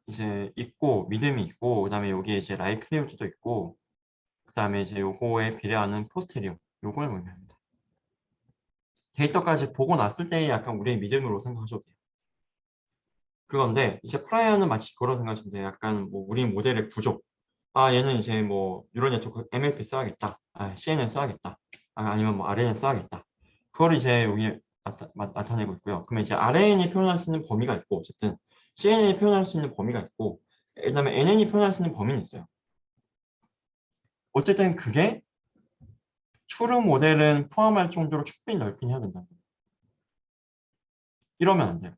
이제 있고 믿음이 있고 그다음에 여기에 이제 라이클리우드도 있고 그다음에 이제 요거에 비례하는 포스테리어 요걸 의미합니다. 데이터까지 보고 났을 때 약간 우리의 믿음으로 생각하셔도 돼요. 그건데 이제 프라이어는 마치 그런 생각하시면 돼요. 약간 뭐 우리 모델의 구조. 얘는 이제 뭐 뉴럴 네트워크 MLP 써야겠다. CNN 써야겠다. 아니면 뭐 RNN 써야겠다. 그걸 이제 여기 나타내고 있고요. 그러면 이제 RNN이 표현할 수 있는 범위가 있고 어쨌든 CNN이 표현할 수 있는 범위가 있고 그다음에 NN이 표현할 수 있는 범위는 있어요. 어쨌든 그게 추르 모델은 포함할 정도로 충분히 넓긴 해야 된다. 이러면 안 돼요.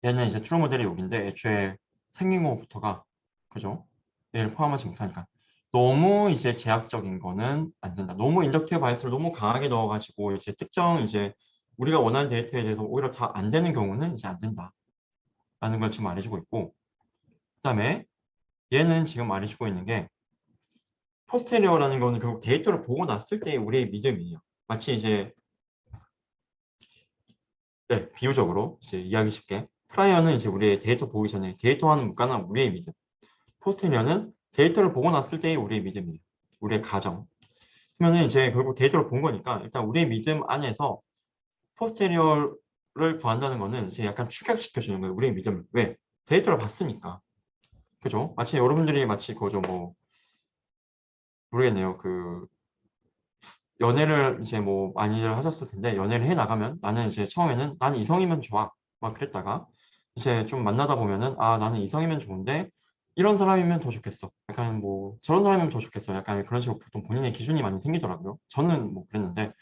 얘는 이제 추르 모델이 여기인데 애초에 생긴 것부터가 그죠? 얘를 포함하지 못하니까 너무 이제 제약적인 거는 안 된다. 너무 인덕티브 바이어스를 너무 강하게 넣어가지고 이제 특정 이제 우리가 원하는 데이터에 대해서 오히려 다 안 되는 경우는 이제 안 된다. 라는 걸 지금 말해주고 있고 그다음에 얘는 지금 말해주고 있는 게 포스테리어라는 거는 결국 데이터를 보고 났을 때의 우리의 믿음이에요. 마치 이제 네, 비유적으로 이제 이해하기 쉽게 프라이어는 이제 우리의 데이터 보기 전에 데이터와는 무관한 우리의 믿음. 포스테리어는 데이터를 보고 났을 때의 우리의 믿음이에요. 우리의 가정. 그러면 이제 결국 데이터를 본 거니까 일단 우리의 믿음 안에서 포스테리어를 구한다는 거는 이제 약간 축약시켜 주는 거예요. 우리의 믿음을. 왜? 데이터를 봤으니까. 그죠? 마치 여러분들이 마치 그거죠. 뭐 모르겠네요. 그 연애를 이제 뭐 많이들 하셨을 텐데 연애를 해 나가면 나는 이제 처음에는 나는 이성이면 좋아 막 그랬다가 이제 좀 만나다 보면은 나는 이성이면 좋은데 이런 사람이면 더 좋겠어 약간 뭐 저런 사람이면 더 좋겠어 약간 그런 식으로 보통 본인의 기준이 많이 생기더라고요. 저는 뭐 그랬는데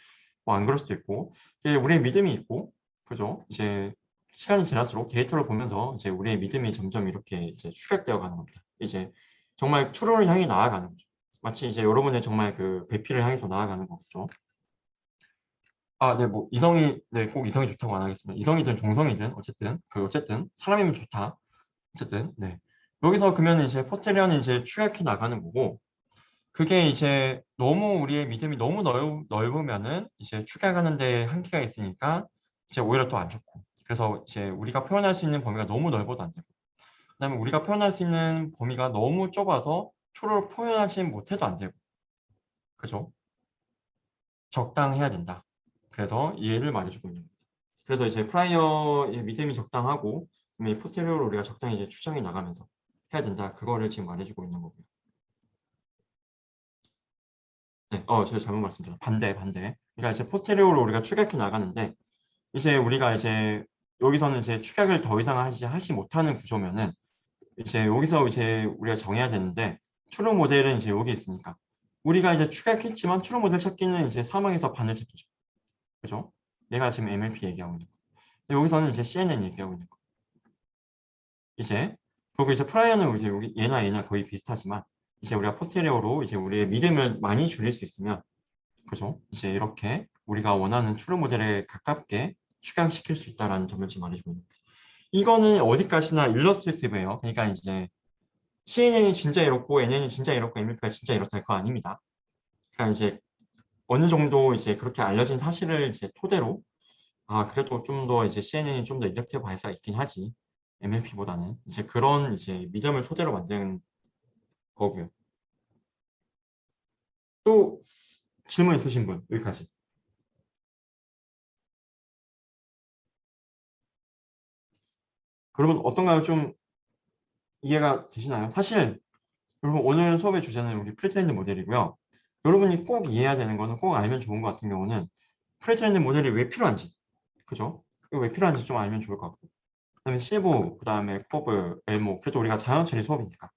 뭐 안 그럴 수도 있고 이게 우리의 믿음이 있고 그죠? 이제 시간이 지날수록 데이터를 보면서 이제 우리의 믿음이 점점 이렇게 이제 축약되어 가는 겁니다. 이제 정말 추론을 향해 나아가는 거죠. 마치 이제 여러분의 정말 그 배피를 향해서 나아가는 거죠. 네, 뭐 이성이 네, 꼭 이성이 좋다고 안 하겠습니다. 이성이든 동성이든 어쨌든 사람이면 좋다. 어쨌든 네. 여기서 그러면 이제 포스테리어는 이제 축약해 나가는 거고 그게 이제 너무 우리의 믿음이 너무 넓으면은 이제 축약하는 데 한계가 있으니까 이제 오히려 또 안 좋고 그래서 이제 우리가 표현할 수 있는 범위가 너무 넓어도 안 되고 그다음에 우리가 표현할 수 있는 범위가 너무 좁아서 초를 표현하지 못해도 안 되고 그죠? 적당해야 된다. 그래서 이해를 말해주고 있는 겁니다. 그래서 이제 프라이어의 믿음이 적당하고 그다음에 포스테리어로 우리가 적당히 이제 추정해 나가면서 해야 된다. 그거를 지금 말해주고 있는 거고요. 네, 제가 잘못 말씀드렸어요. 반대. 그러니까 이제 포스테리어로 우리가 추격해 나가는데, 이제 우리가 이제 여기서는 이제 추격을 더 이상 하지 못하는 구조면은, 이제 여기서 이제 우리가 정해야 되는데, 트루 모델은 이제 여기 있으니까. 우리가 이제 추격했지만 트루 모델 찾기는 이제 사망에서 반을 찾기죠. 그죠? 얘가 지금 MLP 얘기하고 있는 거. 여기서는 이제 CNN 얘기하고 있는 거. 이제, 그리고 이제 프라이어는 이제 여기 얘나 거의 비슷하지만, 이제 우리가 포스테리어로 이제 우리의 믿음을 많이 줄일 수 있으면, 그죠? 이제 이렇게 우리가 원하는 트루 모델에 가깝게 축양시킬 수 있다라는 점을 지금 말해주고 있는 거죠. 이거는 어디까지나 일러스트레이티브예요. 그러니까 이제 CNN이 진짜 이렇고 NN이 진짜 이렇고 MLP가 진짜 이렇다 그거 아닙니다. 그러니까 이제 어느 정도 이제 그렇게 알려진 사실을 이제 토대로 그래도 좀 더 이제 CNN이 좀 더 이렇게 발사가 있긴 하지 MLP보다는 이제 그런 이제 믿음을 토대로 만든 거고요. 또 질문 있으신 분 여기까지. 그러면 어떤가요? 좀 이해가 되시나요? 사실 여러분 오늘 수업의 주제는 우리 프리트레인드 모델이고요. 여러분이 꼭 이해해야 되는 거는 꼭 알면 좋은 것 같은 경우는 프리트레인드 모델이 왜 필요한지, 그죠? 이거 왜 필요한지 좀 알면 좋을 것 같고. 그다음에 시브, 그다음에 코브, 엘모. 그래도 우리가 자연처리 수업이니까.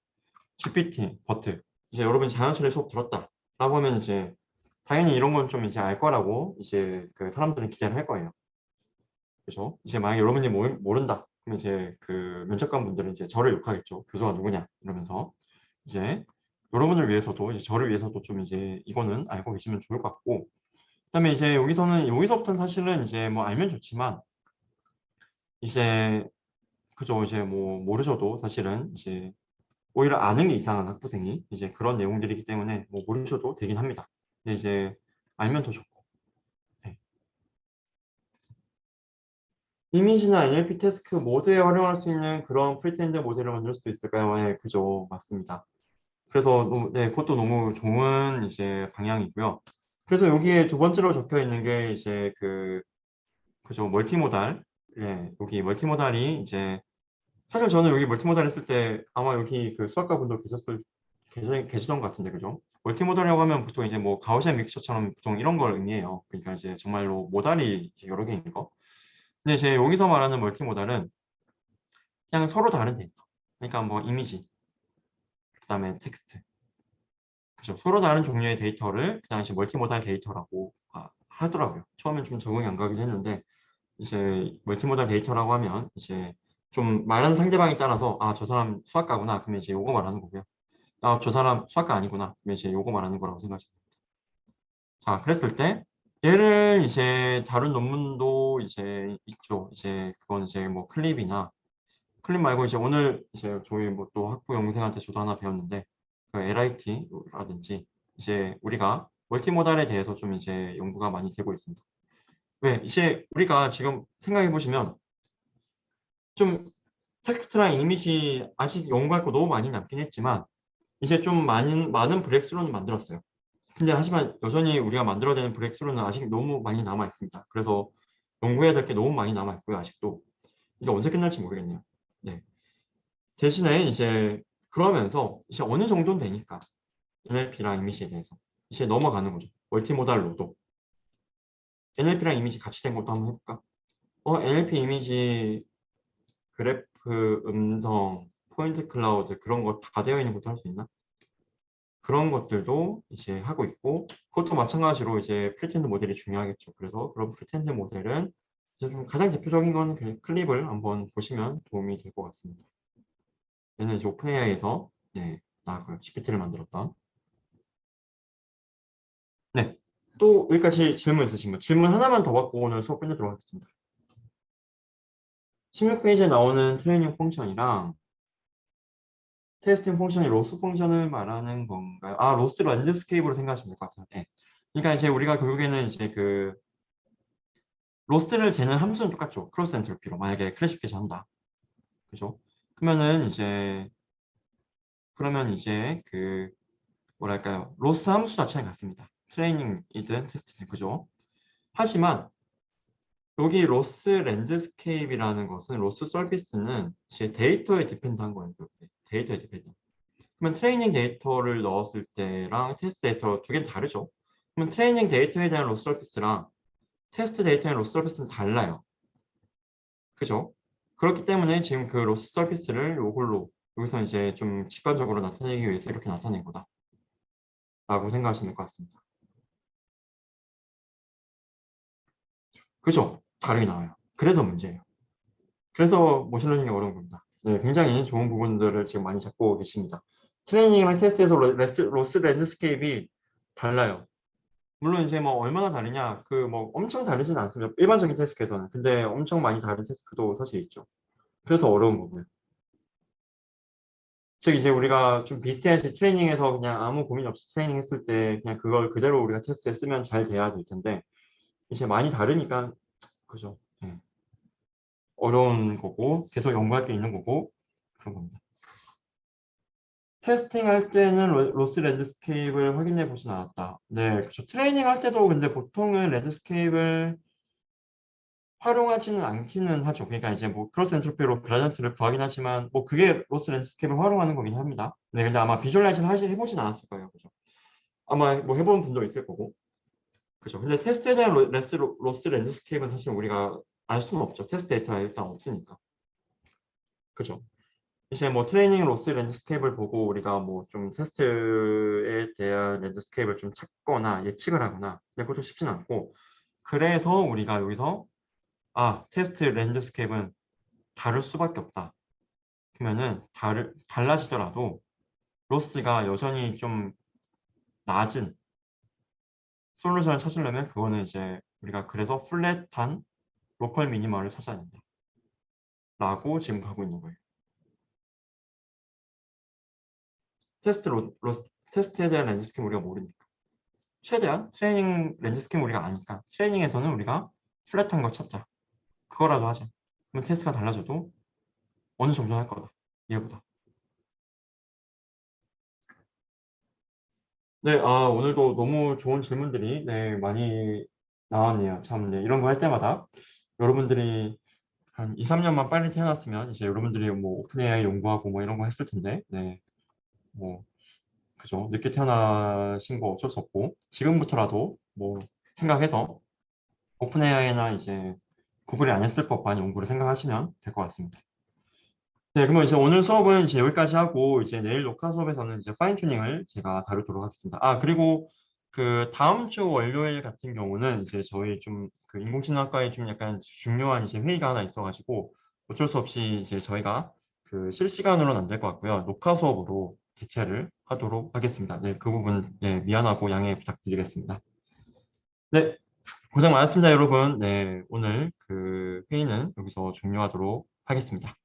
GPT, 버트. 이제 여러분이 자연처리 수업 들었다라고 하면 이제 당연히 이런 건 좀 이제 알 거라고 이제 그 사람들은 기대를 할 거예요. 그죠? 이제 만약에 여러분이 모른다. 그럼 이제 그 면접관 분들은 이제 저를 욕하겠죠. 교수가 누구냐 이러면서. 이제 여러분을 위해서도 이제 저를 위해서도 좀 이제 이거는 알고 계시면 좋을 것 같고 그다음에 이제 여기서부터는 사실은 이제 뭐 알면 좋지만 이제 그죠 이제 뭐 모르셔도 사실은 이제 오히려 아는 게 이상한 학부생이 이제 그런 내용들이기 때문에 뭐 모르셔도 되긴 합니다. 근데 이제 알면 더 좋고 네. 이미지나 NLP 태스크 모두에 활용할 수 있는 그런 프리텐드 모델을 만들 수도 있을까요? 네, 그죠 맞습니다. 그래서 네, 그것도 너무 좋은 이제 방향이고요. 그래서 여기에 두 번째로 적혀 있는 게 이제 그죠 멀티모달. 예, 여기 멀티모달이 이제 사실 저는 여기 멀티모달 했을 때 아마 여기 그 수학과 분도 계시던 것 같은데 그죠? 멀티모달이라고 하면 보통 이제 뭐 가우시안 믹서처럼 보통 이런 걸 의미해요. 그러니까 이제 정말로 모달이 이제 여러 개 있는 거. 근데 이제 여기서 말하는 멀티모달은 그냥 서로 다른 데이터. 그러니까 뭐 이미지, 그다음에 텍스트. 그죠. 서로 다른 종류의 데이터를 그 당시 멀티모달 데이터라고 하더라고요. 처음엔 좀 적응이 안 가긴 했는데 이제 멀티모달 데이터라고 하면 이제 좀 말하는 상대방에 따라서 저 사람 수학과구나 그러면 이제 요거 말하는 거고요. 저 사람 수학과 아니구나 그러면 이제 요거 말하는 거라고 생각하시면 됩니다. 자, 그랬을 때 얘를 이제 다룬 논문도 이제 있죠. 이제 그건 이제 뭐 클립 말고 이제 오늘 이제 저희 뭐 또 학부 연구생한테 저도 하나 배웠는데 그 LIT라든지 이제 우리가 멀티모달에 대해서 좀 이제 연구가 많이 되고 있습니다. 왜 이제 우리가 지금 생각해 보시면 좀 텍스트랑 이미지 아직 연구할 거 너무 많이 남긴 했지만 이제 좀 많은 브렉스루는 만들었어요. 근데 하지만 여전히 우리가 만들어야 되는 브렉스루는 아직 너무 많이 남아 있습니다. 그래서 연구해야 될 게 너무 많이 남아 있고요. 아직도 이제 언제 끝날지 모르겠네요. 네. 대신에 이제 그러면서 이제 어느 정도는 되니까 NLP랑 이미지에 대해서 이제 넘어가는 거죠. 멀티모달로도 NLP랑 이미지 같이 된 것도 한번 해볼까? NLP 이미지 그래프 음성 포인트 클라우드 그런 거 다 되어 있는 것도 할 수 있나? 그런 것들도 이제 하고 있고 그것도 마찬가지로 이제 프리텐드 모델이 중요하겠죠. 그래서 그런 프리텐드 모델은 이제 좀 가장 대표적인 건 클립을 한번 보시면 도움이 될 것 같습니다. 얘는 이제 오픈AI에서 네, 나왔고요. GPT를 만들었던. 네. 또 여기까지 질문 있으신 분. 질문 하나만 더 받고 오늘 수업 끝내도록 하겠습니다. 16페이지에 나오는 트레이닝 펑션이랑 테스팅 펑션이 로스 펑션을 말하는 건가요? 로스 랜드스케이프로 생각하시면 될 것 같아요. 네. 그러니까 이제 우리가 결국에는 이제 로스를 재는 함수는 똑같죠. 크로스 엔트로피로 만약에 클래시피케이션 한다. 그죠? 그러면 이제 뭐랄까요? 로스 함수 자체는 같습니다. 트레이닝이든 테스트든 그죠? 하지만 여기 로스 랜드스케이프라는 것은 로스 서비스는 이제 데이터에 디펜드한 거예요. 데이터에 디펜드. 그러면 트레이닝 데이터를 넣었을 때랑 테스트 데이터 두 개는 다르죠. 그러면 트레이닝 데이터에 대한 로스 서피스랑 테스트 데이터의 로스 서피스는 달라요. 그죠? 그렇기 때문에 지금 그 로스 서피스를 요걸로 여기서 이제 좀 직관적으로 나타내기 위해서 이렇게 나타낸 거다. 라고 생각하시면 될 것 같습니다. 그죠? 다르게 나와요. 그래서 문제예요. 그래서 머신러닝이 어려운 겁니다. 네, 굉장히 좋은 부분들을 지금 많이 잡고 계십니다. 트레이닝이랑 테스트에서 로스 랜드스케이프이 달라요. 물론 이제 뭐 얼마나 다르냐, 그 뭐 엄청 다르진 않습니다. 일반적인 태스크에서는. 근데 엄청 많이 다른 태스크도 사실 있죠. 그래서 어려운 거고요. 즉 이제 우리가 좀 비슷해야지 트레이닝에서 그냥 아무 고민 없이 트레이닝 했을 때 그냥 그걸 그대로 우리가 테스트에 쓰면 잘 돼야 될 텐데 이제 많이 다르니까 그죠. 예. 어려운 거고 계속 연구할 게 있는 거고 그런 겁니다. 테스팅 할 때는 로스 랜드스케이프를 확인해 보진 않았다. 네, 그렇죠. 트레이닝 할 때도 근데 보통은 랜드스케이프를 활용하지는 않기는 하죠. 그러니까 이제 뭐 크로스 엔트로피로 그라디언트를 구하긴 하지만 뭐 그게 로스 랜드스케이프를 활용하는 거긴 합니다. 네, 근데 아마 비주얼라이즈를 해보진 않았을 거예요. 그죠? 아마 뭐 해본 분도 있을 거고. 그죠? 근데 테스트에 대한 로스 랜드스케이프는 사실 우리가 알 수는 없죠. 테스트 데이터가 일단 없으니까. 그죠? 이제 뭐 트레이닝 로스 랜드스케이프를 보고 우리가 뭐 좀 테스트에 대한 랜드스케이프를 좀 찾거나 예측을 하거나 근데 그것도 쉽진 않고 그래서 우리가 여기서 테스트 랜드스케이프는 다를 수밖에 없다. 그러면은 달라지더라도 로스가 여전히 좀 낮은 솔루션을 찾으려면 그거는 이제 우리가 그래서 플랫한 로컬 미니멀을 찾아야 된다. 라고 지금 가고 있는 거예요. 테스트에 대한 랜드스케이프 우리가 모르니까. 최대한 트레이닝 랜드스케이프 우리가 아니까 트레이닝에서는 우리가 플랫한 걸 찾자. 그거라도 하자. 그러면 테스트가 달라져도 어느 정도 할 거다. 얘보다. 네, 오늘도 너무 좋은 질문들이 네, 많이 나왔네요. 참, 네, 이런 거 할 때마다 여러분들이 한 2, 3년만 빨리 태어났으면 이제 여러분들이 뭐 오픈 AI 연구하고 뭐 이런 거 했을 텐데, 네, 뭐, 그죠. 늦게 태어나신 거 어쩔 수 없고, 지금부터라도 뭐 생각해서 오픈 AI나 이제 구글이 안 했을 법한 연구를 생각하시면 될 것 같습니다. 네, 그러면 이제 오늘 수업은 이제 여기까지 하고 이제 내일 녹화 수업에서는 이제 파인 튜닝을 제가 다루도록 하겠습니다. 그리고 그 다음 주 월요일 같은 경우는 이제 저희 좀 그 인공지능학과에 좀 약간 중요한 이제 회의가 하나 있어가지고 어쩔 수 없이 이제 저희가 그 실시간으로는 안 될 것 같고요. 녹화 수업으로 개최를 하도록 하겠습니다. 네, 그 부분 네, 미안하고 양해 부탁드리겠습니다. 네, 고생 많았습니다, 여러분. 네, 오늘 그 회의는 여기서 종료하도록 하겠습니다.